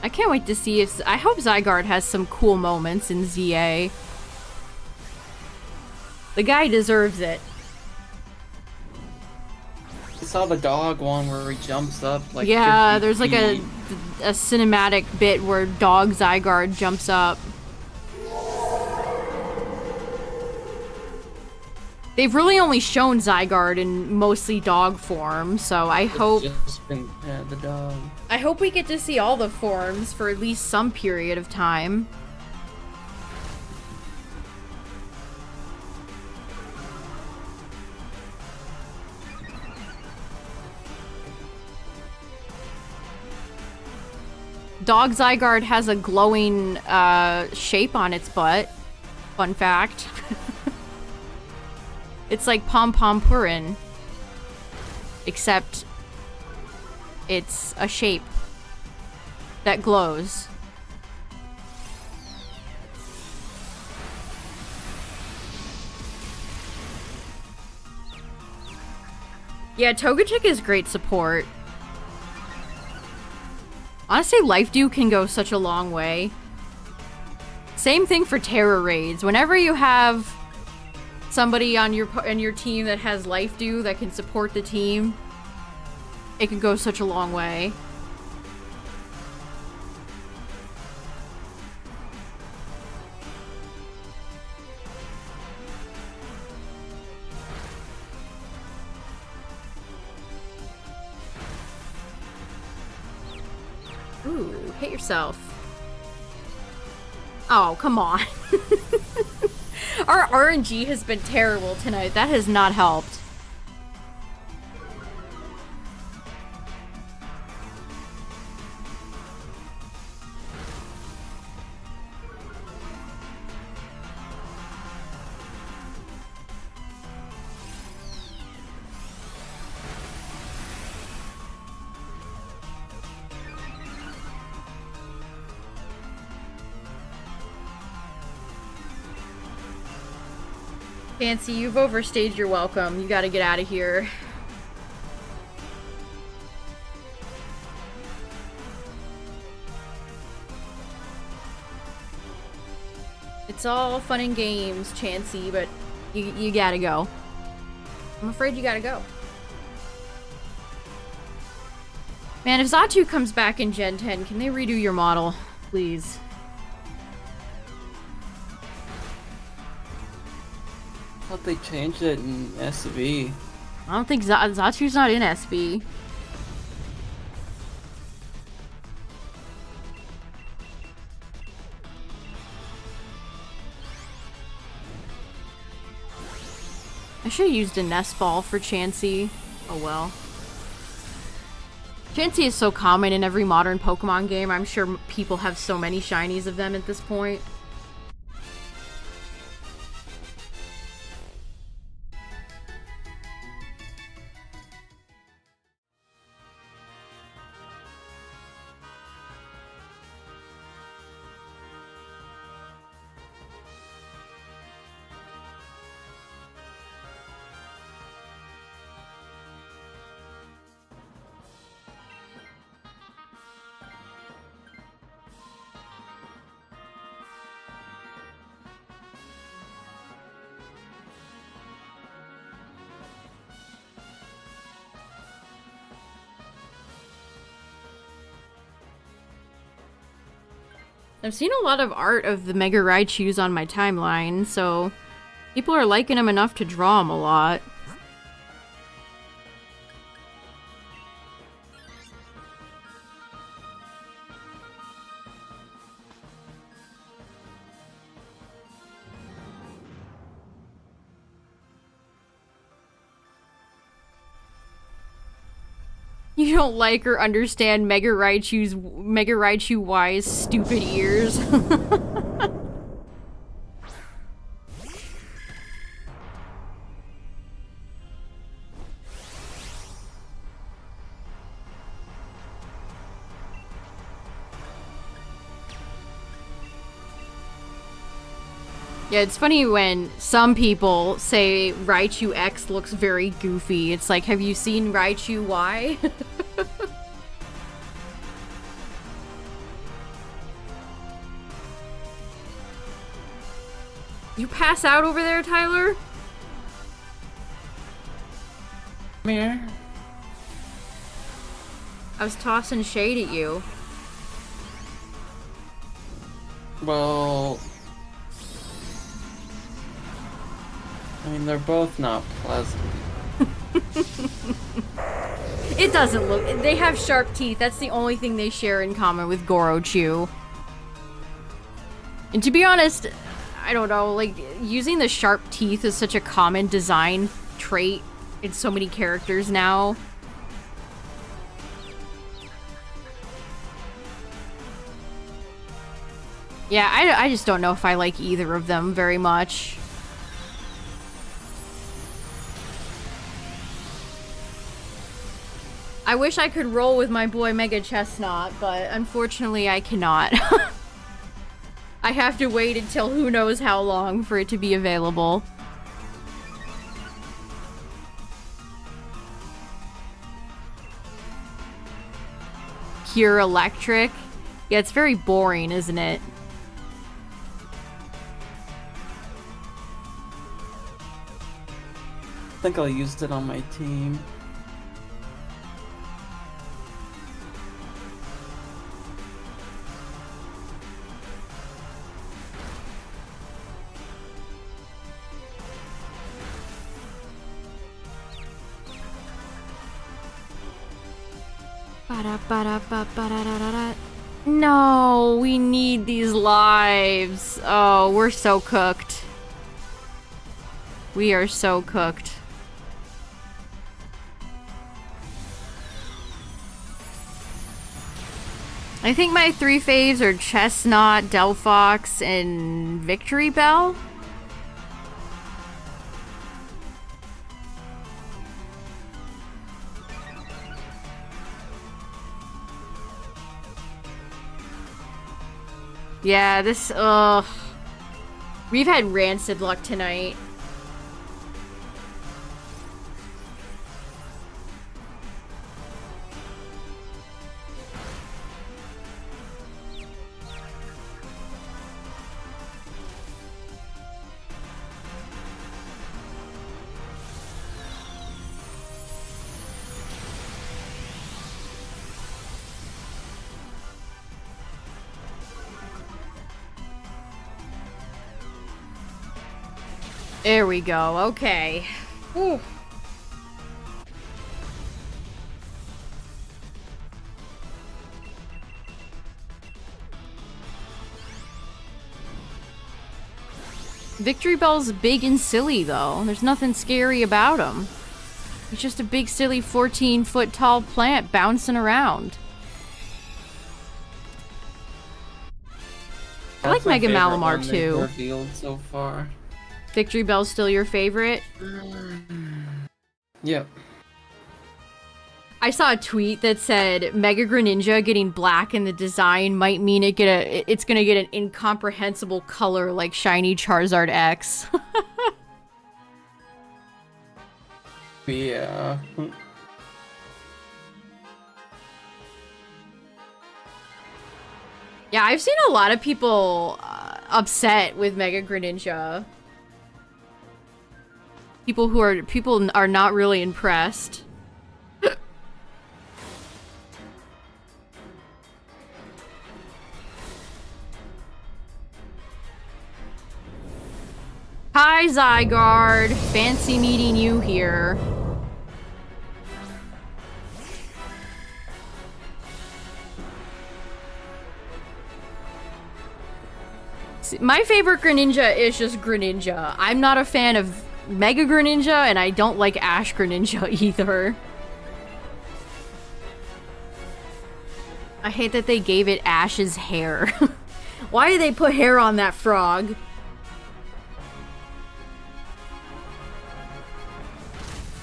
A: I can't wait to see if... I hope Zygarde has some cool moments in ZA. The guy deserves it.
B: I saw the dog one where he jumps up like...
A: Yeah, there's like a cinematic bit where dog Zygarde jumps up. They've really only shown Zygarde in mostly dog form, so I hope...
B: Just been, the dog.
A: I hope we get to see all the forms for at least some period of time. Dog Zygarde has a glowing shape on its butt. Fun fact. It's like Pom Pom Purin. Except it's a shape that glows. Yeah, Togetic is great support. Honestly, Life Dew can go such a long way. Same thing for Terror Raids. Whenever you have somebody on your team that has Life Dew that can support the team, it can go such a long way. Ooh, hit yourself. Oh, come on. Our RNG has been terrible tonight. That has not helped. Fancy, you've overstayed your welcome. You gotta get out of here. It's all fun and games, Chansey, but you gotta go. I'm afraid you gotta go. Man, if Xatu comes back in Gen 10, can they redo your model? Please.
B: I thought they changed it in SV.
A: I don't think Zatu's not in SV. I should have used a nest ball for Chansey. Oh well. Chansey is so common in every modern Pokemon game. I'm sure people have so many shinies of them at this point. I've seen a lot of art of the Mega Raichus on my timeline, so people are liking them enough to draw them a lot. You don't like or understand Mega Raichu Y's stupid ears. Yeah, it's funny when some people say Raichu X looks very goofy. It's like, have you seen Raichu Y? You pass out over there, Tyler?
B: Come here.
A: I was tossing shade at you.
B: Well, I mean, they're both not pleasant.
A: It doesn't look... They have sharp teeth. That's the only thing they share in common with Gorochu. And to be honest, I don't know, like, using the sharp teeth is such a common design trait in so many characters now. Yeah, I just don't know if I like either of them very much. I wish I could roll with my boy Mega Chestnut, but unfortunately I cannot. I have to wait until who knows how long for it to be available. Pure electric? Yeah, it's very boring, isn't it?
B: I think I'll use it on my team.
A: No, we need these lives. Oh, we're so cooked. We are so cooked. I think my 3 faves are Chestnut, Delphox, and Victory Bell. Yeah, this, we've had rancid luck tonight. There we go. Okay. Whew. Victory Bell's big and silly, though. There's nothing scary about him. He's just a big, silly 14-foot tall plant bouncing around. I like Mega Malamar, too.
B: Revealed so far.
A: Victory Bell's still your favorite?
B: Yep.
A: I saw a tweet that said Mega Greninja getting black in the design might mean it's gonna get an incomprehensible color like shiny Charizard X.
B: Yeah.
A: Yeah, I've seen a lot of people upset with Mega Greninja. People are not really impressed. Hi, Zygarde. Fancy meeting you here. See, my favorite Greninja is just Greninja. I'm not a fan of Mega Greninja, and I don't like Ash Greninja either. I hate that they gave it Ash's hair. Why did they put hair on that frog?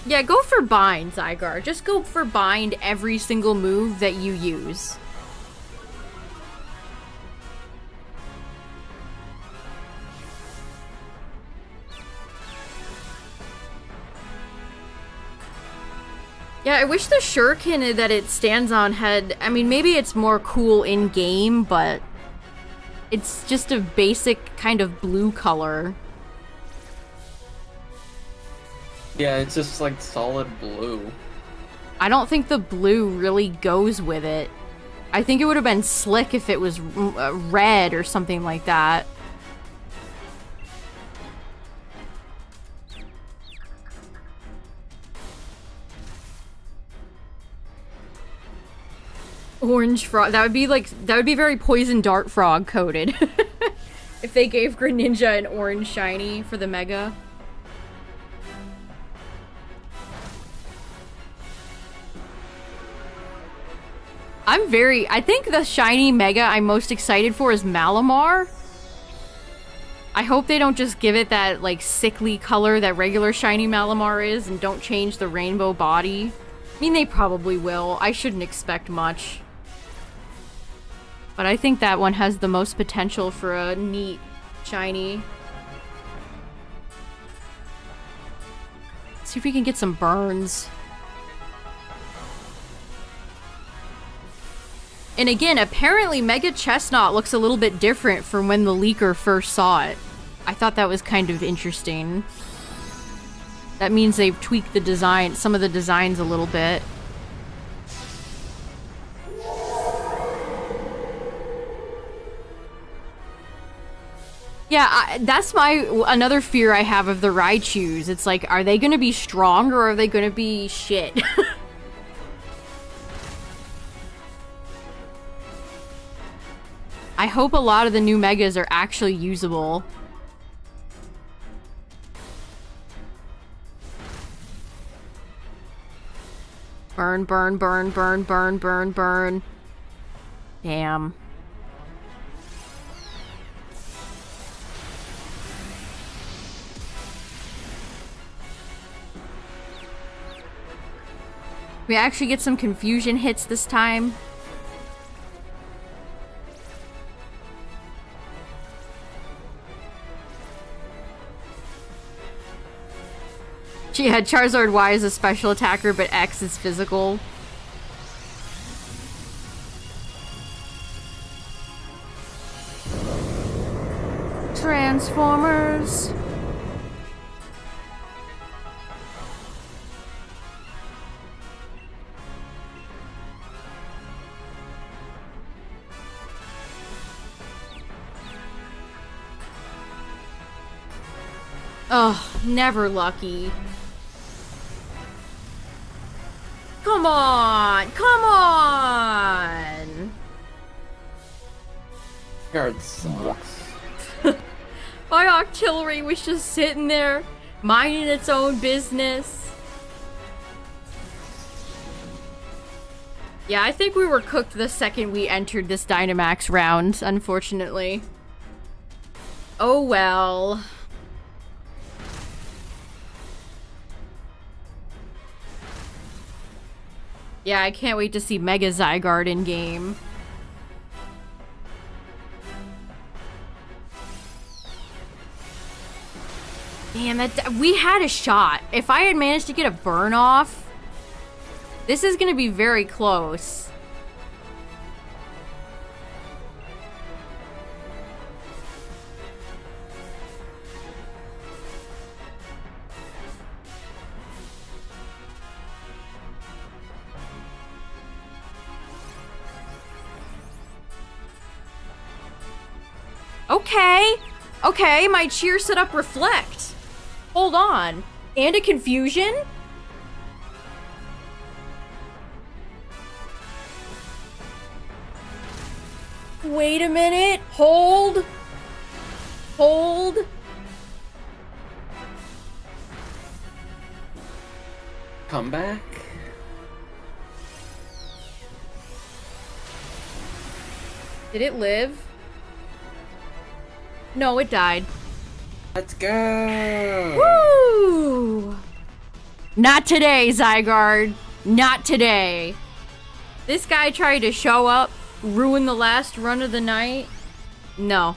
A: Yeah, go for bind, Zygarde. Just go for bind every single move that you use. Yeah, I wish the shuriken that it stands on had... I mean, maybe it's more cool in-game, but... It's just a basic kind of blue color.
B: Yeah, it's just like solid blue.
A: I don't think the blue really goes with it. I think it would have been slick if it was red or something like that. Orange frog. That would be very poison dart frog coded. If they gave Greninja an orange shiny for the Mega. I think the shiny Mega I'm most excited for is Malamar. I hope they don't just give it that, like, sickly color that regular shiny Malamar is and don't change the rainbow body. I mean, they probably will. I shouldn't expect much. But I think that one has the most potential for a neat shiny. Let's see if we can get some burns. And again, apparently Mega Chestnut looks a little bit different from when the leaker first saw it. I thought that was kind of interesting. That means they've tweaked the design, some of the designs a little bit. Yeah, that's another fear I have of the Raichus. It's like, are they gonna be strong or are they gonna be shit? I hope a lot of the new Megas are actually usable. Burn, burn, burn, burn, burn, burn, burn. Damn. We actually get some confusion hits this time. Yeah, Charizard Y is a special attacker, but X is physical. Transformers. Ugh, never lucky. Come on! Come on!
B: Card sucks.
A: My artillery was just sitting there, minding its own business. Yeah, I think we were cooked the second we entered this Dynamax round, unfortunately. Oh well. Yeah, I can't wait to see Mega Zygarde in game. Damn, we had a shot. If I had managed to get a burn off, this is gonna be very close. Okay. Okay, my cheer set up reflect. Hold on. And a confusion? Wait a minute. Hold. Hold.
B: Come back.
A: Did it live? No, it died.
B: Let's go!
A: Woo! Not today, Zygarde. Not today. This guy tried to show up, ruin the last run of the night. No.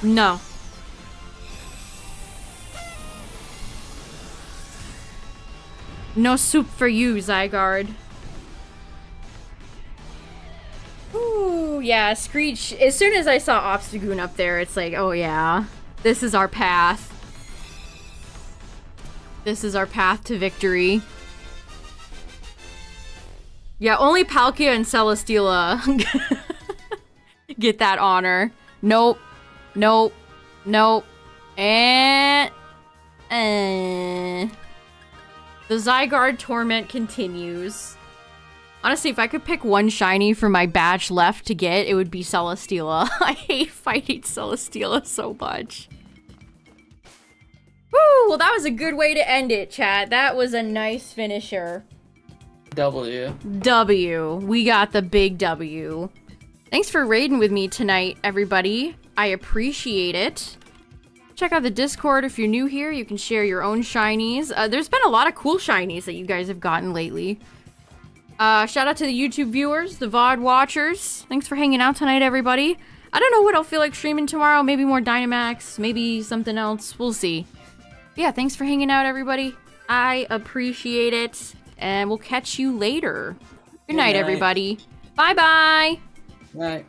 A: No. No soup for you, Zygarde. Ooh, yeah, Screech. As soon as I saw Obstagoon up there, it's like, oh yeah, this is our path. This is our path to victory. Yeah, only Palkia and Celesteela get that honor. Nope. Nope. Nope. And... The Zygarde torment continues. Honestly, if I could pick one shiny for my batch left to get, it would be Celesteela. I hate fighting Celesteela so much. Woo! Well, that was a good way to end it, chat. That was a nice finisher.
B: W.
A: W. We got the big W. Thanks for raiding with me tonight, everybody. I appreciate it. Check out the Discord if you're new here. You can share your own shinies. There's been a lot of cool shinies that you guys have gotten lately. Shout out to the YouTube viewers, the VOD watchers. Thanks for hanging out tonight, everybody. I don't know what I'll feel like streaming tomorrow. Maybe more Dynamax, maybe something else. We'll see. But yeah, thanks for hanging out, everybody. I appreciate it. And we'll catch you later. Good night, everybody. Bye-bye.
B: Night.